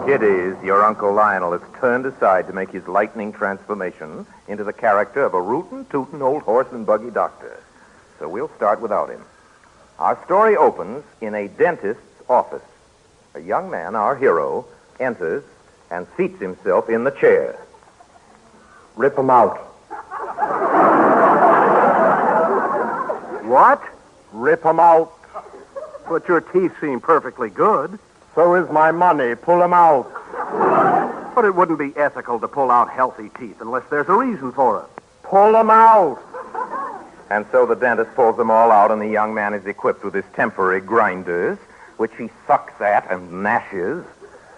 Kiddies, your Uncle Lionel is turned aside to make his lightning transformation into the character of a rootin'-tootin' old horse and buggy doctor. So we'll start without him. Our story opens in a dentist's office. A young man, our hero, enters and seats himself in the chair. Rip him out. What? Rip him out. But your teeth seem perfectly good. So is my money. Pull him out. But it wouldn't be ethical to pull out healthy teeth unless there's a reason for it. Pull them out. And so the dentist pulls them all out, and the young man is equipped with his temporary grinders, which he sucks at and gnashes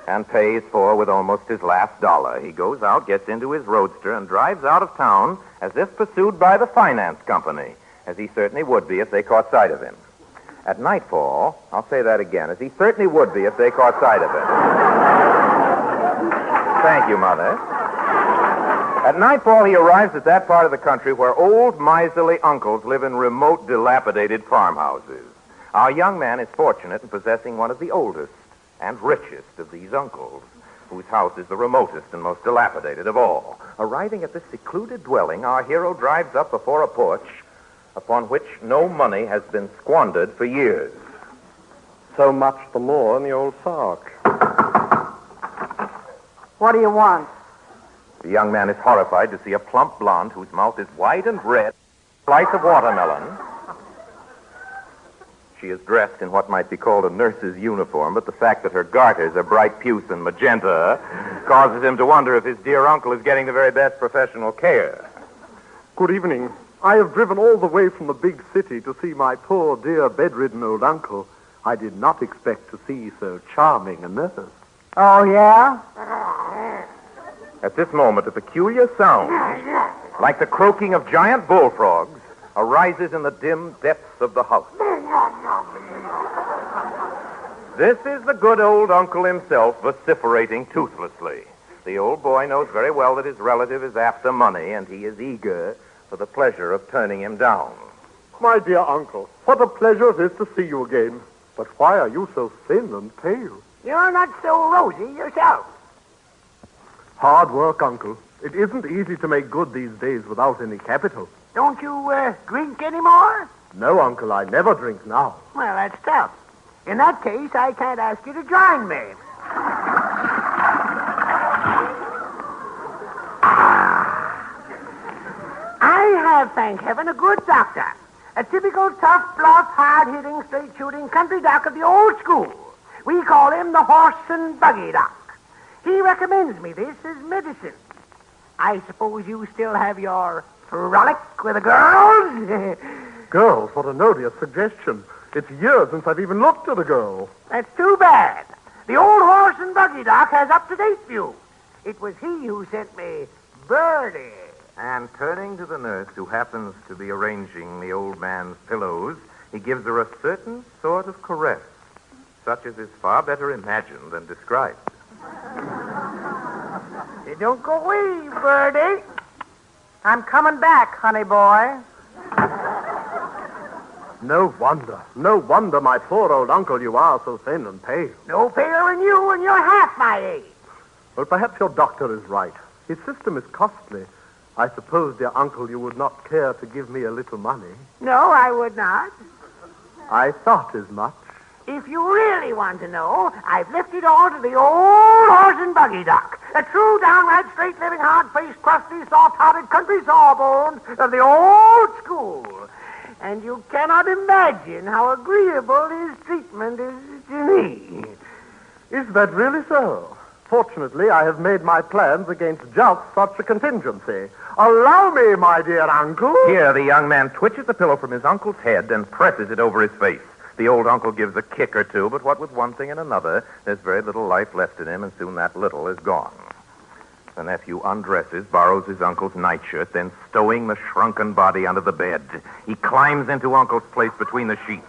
and pays for with almost his last dollar. He goes out, gets into his roadster, and drives out of town as if pursued by the finance company, as he certainly would be if they caught sight of him. At nightfall, I'll say that again, as he certainly would be if they caught sight of him. Thank you, Mother. At nightfall, he arrives at that part of the country where old, miserly uncles live in remote, dilapidated farmhouses. Our young man is fortunate in possessing one of the oldest and richest of these uncles, whose house is the remotest and most dilapidated of all. Arriving at this secluded dwelling, our hero drives up before a porch upon which no money has been squandered for years. So much the more in the old sock. What do you want? The young man is horrified to see a plump blonde whose mouth is wide and red, a slice of watermelon. She is dressed in what might be called a nurse's uniform, but the fact that her garters are bright puce and magenta causes him to wonder if his dear uncle is getting the very best professional care. Good evening. I have driven all the way from the big city to see my poor, dear, bedridden old uncle. I did not expect to see so charming a nurse. Oh, yeah? At this moment, a peculiar sound, like the croaking of giant bullfrogs, arises in the dim depths of the house. This is the good old uncle himself vociferating toothlessly. The old boy knows very well that his relative is after money, and he is eager for the pleasure of turning him down. My dear uncle, what a pleasure it is to see you again. But why are you so thin and pale? You're not so rosy yourself. Hard work, Uncle. It isn't easy to make good these days without any capital. Don't you drink anymore? No, Uncle, I never drink now. Well, that's tough. In that case, I can't ask you to join me. I have, thank heaven, a good doctor. A typical tough, bluff, hard-hitting, straight-shooting country doc of the old school. We call him the horse and buggy doc. He recommends me this as medicine. I suppose you still have your frolic with the girls? Girls? What an odious suggestion. It's years since I've even looked at a girl. That's too bad. The old horse and buggy doc has up-to-date view. It was he who sent me Birdie. And turning to the nurse, who happens to be arranging the old man's pillows, he gives her a certain sort of caress, such as is far better imagined than described. You don't go away, Birdie. I'm coming back, honey boy. No wonder, my poor old uncle, you are so thin and pale. No paler than you, and you're half my age. Well, perhaps your doctor is right. His system is costly. I suppose, dear uncle, you would not care to give me a little money. No, I would not. I thought as much. If you really want to know, I've lifted all to the old horse and buggy doc. A true, downright, straight-living, hard-faced, crusty, soft-hearted country sawbones of the old school. And you cannot imagine how agreeable his treatment is to me. Is that really so? Fortunately, I have made my plans against just such a contingency. Allow me, my dear uncle. Here, the young man twitches the pillow from his uncle's head and presses it over his face. The old uncle gives a kick or two, but what with one thing and another, there's very little life left in him, and soon that little is gone. The nephew undresses, borrows his uncle's nightshirt, then stowing the shrunken body under the bed, he climbs into uncle's place between the sheets.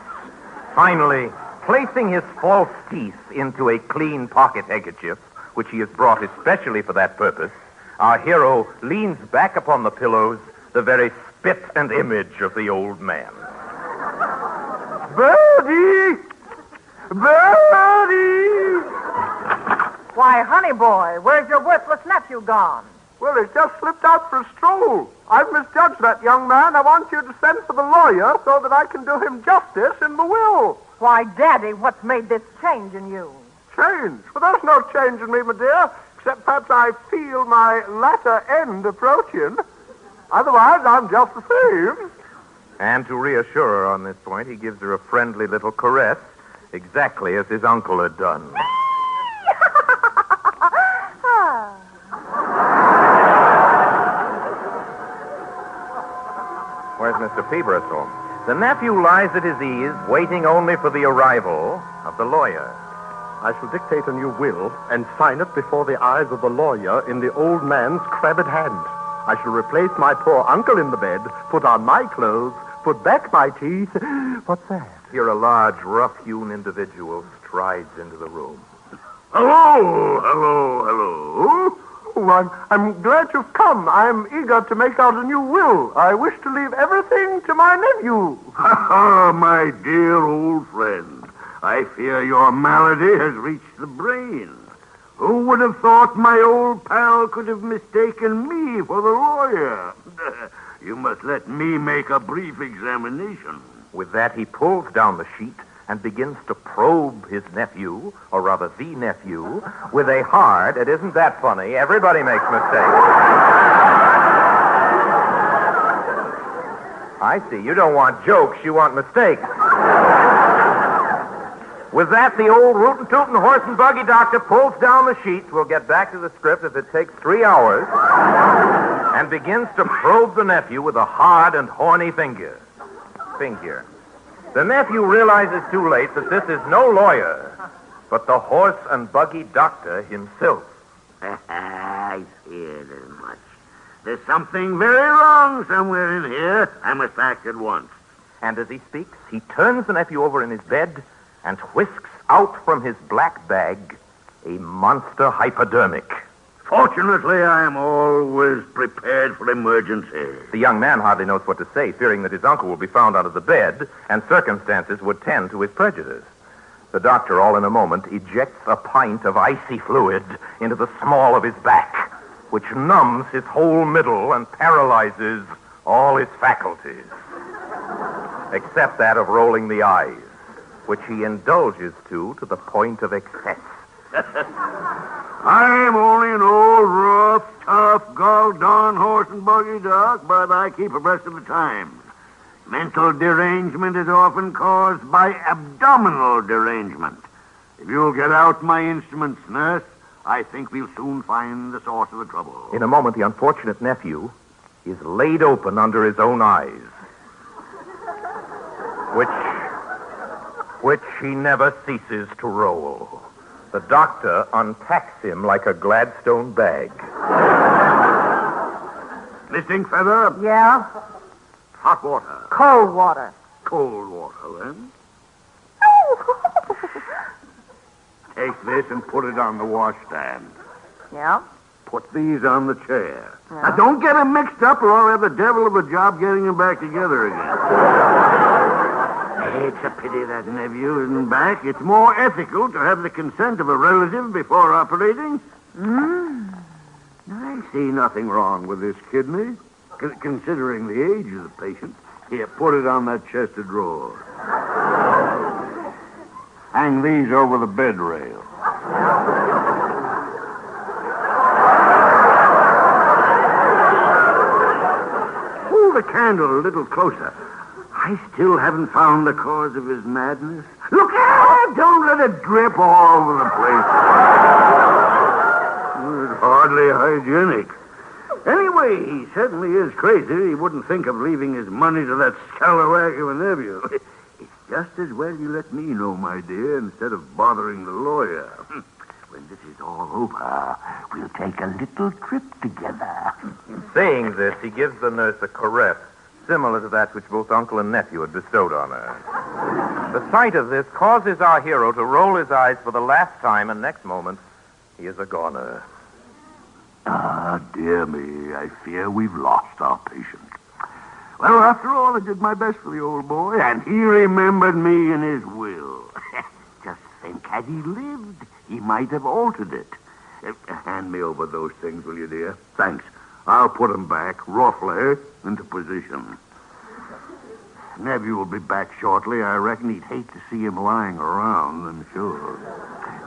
Finally, placing his false teeth into a clean pocket handkerchief, which he has brought especially for that purpose, our hero leans back upon the pillows, the very spit and image of the old man. Birdie! Birdie! Why, honey boy, where's your worthless nephew gone? Well, he's just slipped out for a stroll. I've misjudged that young man. I want you to send for the lawyer so that I can do him justice in the will. Why, Daddy, what's made this change in you? Change? Well, there's no change in me, my dear, except perhaps I feel my latter end approaching. Otherwise, I'm just the same. And to reassure her on this point, he gives her a friendly little caress, exactly as his uncle had done. Where's Mr. Peebristle? The nephew lies at his ease, waiting only for the arrival of the lawyer. I shall dictate a new will and sign it before the eyes of the lawyer in the old man's crabbed hand. I shall replace my poor uncle in the bed, put on my clothes, put back my teeth. What's that? Here a large, rough-hewn individual strides into the room. Hello, hello, hello. Oh, I'm glad you've come. I'm eager to make out a new will. I wish to leave everything to my nephew. My dear old friend, I fear your malady has reached the brain. Who would have thought my old pal could have mistaken me for the lawyer? You must let me make a brief examination. With that, he pulls down the sheet and begins to probe his nephew, or rather the nephew, with a hard, it isn't that funny, everybody makes mistakes. I see, you don't want jokes, you want mistakes. With that, the old rootin' tootin' horse and buggy doctor pulls down the sheets. We'll get back to the script if it takes 3 hours. And begins to probe the nephew with a hard and horny finger. The nephew realizes too late that this is no lawyer, but the horse and buggy doctor himself. I feared as much. There's something very wrong somewhere in here. I must act at once. And as he speaks, he turns the nephew over in his bed and whisks out from his black bag a monster hypodermic. Fortunately, I am always prepared for emergencies. The young man hardly knows what to say, fearing that his uncle will be found under the bed, and circumstances would tend to his prejudice. The doctor, all in a moment, ejects a pint of icy fluid into the small of his back, which numbs his whole middle and paralyzes all his faculties, except that of rolling the eyes, which he indulges to the point of excess. I'm only an old, rough, tough, gall-darn horse and buggy, Doc, but I keep abreast of the times. Mental derangement is often caused by abdominal derangement. If you'll get out my instruments, nurse, I think we'll soon find the source of the trouble. In a moment, the unfortunate nephew is laid open under his own eyes, which he never ceases to roll. The doctor unpacks him like a Gladstone bag. Miss Inkfeather? Yeah? Hot water. Cold water. Cold water, then. Take this and put it on the washstand. Yeah? Put these on the chair. Yeah. Now, don't get them mixed up or I'll have the devil of a job getting them back together again. It's a pity that nephew isn't back. It's more ethical to have the consent of a relative before operating. I see nothing wrong with this kidney, considering the age of the patient. Here, put it on that chest of drawers. Hang these over the bed rail. Hold the candle a little closer. I still haven't found the cause of his madness. Look out! Don't let it drip all over the place. It's hardly hygienic. Anyway, he certainly is crazy. He wouldn't think of leaving his money to that scalawag of a nephew. It's just as well you let me know, my dear, instead of bothering the lawyer. When this is all over, we'll take a little trip together. Saying this, he gives the nurse a caress similar to that which both uncle and nephew had bestowed on her. The sight of this causes our hero to roll his eyes for the last time, and next moment, he is a goner. Ah, dear me, I fear we've lost our patient. Well, after all, I did my best for the old boy, and he remembered me in his will. Just think, had he lived, he might have altered it. Hand me over those things, will you, dear? Thanks. I'll put them back, roughly, into position. Nephew will be back shortly. I reckon he'd hate to see him lying around, I'm sure.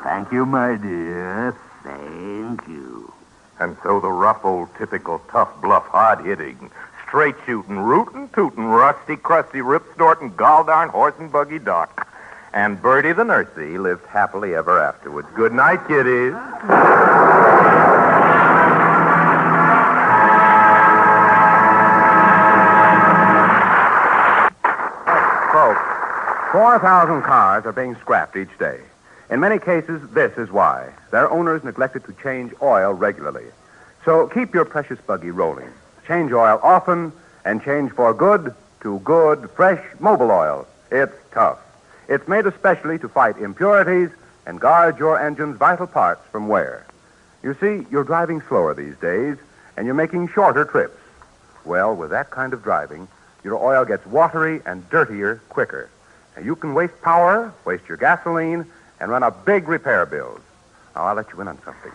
Thank you, my dear. Thank you. And so the rough, old, typical, tough, bluff, hard-hitting, straight-shooting, rootin', tootin', rusty, crusty, rip-snorting, gall-darn horse and buggy doc. And Bertie the nursey lived happily ever afterwards. Good night, kiddies. Folks, 4,000 cars are being scrapped each day. In many cases, this is why. Their owners neglected to change oil regularly. So keep your precious buggy rolling. Change oil often, and change for good to good, fresh Mobil oil. It's tough. It's made especially to fight impurities and guard your engine's vital parts from wear. You see, you're driving slower these days, and you're making shorter trips. Well, with that kind of driving, your oil gets watery and dirtier quicker. And you can waste power, waste your gasoline, and run up big repair bills. Now, I'll let you in on something.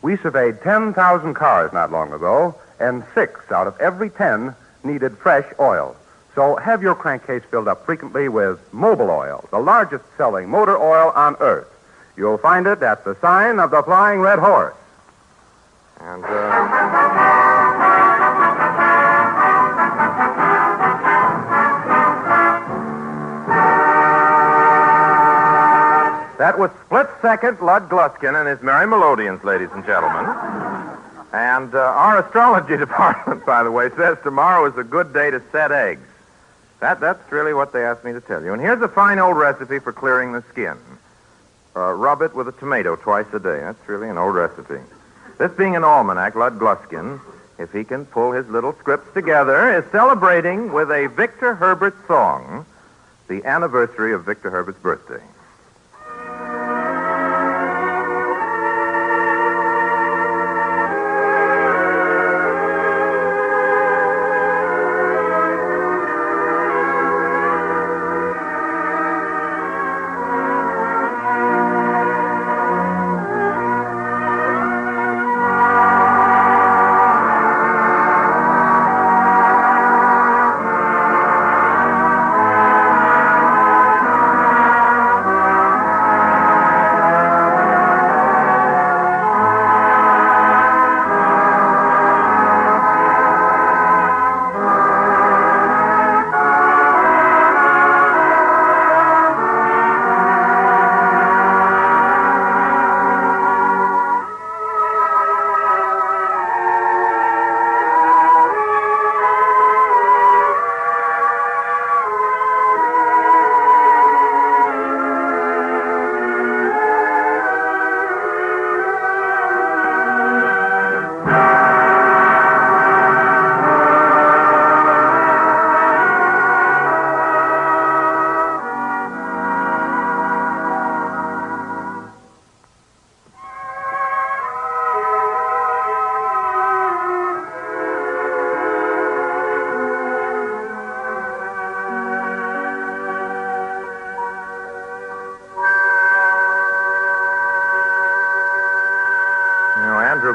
We surveyed 10,000 cars not long ago, and 6 out of every 10 needed fresh oil. So have your crankcase filled up frequently with Mobil oil, the largest selling motor oil on earth. You'll find it at the sign of the Flying Red Horse. And, That was Split Second Lud Gluskin and his Merry Melodians, ladies and gentlemen. And our astrology department, by the way, says tomorrow is a good day to set eggs. That's really what they asked me to tell you. And here's a fine old recipe for clearing the skin. Rub it with a tomato twice a day. That's really an old recipe. This being an almanac, Lud Gluskin, if he can pull his little scripts together, is celebrating with a Victor Herbert song the anniversary of Victor Herbert's birthday.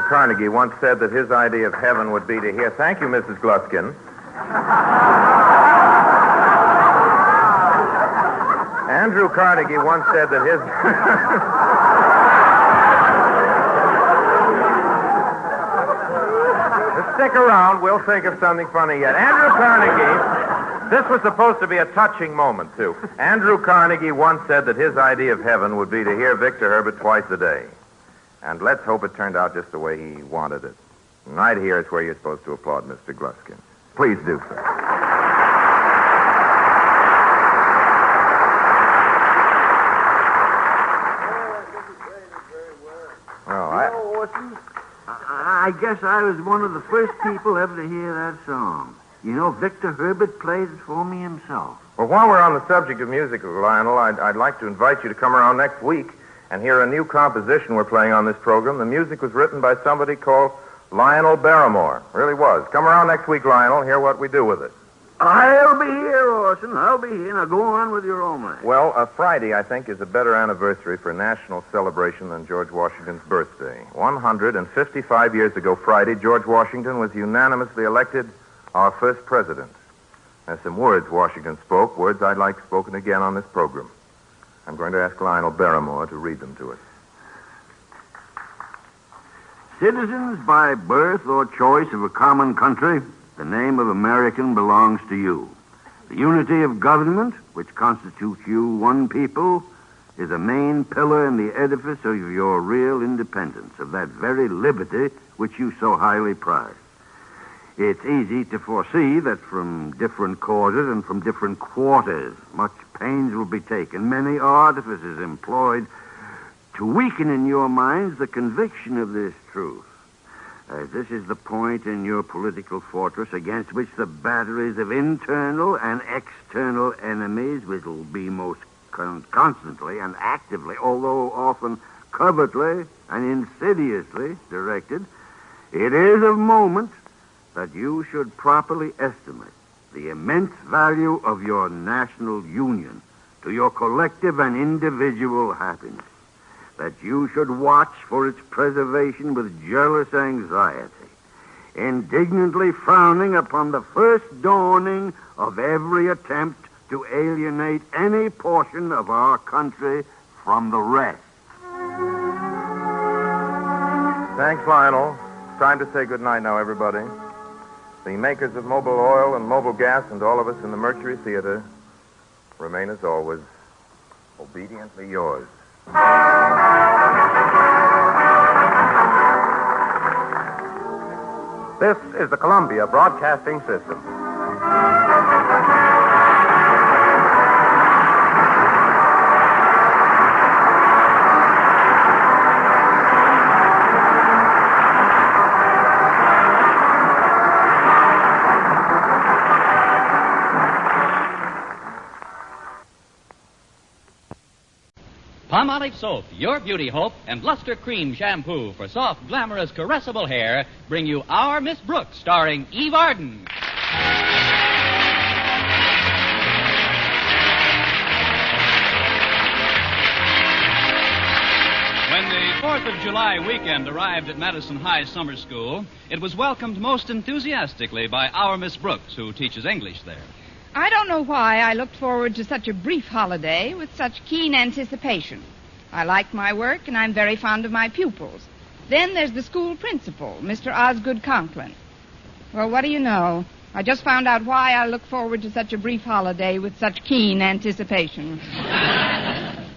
Carnegie once said that his idea of heaven would be to hear, thank you, Mrs. Gluskin. Andrew Carnegie once said that his... Just stick around, we'll think of something funny yet. Andrew Carnegie, this was supposed to be a touching moment, too. Andrew Carnegie once said that his idea of heaven would be to hear Victor Herbert twice a day. And let's hope it turned out just the way he wanted it. And right here is where you're supposed to applaud Mr. Gluskin. Please do so. Well, Orson, I guess I was one of the first people ever to hear that song. You know, Victor Herbert played it for me himself. Well, while we're on the subject of music, Lionel, I'd like to invite you to come around next week and hear a new composition we're playing on this program. The music was written by somebody called Lionel Barrymoore. Really was. Come around next week, Lionel, hear what we do with it. I'll be here, Orson. I'll be here. Now go on with your almanac. Well, Friday, I think, is a better anniversary for national celebration than George Washington's birthday. 155 years ago Friday, George Washington was unanimously elected our first president. There's some words Washington spoke, words I'd like spoken again on this program. I'm going to ask Lionel Barrymore to read them to us. Citizens by birth or choice of a common country, the name of American belongs to you. The unity of government, which constitutes you one people, is a main pillar in the edifice of your real independence, of that very liberty which you so highly prize. It's easy to foresee that from different causes and from different quarters, much pains will be taken, many artifices employed to weaken in your minds the conviction of this truth. As this is the point in your political fortress against which the batteries of internal and external enemies will be most constantly and actively, although often covertly and insidiously directed, it is of moment that you should properly estimate the immense value of your national union to your collective and individual happiness, that you should watch for its preservation with jealous anxiety, indignantly frowning upon the first dawning of every attempt to alienate any portion of our country from the rest. Thanks, Lionel. It's time to say goodnight now, everybody. The makers of Mobil Oil and Mobil Gas and all of us in the Mercury Theater remain, as always, obediently yours. This is the Columbia Broadcasting System. Palmolive Soap, Your Beauty Hope, and Luster Cream Shampoo for soft, glamorous, caressable hair bring you Our Miss Brooks, starring Eve Arden. When the 4th of July weekend arrived at Madison High Summer School, it was welcomed most enthusiastically by Our Miss Brooks, who teaches English there. I don't know why I looked forward to such a brief holiday with such keen anticipation. I like my work, and I'm very fond of my pupils. Then there's the school principal, Mr. Osgood Conklin. Well, what do you know? I just found out why I look forward to such a brief holiday with such keen anticipation.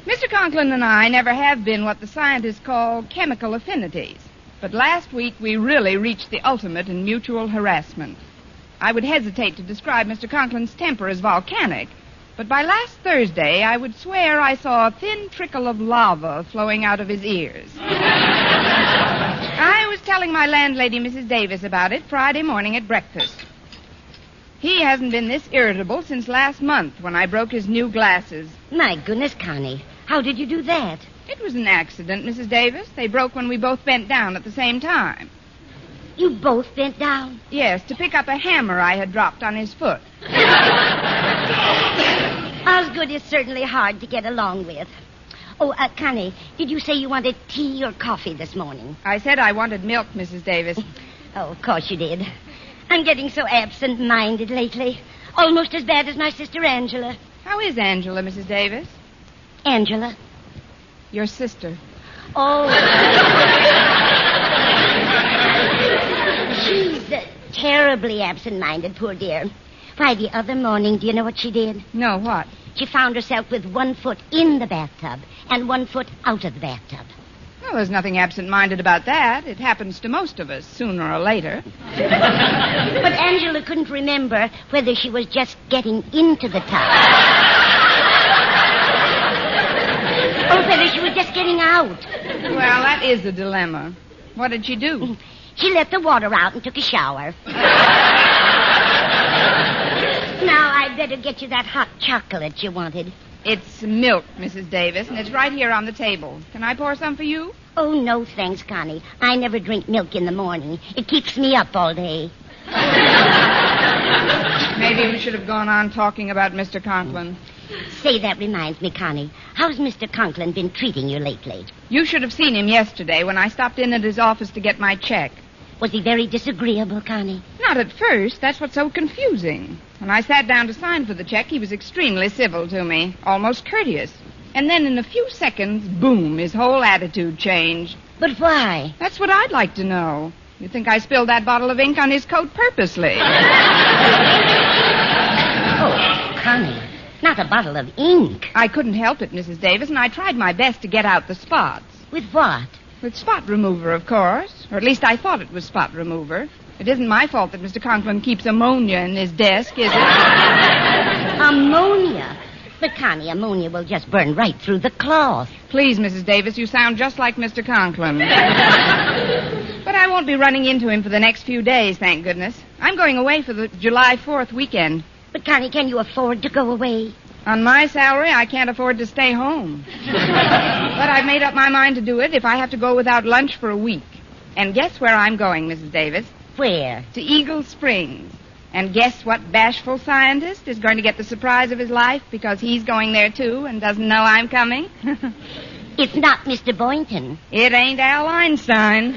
Mr. Conklin and I never have been what the scientists call chemical affinities. But last week we really reached the ultimate in mutual harassment. I would hesitate to describe Mr. Conklin's temper as volcanic, but by last Thursday I would swear I saw a thin trickle of lava flowing out of his ears. I was telling my landlady, Mrs. Davis, about it Friday morning at breakfast. He hasn't been this irritable since last month when I broke his new glasses. My goodness, Connie, how did you do that? It was an accident, Mrs. Davis. They broke when we both bent down at the same time. You both bent down? Yes, to pick up a hammer I had dropped on his foot. Osgood is certainly hard to get along with. Oh, Connie, did you say you wanted tea or coffee this morning? I said I wanted milk, Mrs. Davis. Oh, of course you did. I'm getting so absent-minded lately. Almost as bad as my sister Angela. How is Angela, Mrs. Davis? Angela? Your sister. Oh. She's terribly absent-minded, poor dear. Why, the other morning, do you know what she did? No, what? She found herself with one foot in the bathtub and one foot out of the bathtub. Well, there's nothing absent-minded about that. It happens to most of us, sooner or later. But Angela couldn't remember whether she was just getting into the tub or whether she was just getting out. Well, that is a dilemma. What did she do? She let the water out and took a shower. Now, I'd better get you that hot chocolate you wanted. It's milk, Mrs. Davis, and it's right here on the table. Can I pour some for you? Oh, no, thanks, Connie. I never drink milk in the morning. It keeps me up all day. Maybe we should have gone on talking about Mr. Conklin. Say, that reminds me, Connie. How's Mr. Conklin been treating you lately? You should have seen him yesterday when I stopped in at his office to get my check. Was he very disagreeable, Connie? Not at first. That's what's so confusing. When I sat down to sign for the check, he was extremely civil to me, almost courteous. And then in a few seconds, boom, his whole attitude changed. But why? That's what I'd like to know. You think I spilled that bottle of ink on his coat purposely? Oh, Connie, not a bottle of ink. I couldn't help it, Mrs. Davis, and I tried my best to get out the spots. With what? With spot remover, of course. Or at least I thought it was spot remover. It isn't my fault that Mr. Conklin keeps ammonia in his desk, is it? Ammonia? But, Connie, ammonia will just burn right through the cloth. Please, Mrs. Davis, you sound just like Mr. Conklin. But I won't be running into him for the next few days, thank goodness. I'm going away for the July 4th weekend. But, Connie, can you afford to go away? On my salary, I can't afford to stay home. But I've made up my mind to do it if I have to go without lunch for a week. And guess where I'm going, Mrs. Davis? Where? To Eagle Springs. And guess what bashful scientist is going to get the surprise of his life because he's going there, too, and doesn't know I'm coming? It's not Mr. Boynton. It ain't Al Einstein.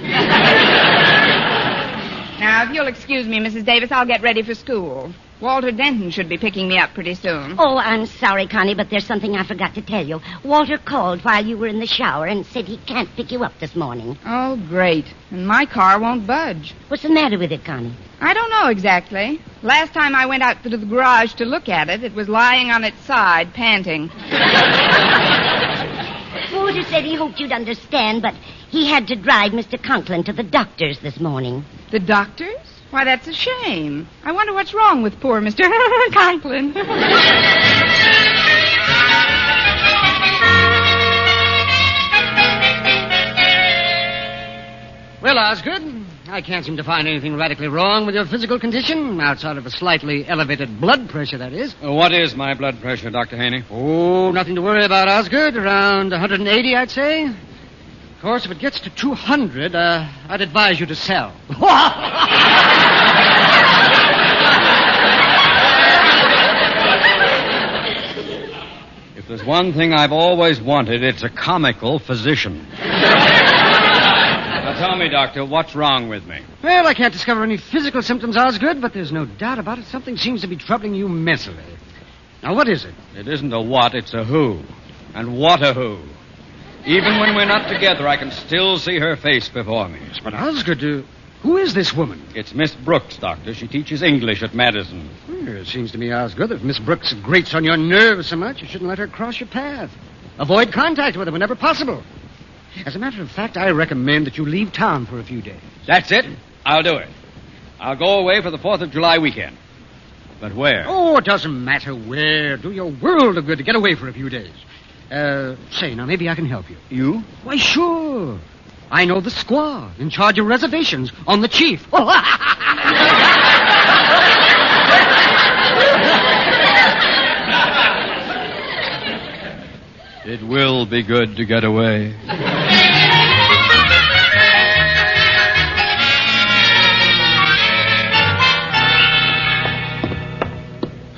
Now, if you'll excuse me, Mrs. Davis, I'll get ready for school. Walter Denton should be picking me up pretty soon. Oh, I'm sorry, Connie, but there's something I forgot to tell you. Walter called while you were in the shower and said he can't pick you up this morning. Oh, great. And my car won't budge. What's the matter with it, Connie? I don't know exactly. Last time I went out to the garage to look at it, it was lying on its side, panting. Walter said he hoped you'd understand, but he had to drive Mr. Conklin to the doctor's this morning. The doctor's? Why, that's a shame. I wonder what's wrong with poor Mr. Conklin. Well, Osgood, I can't seem to find anything radically wrong with your physical condition, outside of a slightly elevated blood pressure, that is. What is my blood pressure, Dr. Haney? Oh, nothing to worry about, Osgood. Around 180, I'd say. Of course, if it gets to 200, I'd advise you to sell. If there's one thing I've always wanted, it's a comical physician. Now tell me, Doctor, what's wrong with me? Well, I can't discover any physical symptoms, Osgood, but there's no doubt about it. Something seems to be troubling you mentally. Now, what is it? It isn't a what, it's a who. And what a who. Even when we're not together, I can still see her face before me. But Osgood, who is this woman? It's Miss Brooks, Doctor. She teaches English at Madison. It seems to me, Osgood, that if Miss Brooks grates on your nerves so much, you shouldn't let her cross your path. Avoid contact with her whenever possible. As a matter of fact, I recommend that you leave town for a few days. That's it. I'll do it. I'll go away for the 4th of July weekend. But where? Oh, it doesn't matter where. Do your world of good to get away for a few days. Say, now, maybe I can help you. You? Why, sure. I know the squaw in charge of reservations on the chief. It will be good to get away.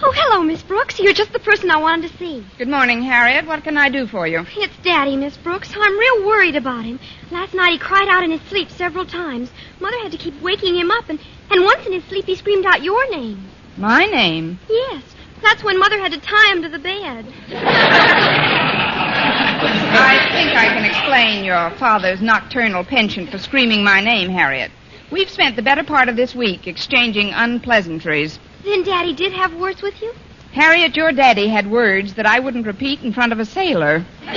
Oh, hello, Miss Brooks. You're just the person I wanted to see. Good morning, Harriet. What can I do for you? It's Daddy, Miss Brooks. I'm real worried about him. Last night he cried out in his sleep several times. Mother had to keep waking him up, and once in his sleep he screamed out your name. My name? Yes. That's when Mother had to tie him to the bed. I think I can explain your father's nocturnal penchant for screaming my name, Harriet. We've spent the better part of this week exchanging unpleasantries. Then Daddy did have words with you? Harriet, your daddy had words that I wouldn't repeat in front of a sailor. He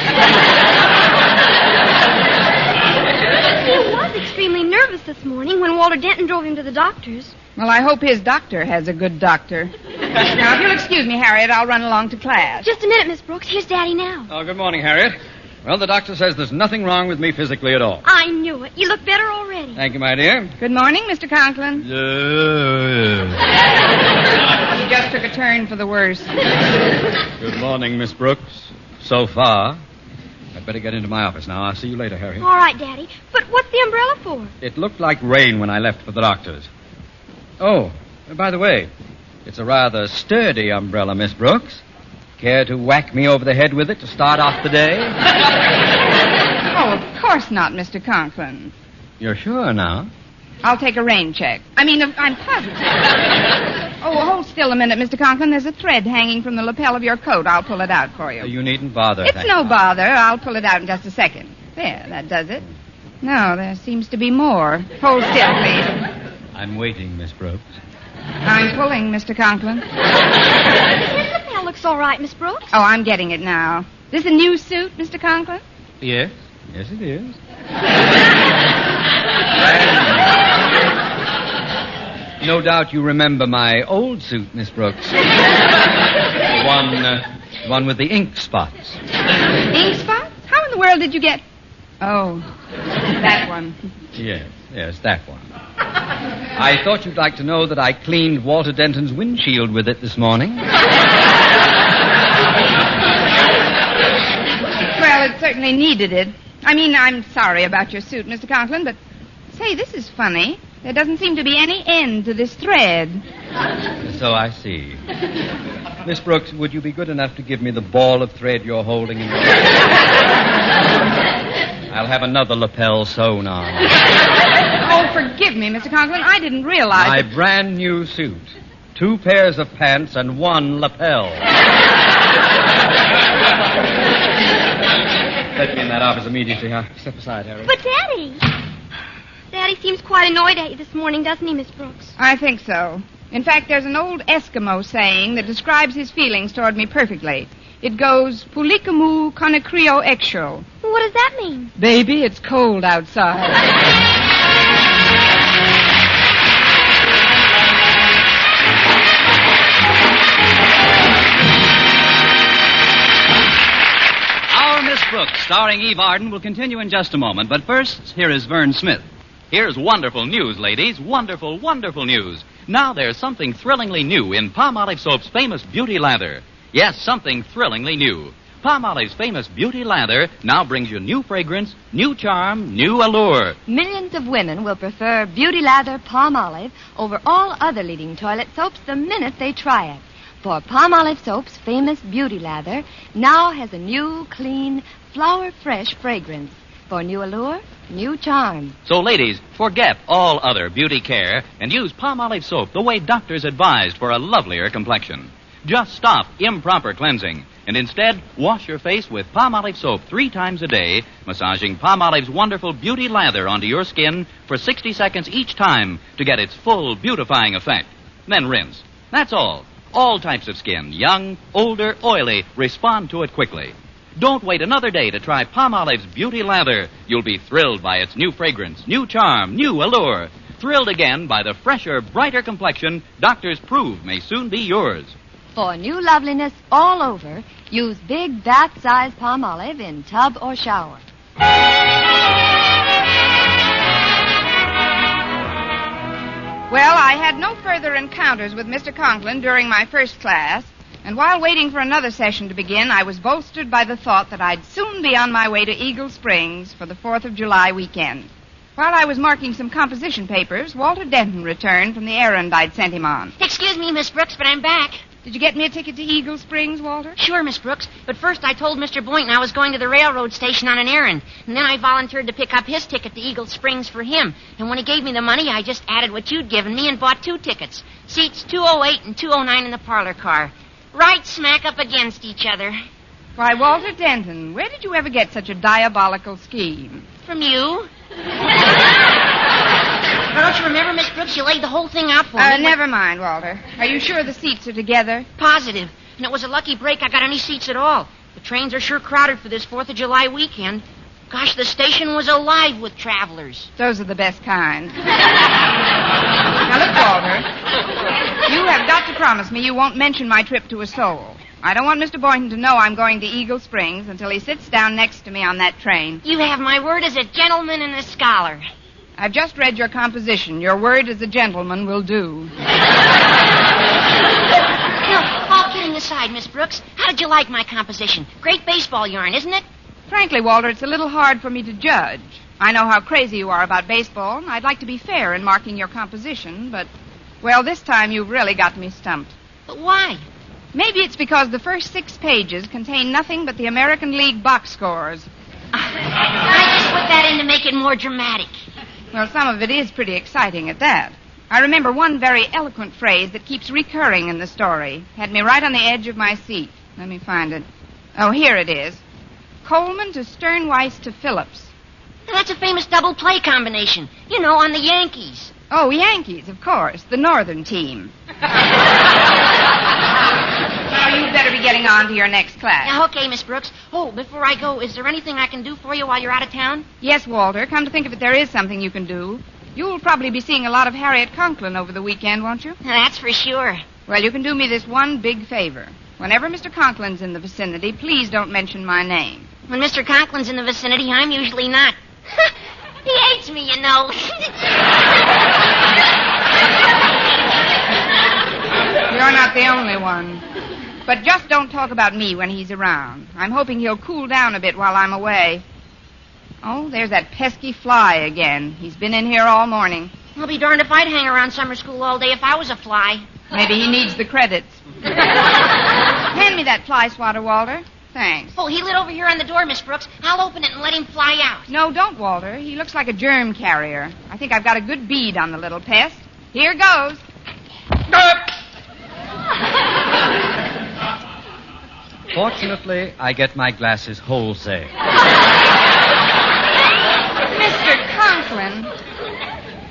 was extremely nervous this morning when Walter Denton drove him to the doctor's. Well, I hope his doctor has a good doctor. Now, if you'll excuse me, Harriet, I'll run along to class. Just a minute, Miss Brooks. Here's Daddy now. Oh, good morning, Harriet. Well, the doctor says there's nothing wrong with me physically at all. I knew it. You look better already. Thank you, my dear. Good morning, Mr. Conklin. He just took a turn for the worse. Good morning, Miss Brooks. So far. I'd better get into my office now. I'll see you later, Harriet. All right, Daddy. But what's the umbrella for? It looked like rain when I left for the doctor's. Oh, by the way, it's a rather sturdy umbrella, Miss Brooks. Care to whack me over the head with it to start off the day? Oh, of course not, Mr. Conklin. You're sure now? I'll take a rain check. I'm positive. Oh, hold still a minute, Mr. Conklin. There's a thread hanging from the lapel of your coat. I'll pull it out for you. You needn't bother. It's no bother. I'll pull it out in just a second. There, that does it. No, there seems to be more. Hold still, please. I'm waiting, Miss Brooks. I'm pulling, Mr. Conklin. His lapel looks all right, Miss Brooks. Oh, I'm getting it now. This a new suit, Mr. Conklin? Yes. Yes, it is. No doubt you remember my old suit, Miss Brooks. The one with the ink spots. Ink spots? How in the world did you get... Oh, that one. Yes, that one. I thought you'd like to know that I cleaned Walter Denton's windshield with it this morning. Well, it certainly needed it. I mean, I'm sorry about your suit, Mr. Conklin, but say, this is funny. There doesn't seem to be any end to this thread. So I see. Miss Brooks, would you be good enough to give me the ball of thread you're holding in your hand? I'll have another lapel sewn on. Oh, forgive me, Mr. Conklin. I didn't realize... My brand new suit. 2 pairs of pants and 1 lapel. Let me in that office immediately. Step aside, Harry. But, Daddy... Daddy seems quite annoyed at you this morning, doesn't he, Miss Brooks? I think so. In fact, there's an old Eskimo saying that describes his feelings toward me perfectly. It goes, Pulikamu konekrio eksho. What does that mean? Baby, it's cold outside. Our Miss Brooks, starring Eve Arden, will continue in just a moment. But first, here is Vern Smith. Here's wonderful news, ladies. Wonderful, wonderful news. Now there's something thrillingly new in Palmolive Soap's famous beauty lather. Yes, something thrillingly new. Palmolive's famous beauty lather now brings you new fragrance, new charm, new allure. Millions of women will prefer Beauty Lather Palmolive over all other leading toilet soaps the minute they try it. For Palmolive Soap's famous Beauty Lather now has a new, clean, flower-fresh fragrance. For new allure, new charm. So, ladies, forget all other beauty care and use Palmolive soap the way doctors advised for a lovelier complexion. Just stop improper cleansing and instead wash your face with Palmolive soap 3 times a day, massaging Palmolive's wonderful beauty lather onto your skin for 60 seconds each time to get its full beautifying effect. Then rinse. That's all. All types of skin, young, older, oily, respond to it quickly. Don't wait another day to try Palmolive's beauty lather. You'll be thrilled by its new fragrance, new charm, new allure. Thrilled again by the fresher, brighter complexion doctors prove may soon be yours. For new loveliness all over, use big bath-sized Palmolive in tub or shower. Well, I had no further encounters with Mr. Conklin during my first class, and while waiting for another session to begin, I was bolstered by the thought that I'd soon be on my way to Eagle Springs for the 4th of July weekend. While I was marking some composition papers, Walter Denton returned from the errand I'd sent him on. Excuse me, Miss Brooks, but I'm back. Did you get me a ticket to Eagle Springs, Walter? Sure, Miss Brooks, but first I told Mr. Boynton I was going to the railroad station on an errand, and then I volunteered to pick up his ticket to Eagle Springs for him. And when he gave me the money, I just added what you'd given me and bought 2 tickets. Seats 208 and 209 in the parlor car. Right smack up against each other. Why, Walter Denton, where did you ever get such a diabolical scheme? From you. Now, don't you remember, Miss Brooks? You laid the whole thing out for me. Never mind, Walter. Are you sure the seats are together? Positive. And it was a lucky break I got any seats at all. The trains are sure crowded for this 4th of July weekend. Gosh, the station was alive with travelers. Those are the best kind. Now, look, Walter. You have got to promise me you won't mention my trip to a soul. I don't want Mr. Boynton to know I'm going to Eagle Springs until he sits down next to me on that train. You have my word as a gentleman and a scholar. I've just read your composition. Your word as a gentleman will do. Now, all kidding aside, Miss Brooks, how did you like my composition? Great baseball yarn, isn't it? Frankly, Walter, it's a little hard for me to judge. I know how crazy you are about baseball, and I'd like to be fair in marking your composition, but, well, this time you've really got me stumped. But why? Maybe it's because the first 6 pages contain nothing but the American League box scores. I just put that in to make it more dramatic. Well, some of it is pretty exciting at that. I remember one very eloquent phrase that keeps recurring in the story. Had me right on the edge of my seat. Let me find it. Oh, here it is. Coleman to Sternweiss to Phillips. That's a famous double play combination. You know, on the Yankees. Oh, Yankees, of course. The northern team. Now, you'd better be getting on to your next class. Yeah, okay, Miss Brooks. Oh, before I go, is there anything I can do for you while you're out of town? Yes, Walter. Come to think of it, there is something you can do. You'll probably be seeing a lot of Harriet Conklin over the weekend, won't you? That's for sure. Well, you can do me this one big favor. Whenever Mr. Conklin's in the vicinity, please don't mention my name. When Mr. Conklin's in the vicinity, I'm usually not. He hates me, you know. You're not the only one. But just don't talk about me when he's around. I'm hoping he'll cool down a bit while I'm away. Oh, there's that pesky fly again. He's been in here all morning. I'll be darned if I'd hang around summer school all day if I was a fly. Maybe he needs the credits. Hand me that fly swatter, Walter. Thanks. Oh, he lit over here on the door, Miss Brooks. I'll open it and let him fly out. No, don't, Walter. He looks like a germ carrier. I think I've got a good bead on the little pest. Here goes. Fortunately, I get my glasses wholesale. Mr. Conklin.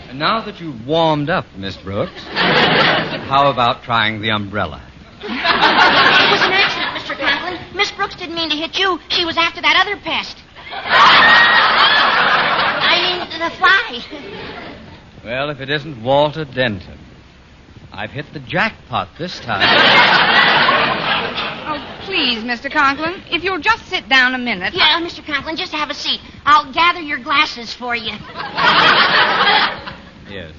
And now that you've warmed up, Miss Brooks, how about trying the umbrella? It was an accident, Mr. Conklin. Miss Brooks didn't mean to hit you. She was after that other pest. I mean, the fly. Well, if it isn't Walter Denton. I've hit the jackpot this time. Oh, please, Mr. Conklin, if you'll just sit down a minute. Yeah, Mr. Conklin, just have a seat. I'll gather your glasses for you. Yes.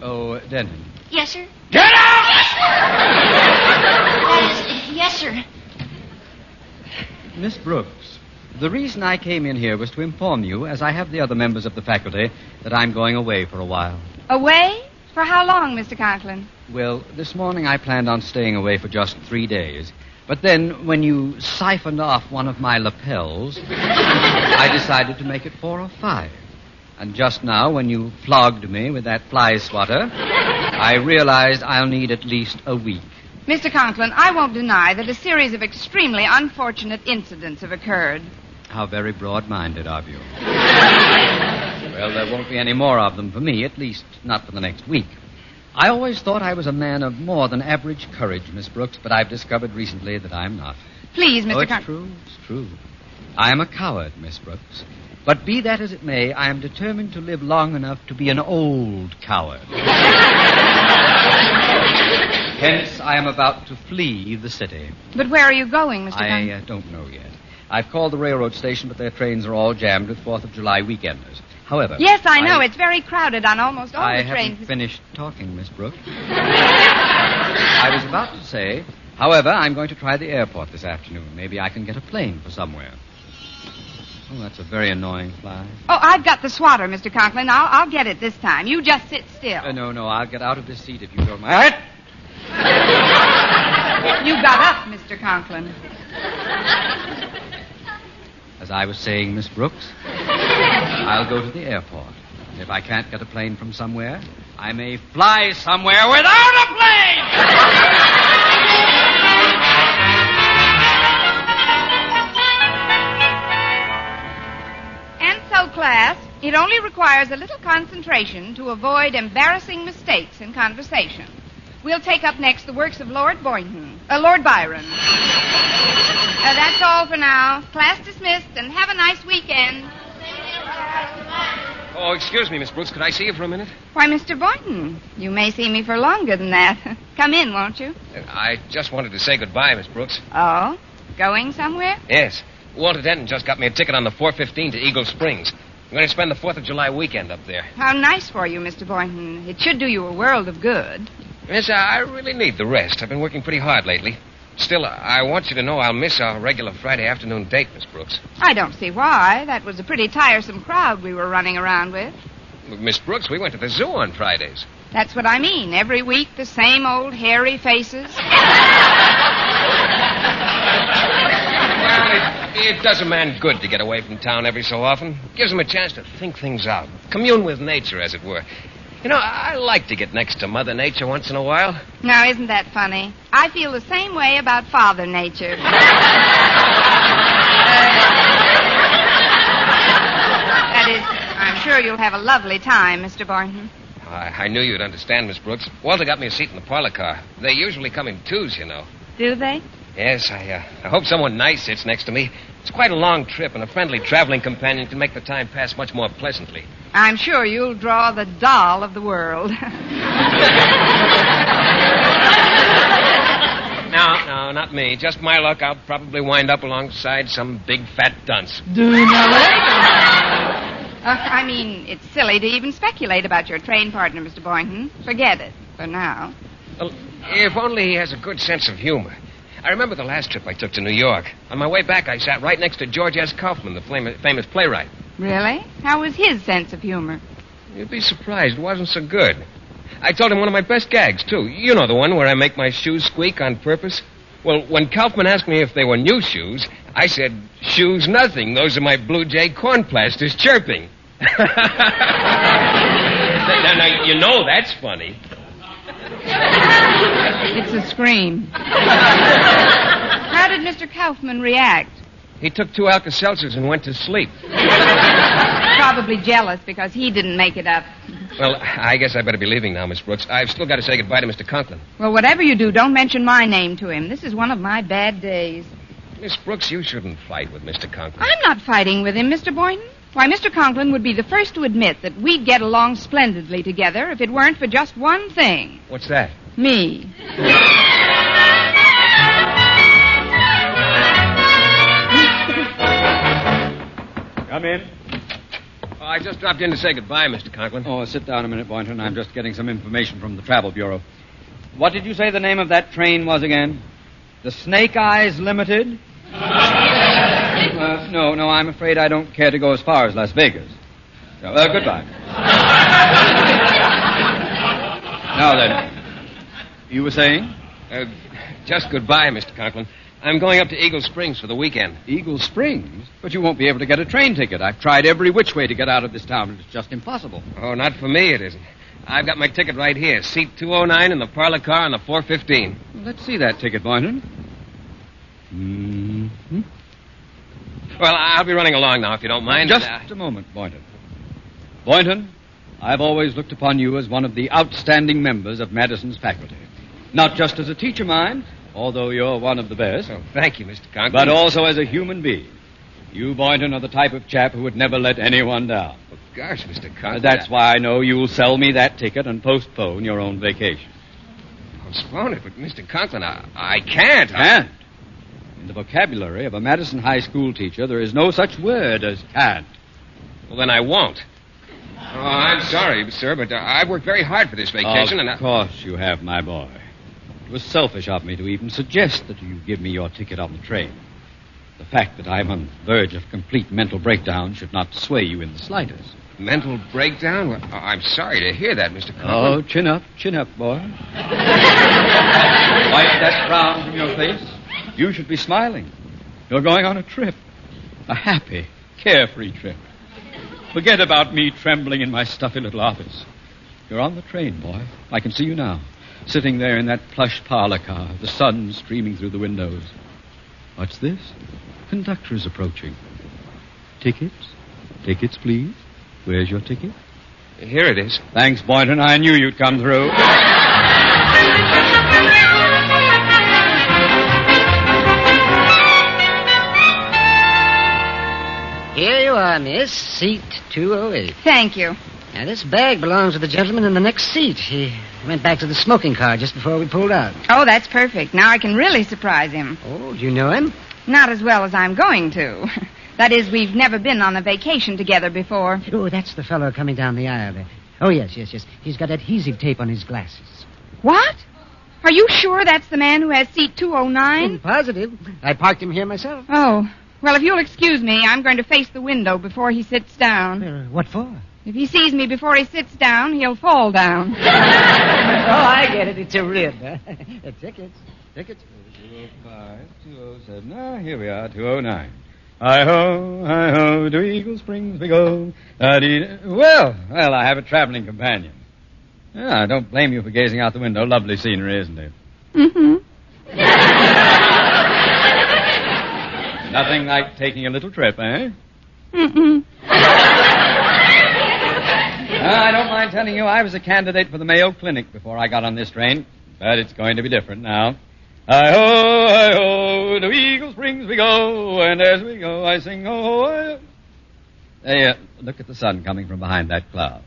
Oh, Denton. Yes, sir? Get out! Yes, sir. Miss Brooks, the reason I came in here was to inform you, as I have the other members of the faculty, that I'm going away for a while. Away? For how long, Mr. Conklin? Well, this morning I planned on staying away for just 3 days. But then, when you siphoned off one of my lapels, I decided to make it 4 or 5. And just now, when you flogged me with that fly swatter, I realized I'll need at least a week. Mr. Conklin, I won't deny that a series of extremely unfortunate incidents have occurred. How very broad-minded of you. Well, there won't be any more of them for me, at least not for the next week. I always thought I was a man of more than average courage, Miss Brooks, but I've discovered recently that I'm not. Please, Mr. Conklin. It's true. I am a coward, Miss Brooks. But be that as it may, I am determined to live long enough to be an old coward. Hence, I am about to flee the city. But where are you going, Mr. Conklin? I don't know yet. I've called the railroad station, but their trains are all jammed with 4th of July weekenders. However... Yes, I know. It's very crowded on almost all the trains. I haven't finished talking, Miss Brooks. I was about to say, however, I'm going to try the airport this afternoon. Maybe I can get a plane for somewhere. Oh, that's a very annoying fly. Oh, I've got the swatter, Mr. Conklin. I'll get it this time. You just sit still. No, I'll get out of this seat if you don't mind. You got up, Mr. Conklin. As I was saying, Miss Brooks, I'll go to the airport. And if I can't get a plane from somewhere, I may fly somewhere without a plane! And so, class, it only requires a little concentration to avoid embarrassing mistakes in conversation. We'll take up next the works of Lord Byron. That's all for now. Class dismissed, and have a nice weekend. Oh, excuse me, Miss Brooks. Could I see you for a minute? Why, Mr. Boynton, you may see me for longer than that. Come in, won't you? I just wanted to say goodbye, Miss Brooks. Oh? Going somewhere? Yes. Walter Denton just got me a ticket on the 4:15 to Eagle Springs. I'm going to spend the 4th of July weekend up there. How nice for you, Mr. Boynton. It should do you a world of good. Yes, I really need the rest. I've been working pretty hard lately. Still, I want you to know I'll miss our regular Friday afternoon date, Miss Brooks. I don't see why. That was a pretty tiresome crowd we were running around with. Miss Brooks, we went to the zoo on Fridays. That's what I mean. Every week, the same old hairy faces. Well, it does a man good to get away from town every so often. Gives him a chance to think things out. Commune with nature, as it were. You know, I like to get next to Mother Nature once in a while. Now, isn't that funny? I feel the same way about Father Nature. That you'll have a lovely time, Mr. Boynton. I knew you'd understand, Miss Brooks. Walter got me a seat in the parlor car. They usually come in twos, you know. Do they? Yes, I hope someone nice sits next to me. It's quite a long trip, and a friendly traveling companion can make the time pass much more pleasantly. I'm sure you'll draw the doll of the world. No, not me. Just my luck. I'll probably wind up alongside some big fat dunce. I mean, it's silly to even speculate about your train partner, Mr. Boynton. Forget it for now. Well, if only he has a good sense of humor. I remember the last trip I took to New York. On my way back, I sat right next to George S. Kaufman, the famous playwright. Really? How was his sense of humor? You'd be surprised. It wasn't so good. I told him one of my best gags, too. You know the one where I make my shoes squeak on purpose? Well, when Kaufman asked me if they were new shoes, I said, shoes nothing. Those are my Blue Jay corn plasters chirping. Now, you know that's funny. It's a scream. How did Mr. Kaufman react? He took 2 Alka-Seltzers and went to sleep. Probably jealous because he didn't make it up. Well, I guess I better be leaving now, Miss Brooks. I've still got to say goodbye to Mr. Conklin. Well, whatever you do, don't mention my name to him. This is one of my bad days. Miss Brooks, you shouldn't fight with Mr. Conklin. I'm not fighting with him, Mr. Boynton. Why, Mr. Conklin would be the first to admit that we'd get along splendidly together if it weren't for just one thing. What's that? Me. Come in. Oh, I just dropped in to say goodbye, Mr. Conklin. Oh, sit down a minute, Boynton. I'm just getting some information from the Travel Bureau. What did you say the name of that train was again? The Snake Eyes Limited? No, I'm afraid I don't care to go as far as Las Vegas. Goodbye. Now then, you were saying? Just goodbye, Mr. Conklin. I'm going up to Eagle Springs for the weekend. Eagle Springs? But you won't be able to get a train ticket. I've tried every which way to get out of this town, and it's just impossible. Oh, not for me, it isn't. I've got my ticket right here. Seat 209 in the parlor car on the 415. Let's see that ticket, Boynton. Mm-hmm. Well, I'll be running along now, if you don't mind. Just a moment, Boynton. Boynton, I've always looked upon you as one of the outstanding members of Madison's faculty. Not just as a teacher, mind, although you're one of the best. Oh, thank you, Mr. Conklin. But also as a human being. You, Boynton, are the type of chap who would never let anyone down. Oh, gosh, Mr. Conklin. That's why I know you'll sell me that ticket and postpone your own vacation. Postpone it? But, Mr. Conklin, I can't. Can't? In the vocabulary of a Madison High School teacher, there is no such word as can't. Well, then I won't. Oh, I'm sorry, sir, but I've worked very hard for this vacation, Of course you have, my boy. It was selfish of me to even suggest that you give me your ticket on the train. The fact that I'm on the verge of complete mental breakdown should not sway you in the slightest. Mental breakdown? Well, I'm sorry to hear that, Mr. Conklin. Oh, chin up, boy. Wipe that frown from your face. You should be smiling. You're going on a trip. A happy, carefree trip. Forget about me trembling in my stuffy little office. You're on the train, boy. I can see you now. Sitting there in that plush parlor car, the sun streaming through the windows. What's this? Conductor's approaching. Tickets? Tickets, please. Where's your ticket? Here it is. Thanks, Boynton. I knew you'd come through. Here you are, miss. Seat 208. Thank you. Now, this bag belongs to the gentleman in the next seat. He went back to the smoking car just before we pulled out. Oh, that's perfect. Now I can really surprise him. Oh, do you know him? Not as well as I'm going to. That is, we've never been on a vacation together before. Oh, that's the fellow coming down the aisle there. Oh, yes. He's got adhesive tape on his glasses. What? Are you sure that's the man who has seat 209? Positive. I parked him here myself. Oh. Well, if you'll excuse me, I'm going to face the window before he sits down. What for? If he sees me before he sits down, he'll fall down. Oh, I get it. It's a rib. Tickets. 205, 207. Ah, here we are, 209. Hi-ho, to Eagle Springs we go. Well, I have a traveling companion. I don't blame you for gazing out the window. Lovely scenery, isn't it? Mm-hmm. Nothing like taking a little trip, eh? Mm-mm. I don't mind telling you I was a candidate for the Mayo Clinic before I got on this train. But it's going to be different now. Hi-ho, to Eagle Springs we go, and as we go I sing, ho, hi-ho. Hey, look at the sun coming from behind that cloud.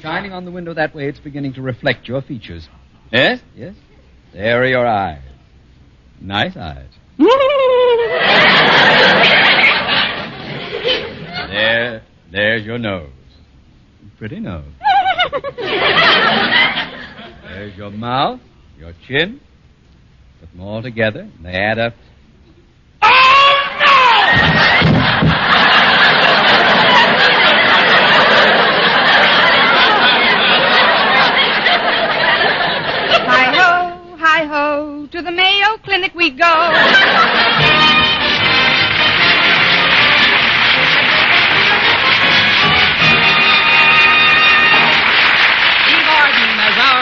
Shining on the window that way, it's beginning to reflect your features. Yes, yes. There are your eyes. Nice eyes. There's your nose. Pretty nose. There's your mouth, your chin. Put them all together, and they add up. Hi-ho, hi-ho, to the Mayo Clinic we go.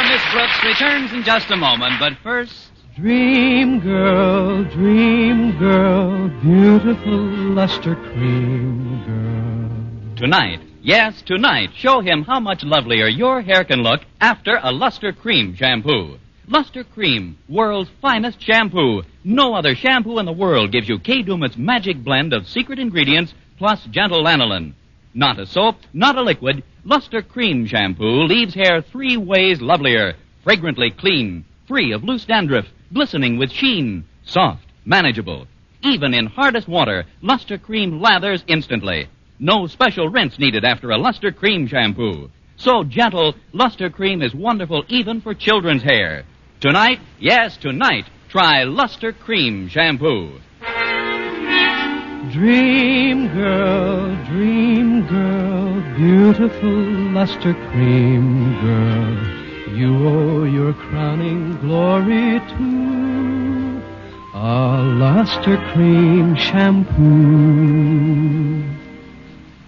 Miss Brooks returns in just a moment, but first... Dream girl, beautiful luster cream girl. Tonight, yes, tonight, show him how much lovelier your hair can look after a Luster Cream shampoo. Luster Cream, world's finest shampoo. No other shampoo in the world gives you K-Dumit's magic blend of secret ingredients plus gentle lanolin. Not a soap, not a liquid. Luster Cream shampoo leaves hair 3 ways lovelier. Fragrantly clean, free of loose dandruff, glistening with sheen, soft, manageable. Even in hardest water, Luster Cream lathers instantly. No special rinse needed after a Luster Cream shampoo. So gentle, Luster Cream is wonderful even for children's hair. Tonight, yes, tonight, try Luster Cream shampoo. Dream girl, beautiful luster cream girl. You owe your crowning glory to a luster cream shampoo.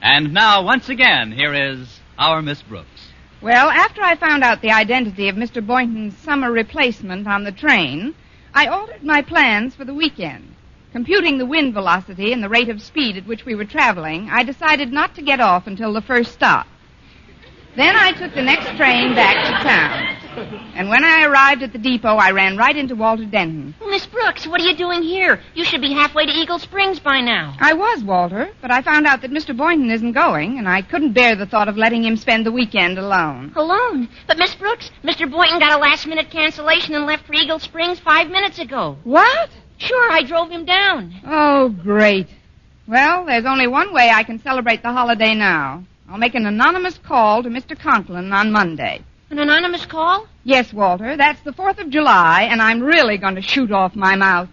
And now, once again, here is our Miss Brooks. Well, after I found out the identity of Mr. Boynton's summer replacement on the train, I altered my plans for the weekend. Computing the wind velocity and the rate of speed at which we were traveling, I decided not to get off until the first stop. Then I took the next train back to town. And when I arrived at the depot, I ran right into Walter Denton. Well, Miss Brooks, what are you doing here? You should be halfway to Eagle Springs by now. I was, Walter, but I found out that Mr. Boynton isn't going, and I couldn't bear the thought of letting him spend the weekend alone. Alone? But, Miss Brooks, Mr. Boynton got a last-minute cancellation and left for Eagle Springs 5 minutes ago. What? Sure, I drove him down. Oh, great. Well, there's only one way I can celebrate the holiday now. I'll make an anonymous call to Mr. Conklin on Monday. An anonymous call? Yes, Walter. That's the 4th of July, and I'm really going to shoot off my mouth.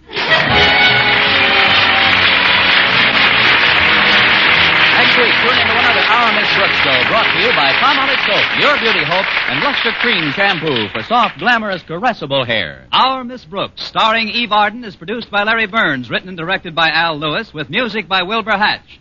Next week, tune into another Our Miss Brooks show brought to you by Palmolive Soap, Your Beauty Hope, and Luster Cream Shampoo for soft, glamorous, caressable hair. Our Miss Brooks, starring Eve Arden, is produced by Larry Burns, written and directed by Al Lewis, with music by Wilbur Hatch.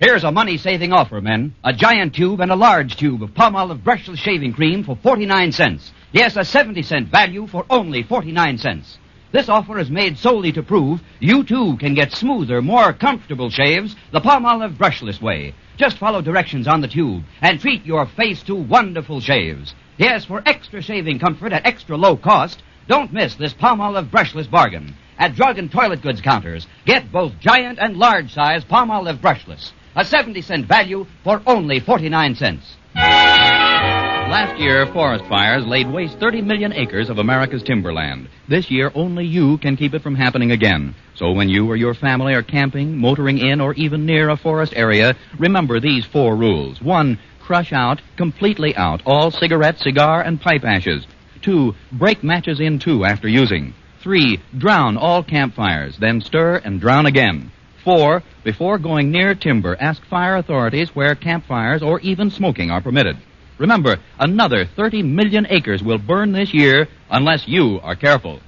Here's a money-saving offer, men. A giant tube and a large tube of Palmolive brushless shaving cream for 49 cents. Yes, a 70-cent value for only 49 cents. This offer is made solely to prove you, too, can get smoother, more comfortable shaves the Palmolive brushless way. Just follow directions on the tube and treat your face to wonderful shaves. Yes, for extra shaving comfort at extra low cost, don't miss this Palmolive brushless bargain. At drug and toilet goods counters, get both giant and large-size Palmolive brushless. A 70-cent value for only 49 cents. Last year, forest fires laid waste 30 million acres of America's timberland. This year, only you can keep it from happening again. So when you or your family are camping, motoring in, or even near a forest area, remember these 4 rules. 1, crush out, completely out, all cigarette, cigar, and pipe ashes. 2, break matches in 2 after using. 3, drown all campfires, then stir and drown again. 4, before going near timber, ask fire authorities where campfires or even smoking are permitted. Remember, another 30 million acres will burn this year unless you are careful.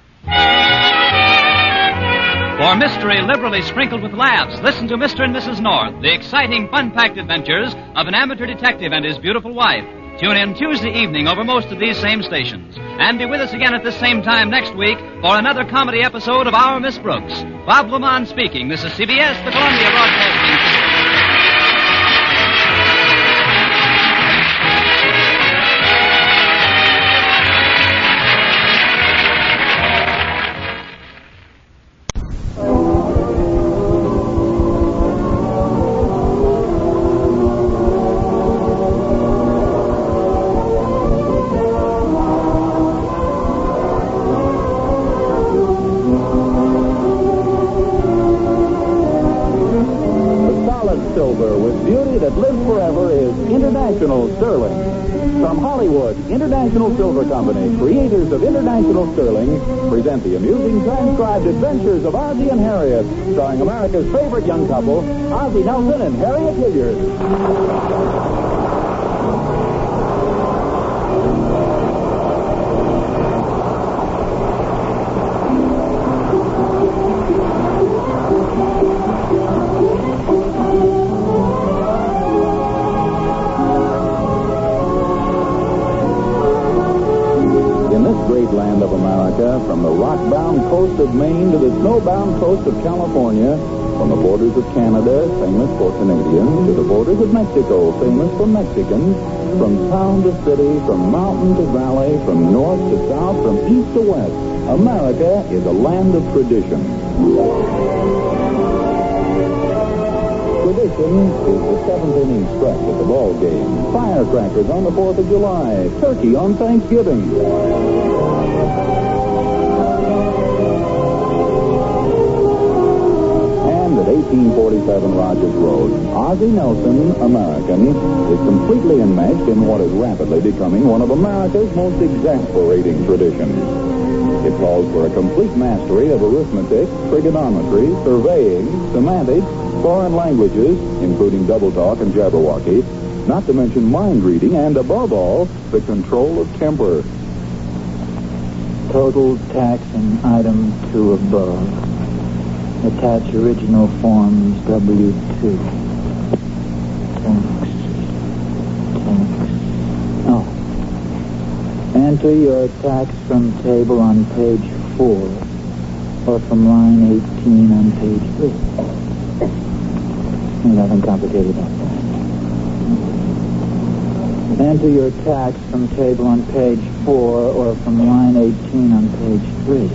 For mystery liberally sprinkled with laughs, listen to Mr. and Mrs. North, the exciting, fun-packed adventures of an amateur detective and his beautiful wife. Tune in Tuesday evening over most of these same stations. And be with us again at the same time next week for another comedy episode of Our Miss Brooks. Bob Lamont speaking. This is CBS, the Columbia Broadcasting System. International Silver Company, creators of International Sterling, present the amusing transcribed adventures of Ozzie and Harriet, starring America's favorite young couple, Ozzie Nelson and Harriet Hilliard. From the rock-bound coast of Maine to the snow-bound coast of California, from the borders of Canada, famous for Canadians, to the borders of Mexico, famous for Mexicans, from town to city, from mountain to valley, from north to south, from east to west, America is a land of tradition. Tradition is the seventh inning stretch at the ball game, firecrackers on the 4th of July, turkey on Thanksgiving. At 1847 Rogers Road, Ozzie Nelson, American, is completely enmeshed in what is rapidly becoming one of America's most exasperating traditions. It calls for a complete mastery of arithmetic, trigonometry, surveying, semantics, foreign languages, including double talk and Jabberwocky, not to mention mind reading, and above all, the control of temper. Total tax and item 2 above. Attach original forms W2. Tax. Oh. Enter your tax from table on page 4 or from line 18 on page 3. Nothing complicated about that. Enter your tax from table on page 4 or from line 18 on page 3.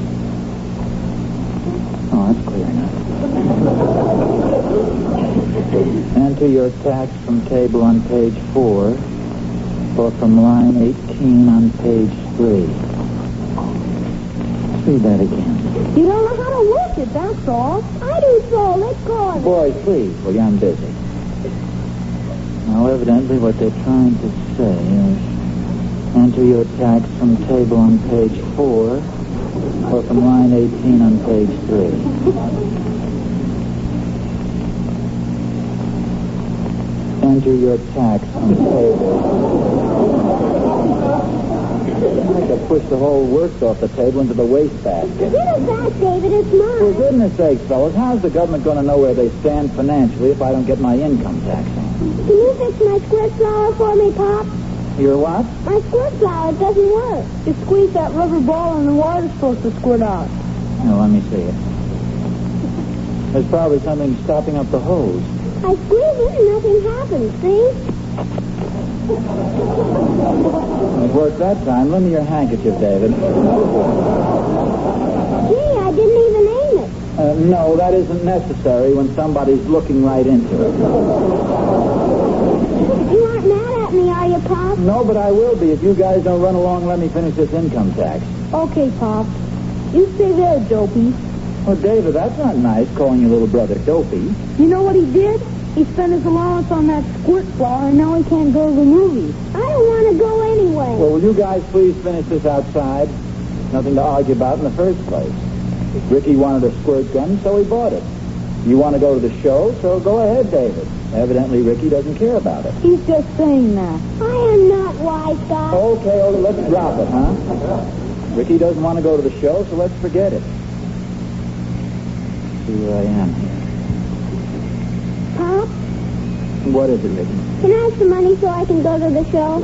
Oh, that's clear enough. Enter your tax from table on page 4 or from line 18 on page 3. Let's read that again. You don't know how to work it, that's all. I do so. Let's go. Boys, please, will you? I'm busy. Now, evidently what they're trying to say is enter your tax from table on page 4 or from line 18 on page 3. Enter your tax from table. I could push the whole works off the table into the wastebasket. Give it back, David. It's mine. For goodness sakes, fellas, how's the government going to know where they stand financially if I don't get my income tax on? Can you fix my squirt flower for me, Pop? Your what? My squirt flower doesn't work. You squeeze that rubber ball and the water's supposed to squirt out. Now, let me see it. There's probably something stopping up the hose. I squeeze it and nothing happens, see? It worked that time. Lend me your handkerchief, David. Gee, I didn't even aim it. No, that isn't necessary when somebody's looking right into it. You aren't mad at me, are you, Pop? No, but I will be if you guys don't run along and let me finish this income tax. Okay, Pop. You stay there, Dopey. Well, David, that's not nice, calling your little brother Dopey. You know what he did? He spent his allowance on that squirt flower, and now he can't go to the movies. I don't want to go anyway. Well, will you guys please finish this outside? Nothing to argue about in the first place. Ricky wanted a squirt gun, so he bought it. You want to go to the show, so go ahead, David. Evidently, Ricky doesn't care about it. He's just saying that. I am not wise, Doc. Okay, let's drop it, huh? Ricky doesn't want to go to the show, so let's forget it. See where I am here. Pop? What is it, Ricky? Can I have some money so I can go to the show?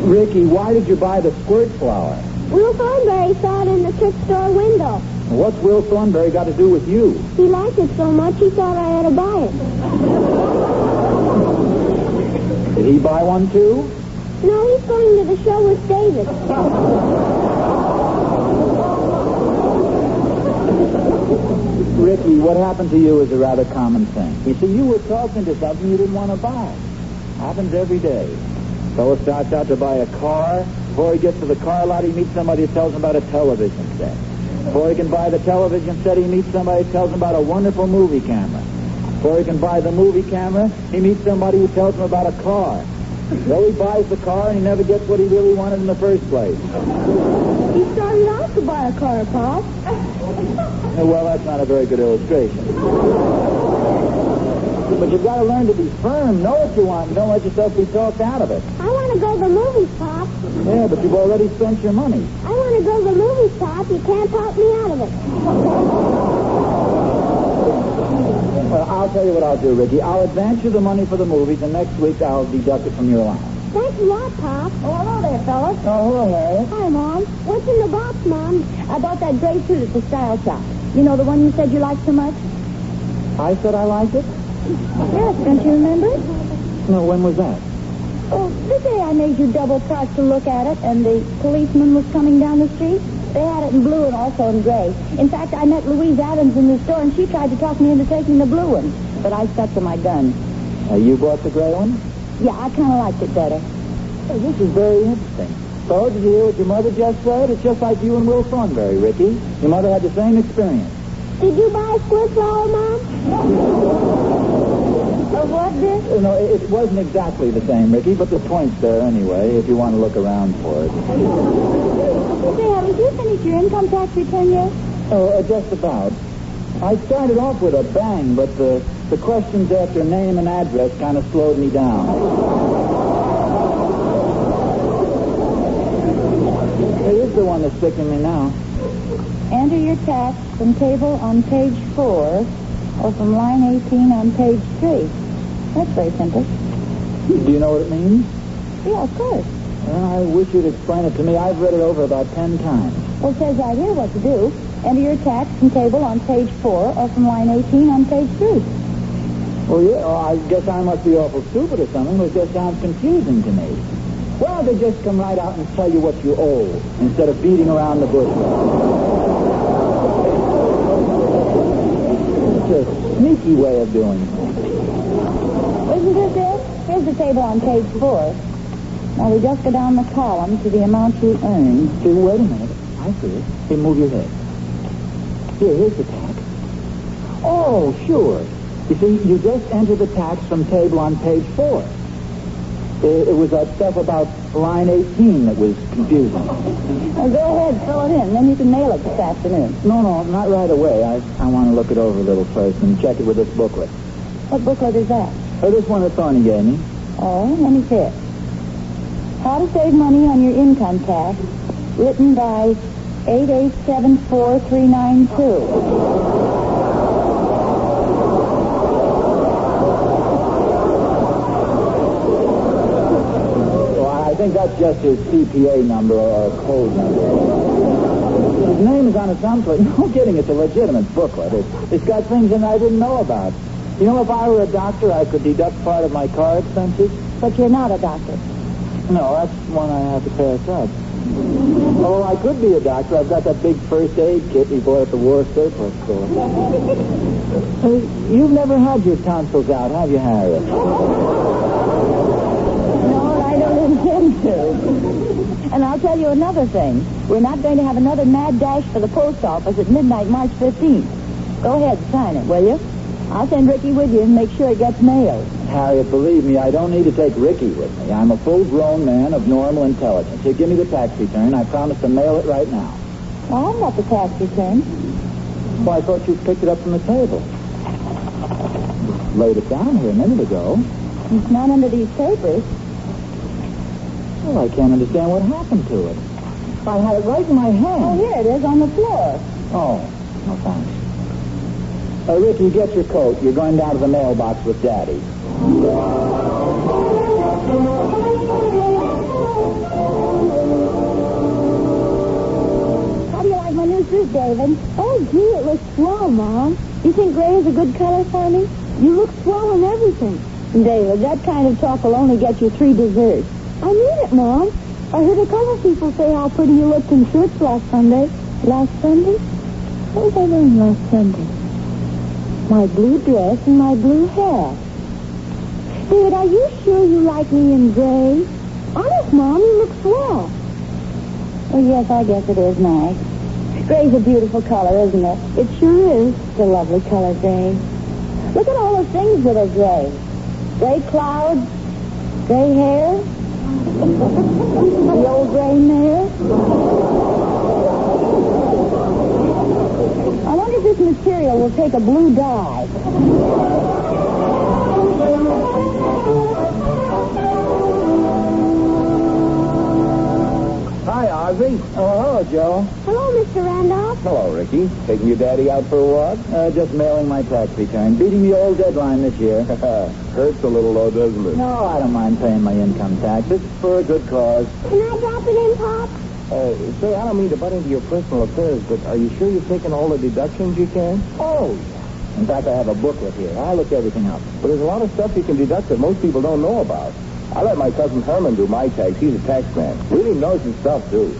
Ricky, why did you buy the squirt flower? Will Thornberry saw it in the thrift store window. What's Will Thornberry got to do with you? He liked it so much he thought I ought to buy it. Did he buy one, too? No, he's going to the show with David. Ricky, what happened to you is a rather common thing. You see, you were talking to something you didn't want to buy. Happens every day. Fellow starts out to buy a car. Before he gets to the car lot, he meets somebody who tells him about a television set. Before he can buy the television set, he meets somebody who tells him about a wonderful movie camera. Before he can buy the movie camera, he meets somebody who tells him about a car. So he buys the car, and he never gets what he really wanted in the first place. He started out to buy a car, Pop. Well, that's not a very good illustration. But you've got to learn to be firm, know what you want, and don't let yourself be talked out of it. I want to go to the movies, Pop. Yeah, but you've already spent your money. I want to go to the movies, Pop. You can't talk me out of it. Well, I'll tell you what I'll do, Ricky. I'll advance you the money for the movies, and next week I'll deduct it from your allowance. Thanks a lot, Pop. Oh, hello there, fellas. Oh, hello, Harriet. Hi, Mom. What's in the box, Mom? I bought that gray suit at the style shop. You know, the one you said you liked so much? I said I liked it? Yes, don't you remember? No, when was that? Oh, the day I made you double price to look at it, and the policeman was coming down the street. They had it in blue and also in gray. In fact, I met Louise Adams in the store, and she tried to talk me into taking the blue one. But I stuck to my gun. You bought the gray one? Yeah, I kind of liked it better. Hey, this is very interesting. So, did you hear what your mother just said? It's just like you and Will Thornberry, Ricky. Your mother had the same experience. Did you buy a squirt flower, Mom? Or what, Dick? No, it wasn't exactly the same, Ricky, but the point's there anyway, if you want to look around for it. Say, haven't you finished your income tax return yet? Oh, just about. I started off with a bang, but the questions after name and address kind of slowed me down. Here's the one that's sticking me now. Enter your tax from table on page 4 or from line 18 on page 3. That's very simple. Do you know what it means? Yeah, of course. I wish you'd explain it to me. I've read it over about 10 times. Well, it says right here what to do. Enter your tax from table on page 4 or from line 18 on page 3. Well, yeah, I guess I must be awful stupid or something, but it just sounds confusing to me. Why don't they just come right out and tell you what you owe instead of beating around the bush? It's a sneaky way of doing it. Isn't this it? Here's the table on page 4. Now, we just go down the column to the amount you earn. Hey, wait a minute. I see it. Hey, move your head. Here's the tax. Oh, sure. You see, you just enter the tax from table on page 4. It was that stuff about line 18 that was confusing. Well, go ahead, fill it in. Then you can mail it this afternoon. No, not right away. I want to look it over a little first and check it with this booklet. What booklet is that? This one that Thorny gave me. Oh, let me see it. How to Save Money on Your Income Tax, written by 8874392. I think that's just his CPA number or a code number. His name is on it someplace. No kidding, it's a legitimate booklet. It's got things in it I didn't know about. You know, if I were a doctor, I could deduct part of my car expenses. But you're not a doctor. No, that's one I have to pass up. Oh, I could be a doctor. I've got that big first aid kit we bought at the war surplus store. Hey, you've never had your tonsils out, have you, Harriet? And I'll tell you another thing. We're not going to have another mad dash for the post office at midnight, March 15th. Go ahead, sign it, will you? I'll send Ricky with you and make sure it gets mailed. Harriet, believe me, I don't need to take Ricky with me. I'm a full-grown man of normal intelligence. Here, give me the tax return. I promise to mail it right now. Well, I've got the tax return. Well, I thought you picked it up from the table. Laid it down here a minute ago. It's not under these papers. Well, I can't understand what happened to it. I had it right in my hand. Oh, here it is on the floor. Oh, no thanks. Ricky, get your coat. You're going down to the mailbox with Daddy. How do you like my new suit, David? Oh, gee, it looks swell, Mom. You think gray is a good color for me? You look swell in everything. David, that kind of talk will only get you 3 desserts. I mean it, Mom. I heard a couple people say how pretty you looked in shirts last Sunday. Last Sunday? What was I wearing last Sunday? My blue dress and my blue hair. David, are you sure you like me in gray? Honest, Mom, you look swell. Oh, yes, I guess it is nice. Gray's a beautiful color, isn't it? It sure is. It's a lovely color, gray. Look at all the things that are gray. Gray clouds, gray hair, the old gray mare. I wonder if this material will take a blue dye. Hi, Ozzie. Oh, hello, Joe. Hello, Mr. Randolph. Hello, Ricky. Taking your daddy out for a walk? Just mailing my tax return. Beating the old deadline this year. Hurts a little, though, doesn't it? No, I don't mind paying my income taxes for a good cause. Can I drop it in, Pop? Say, I don't mean to butt into your personal affairs, but are you sure you've taken all the deductions you can? Oh, yeah. In fact, I have a booklet here. I looked everything up. But there's a lot of stuff you can deduct that most people don't know about. I let my cousin Herman do my tax. He's a tax man. Really knows his stuff, too.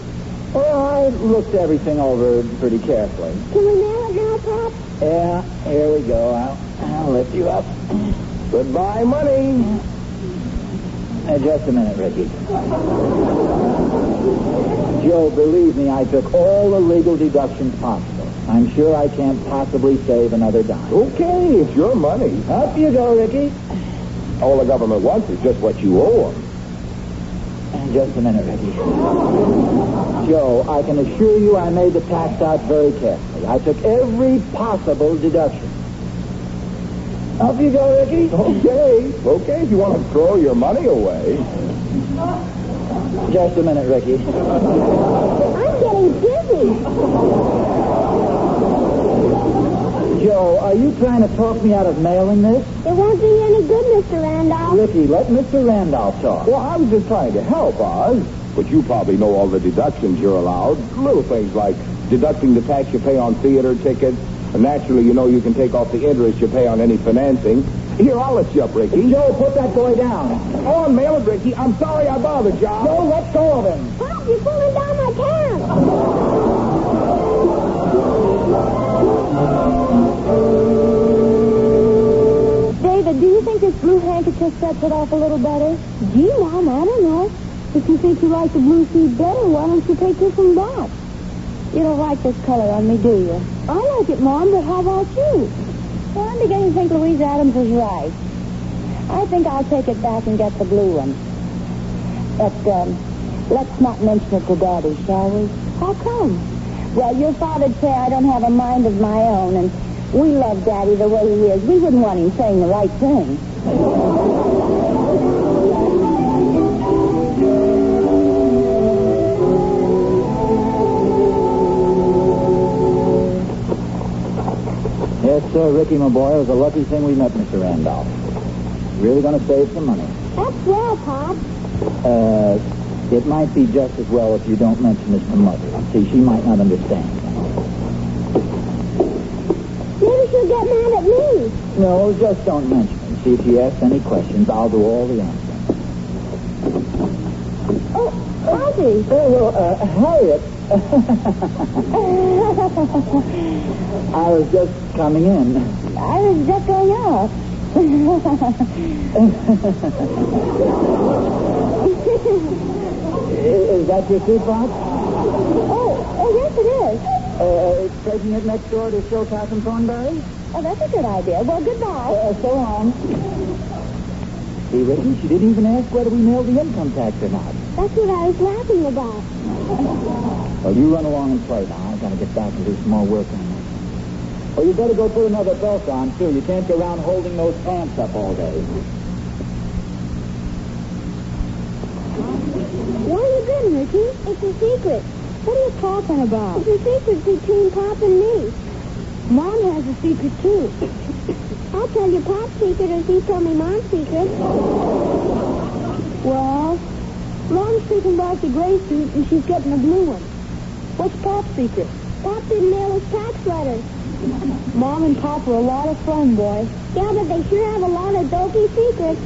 Well, I looked everything over pretty carefully. Can we mail it now, Pop? Yeah, here we go. I'll lift you up. Goodbye, money. Just a minute, Ricky. Joe, believe me, I took all the legal deductions possible. I'm sure I can't possibly save another dime. Okay, it's your money. Up you go, Ricky. All the government wants is just what you owe them. Just a minute, Ricky. Joe, I can assure you I made the tax out very carefully. I took every possible deduction. Up you go, Ricky. Okay, if you want to throw your money away. Just a minute, Ricky. I'm getting dizzy. Joe, are you trying to talk me out of mailing this? It won't do you any good, Mr. Randolph. Ricky, let Mr. Randolph talk. Well, I was just trying to help, Oz. But you probably know all the deductions you're allowed. Little things like deducting the tax you pay on theater tickets. And naturally, you know you can take off the interest you pay on any financing. Here, I'll let you up, Ricky. Joe, put that boy down. Oh, mail it, Ricky. I'm sorry I bothered you. Joe, let go of him. Pop, you're pulling down my pants. David, do you think this blue handkerchief sets it off a little better? Gee, Mom, I don't know. If you think you like the blue suit better, why don't you take this one back? You don't like this color on me, do you? I like it, Mom, but how about you? Well, I'm beginning to think Louise Adams is right. I think I'll take it back and get the blue one. But, let's not mention it to Daddy, shall we? How come? Well, your father'd say I don't have a mind of my own, and we love Daddy the way he is. We wouldn't want him saying the right thing. Yes, sir, Ricky, my boy. It was a lucky thing we met Mr. Randolph. Really going to save some money. That's well, Pop. It might be just as well if you don't mention this to Mother. See, she might not understand. Maybe she'll get mad at me. No, just don't mention it. See, if she asks any questions, I'll do all the answering. Oh, Ozzie. Oh, well, Harriet. I was just coming in. I was just going out. Is that your suit box? Oh, yes, it is. Taking it next door to Showtime and Thornberry? Oh, that's a good idea. Well, goodbye. So long. See, Ricky, she didn't even ask whether we mailed the income tax or not. That's what I was laughing about. Well, you run along and play now. I've got to get back and do some more work on this. Oh, you better go put another belt on, too. You can't go around holding those pants up all day. Where are you going, Ricky? It's a secret. What are you talking about? It's a secret between Pop and me. Mom has a secret, too. I'll tell you Pop's secret as he told me Mom's secret. Well, Mom's taking back the gray suit and she's getting a blue one. What's Pop's secret? Pop didn't mail his tax letters. Mom and Pop were a lot of fun, boy. Yeah, but they sure have a lot of dopey secrets.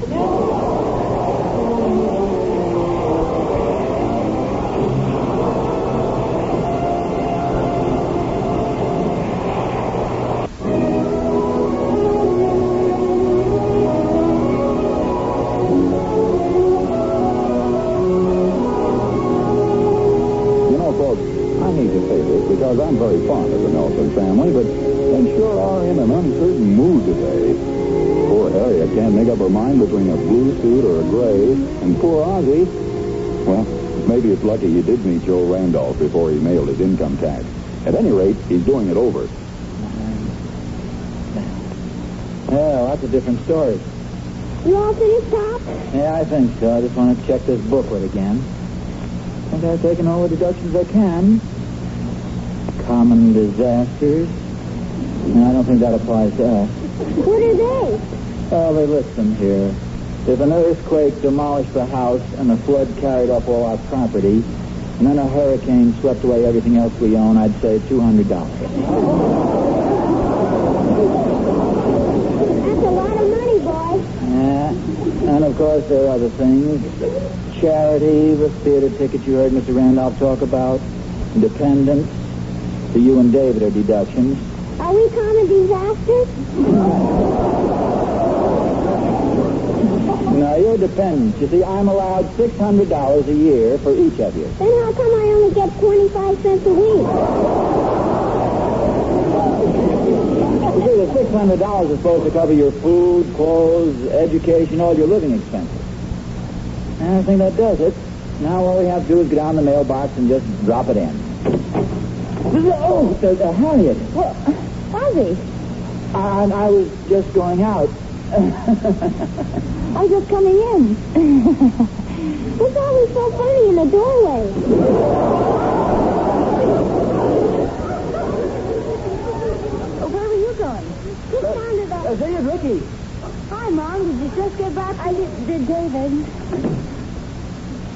Because I'm very fond of the Nelson family, but they sure are in an uncertain mood today. Poor Harriet can't make up her mind between a blue suit or a gray, and poor Ozzie, well, maybe it's lucky you did meet Joe Randolph before he mailed his income tax. At any rate, he's doing it over. Well, that's a different story. You all finished, Pop? Yeah, I think so. I just want to check this booklet again. I think I've taken all the deductions I can. Common disasters. No, I don't think that applies to us. What are they? Oh, they list them here. If an earthquake demolished the house and a flood carried off all our property, and then a hurricane swept away everything else we own, I'd say $200. That's a lot of money, boy. Yeah. And, of course, there are other things. Charity, the theater ticket you heard Mr. Randolph talk about, dependents. So you and David are deductions. Are we common disasters? No, you're dependents. You see, I'm allowed $600 a year for each of you. Then how come I only get 25 cents a week? You see, the $600 is supposed to cover your food, clothes, education, all your living expenses. And I think that does it. Now all we have to do is go down the mailbox and just drop it in. Oh, Harriet. Well, Ozzie. I was just going out. I was just coming in. What's always so funny in the doorway? Where were you going? Just down to the... Say it's Ricky. Hi, Mom. Did you just get back? I did, David.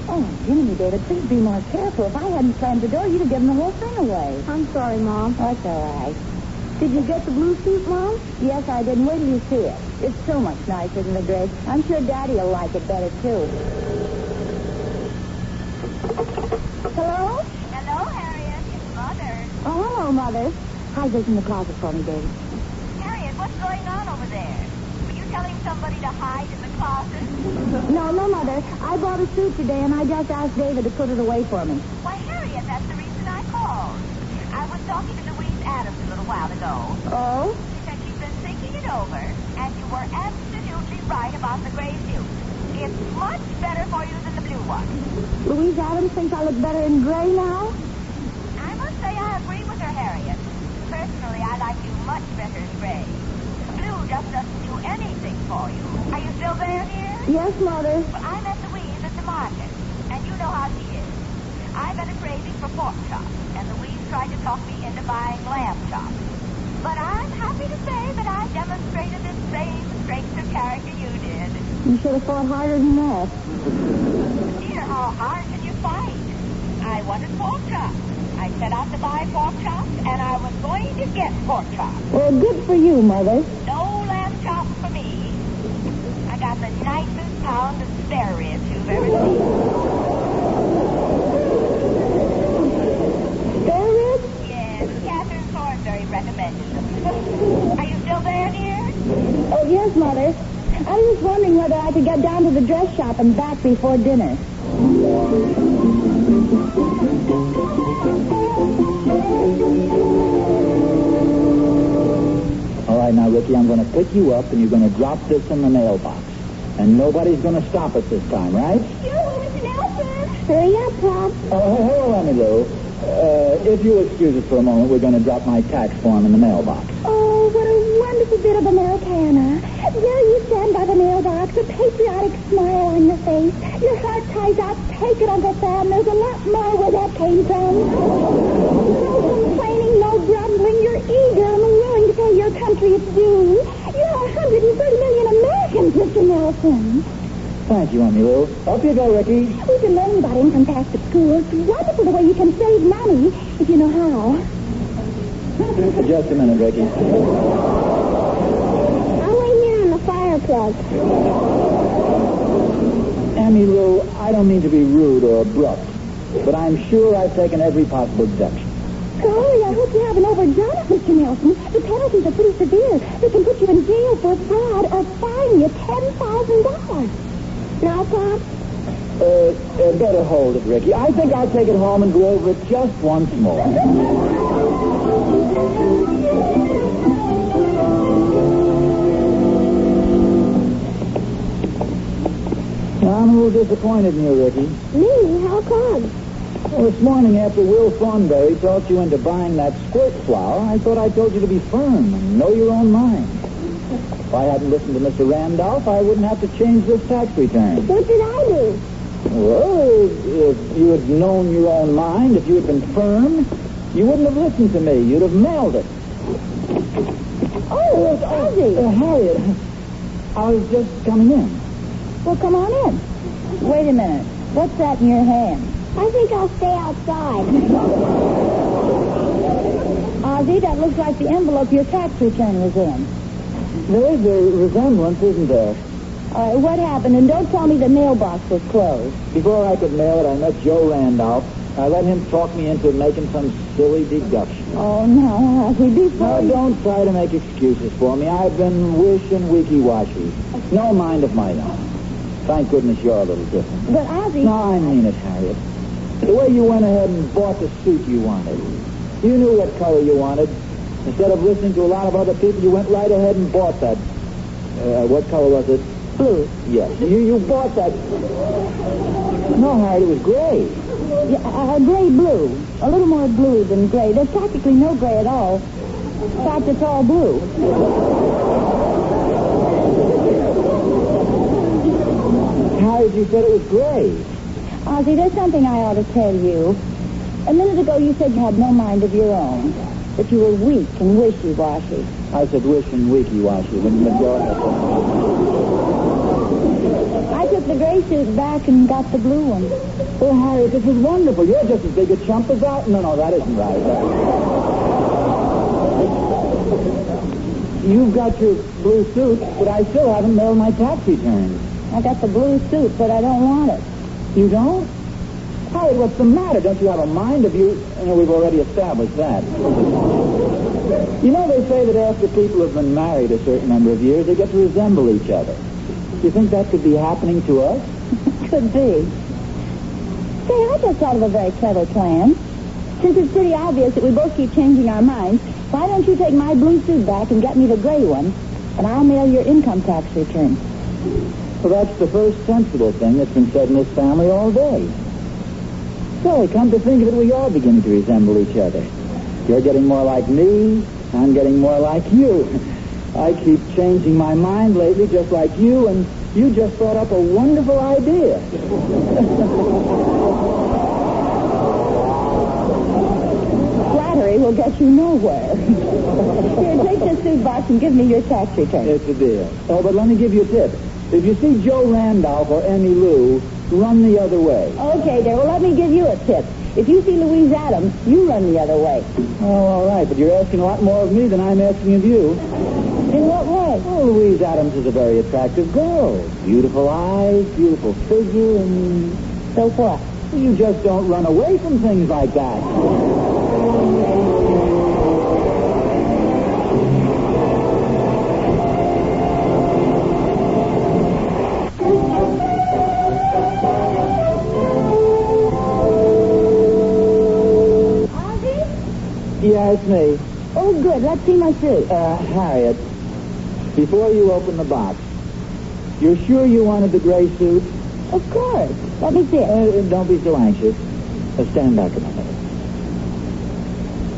Oh, Jimmy, David, please be more careful. If I hadn't slammed the door, you'd have given the whole thing away. I'm sorry, Mom. That's all right. Did you get the blue suit, Mom? Yes, I did. Wait till you see it. It's so much nicer than the gray. I'm sure Daddy will like it better, too. Hello? Hello, Harriet. It's Mother. Oh, hello, Mother. Hide this in the closet for me, David. Harriet, what's going on over there? Were you telling somebody to hide in the closet? No, Mother. I bought a suit today, and I just asked David to put it away for me. Why, Harriet, that's the reason I called. I was talking to Louise Adams a little while ago. Oh? She said she'd been thinking it over, and you were absolutely right about the gray suit. It's much better for you than the blue one. Louise Adams thinks I look better in gray now? I must say I agree with her, Harriet. Personally, I like you much better in gray. Blue just doesn't do anything for you. Are you still there, dear? Yes, Mother. Well, I met Louise at the market, and you know how she is. I've been a craving for pork chops, and Louise tried to talk me into buying lamb chops. But I'm happy to say that I demonstrated the same strength of character you did. You should have fought harder than that. Dear, how hard can you fight? I wanted pork chops. I set out to buy pork chops, and I was going to get pork chops. Well, good for you, Mother. No lamb chops for me. I got the nicest pound of spare ribs you've ever seen. Spare ribs? Yes, Catherine Thornberry recommended them. Are you still there, dear? Oh, yes, Mother. I was just wondering whether I could get down to the dress shop and back before dinner. All right, now, Ricky, I'm going to pick you up, and you're going to drop this in the mailbox. And nobody's going to stop us this time, right? Hurry up, Pop. Oh, hold on, Lou. If you'll excuse us for a moment, we're going to drop my tax form in the mailbox. Oh, what a wonderful bit of Americana. There you stand by the mailbox, a patriotic smile on your face. Your heart cries out, take it, Uncle Sam. There's a lot more where that came from. No complaining, no grumbling. You're eager and willing twins. Thank you, Emmy Lou. Up you go, Ricky. We've been learning about income tax at school. It's wonderful the way you can save money if you know how. Just a minute, Ricky. I'll wait here on the fire plug. Emmy Lou, I don't mean to be rude or abrupt, but I'm sure I've taken every possible deduction. Golly, I hope you haven't overdone it, Mr. Nelson. The penalties are pretty severe. They can put you in jail for fraud or fine you $10,000. Now, Pop? Better hold it, Ricky. I think I'll take it home and go over it just once more. I'm a little disappointed in you, Ricky. Me? How come? Well, this morning after Will Thornberry talked you into buying that squirt flower, I thought I told you to be firm and know your own mind. If I hadn't listened to Mr. Randolph, I wouldn't have to change this tax return. What did I do? Well, if you had known your own mind, if you had been firm, you wouldn't have listened to me. You'd have mailed it. Oh, it's Ozzie. Harriet, I was just coming in. Well, come on in. Wait a minute. What's that in your hand? I think I'll stay outside. Ozzie, that looks like the envelope your tax return was in. There's a resemblance, isn't there? All right, what happened? And don't tell me the mailbox was closed. Before I could mail it, I met Joe Randolph. I let him talk me into making some silly deduction. Oh, no, Ozzie, before Now, don't try to make excuses for me. I've been wishing weaky-washy. No mind of my own. Thank goodness you're a little different. But, Ozzie... No, I mean it, Harriet. The way you went ahead and bought the suit you wanted. You knew what color you wanted. Instead of listening to a lot of other people, you went right ahead and bought that. What color was it? Blue. Yes. You bought that. No, Harriet, it was gray. Yeah, gray-blue. A little more blue than gray. There's practically no gray at all. In fact, it's all blue. Harriet, you said it was gray. Ozzie, there's something I ought to tell you. A minute ago, you said you had no mind of your own. That you were weak and wishy-washy. I said wish and weaky-washy. But go ahead. I took the gray suit back and got the blue one. Oh, Harriet, this is wonderful. You're just as big a chump as I... No, that isn't right. You've got your blue suit, but I still haven't mailed my tax return. I got the blue suit, but I don't want it. You don't? Harriet, what's the matter? Don't you have a mind? We've already established that. You know, they say that after people have been married a certain number of years, they get to resemble each other. Do you think that could be happening to us? Could be. Say, I just thought of a very clever plan. Since it's pretty obvious that we both keep changing our minds, why don't you take my blue suit back and get me the gray one, and I'll mail your income tax return. Well, that's the first sensible thing that's been said in this family all day. Say, come to think of it, we are beginning to resemble each other. You're getting more like me, I'm getting more like you. I keep changing my mind lately just like you, and you just thought up a wonderful idea. Flattery will get you nowhere. Here, take this suit box and give me your tax return. It's a deal. Oh, but let me give you a tip. If you see Joe Randolph or Emmy Lou, run the other way. Okay, there. Well, let me give you a tip. If you see Louise Adams, you run the other way. Oh, all right, but you're asking a lot more of me than I'm asking of you. In what way? Oh, Louise Adams is a very attractive girl. Beautiful eyes, beautiful figure, and... So what? You just don't run away from things like that. Yeah, it's me. Oh, good. Let's see my suit. Harriet, before you open the box, you're sure you wanted the gray suit? Of course. Let me see it. Don't be so anxious. Stand back a minute.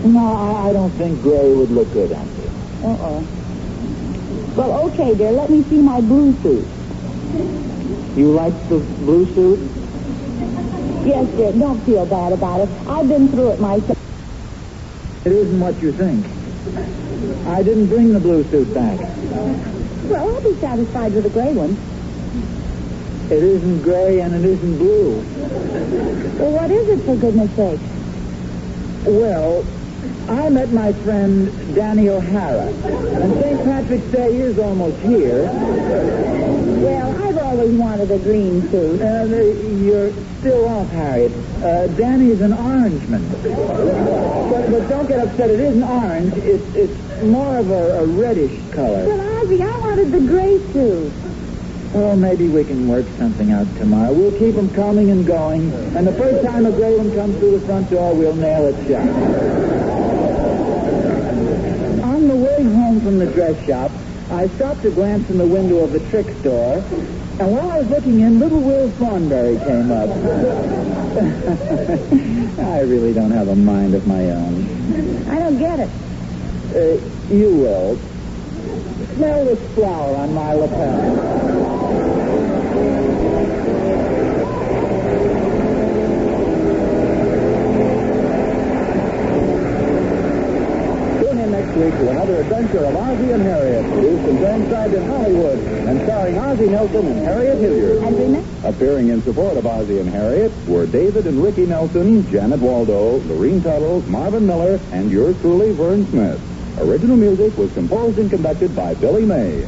No, I don't think gray would look good on you. Uh-oh. Well, okay, dear. Let me see my blue suit. You like the blue suit? Yes, dear. Don't feel bad about it. I've been through it myself. It isn't what you think. I didn't bring the blue suit back. Well, I'll be satisfied with the gray one. It isn't gray and it isn't blue. Well, what is it, for goodness sake? Well, I met my friend Danny O'Hara, and St. Patrick's Day is almost here. Well, I've always wanted a green suit. You're still off, Harriet. Danny's an orangeman. But don't get upset. It isn't orange. It's more of a reddish color. But, Ozzie, I wanted the gray suit. Well, maybe we can work something out tomorrow. We'll keep them coming and going, and the first time a gray one comes through the front door, we'll nail it shut. On the way home from the dress shop, I stopped to glance in the window of the trick store, and while I was looking in, little Will Thornberry came up. I really don't have a mind of my own. I don't get it. You will. Smell this flower on my lapel. Next week to another adventure of Ozzie and Harriet, produced and transcribed in Hollywood, and starring Ozzie Nelson and Harriet Hilliard. And remember? Appearing in support of Ozzie and Harriet were David and Ricky Nelson, Janet Waldo, Lorene Tuttle, Marvin Miller, and yours truly, Vern Smith. Original music was composed and conducted by Billy May.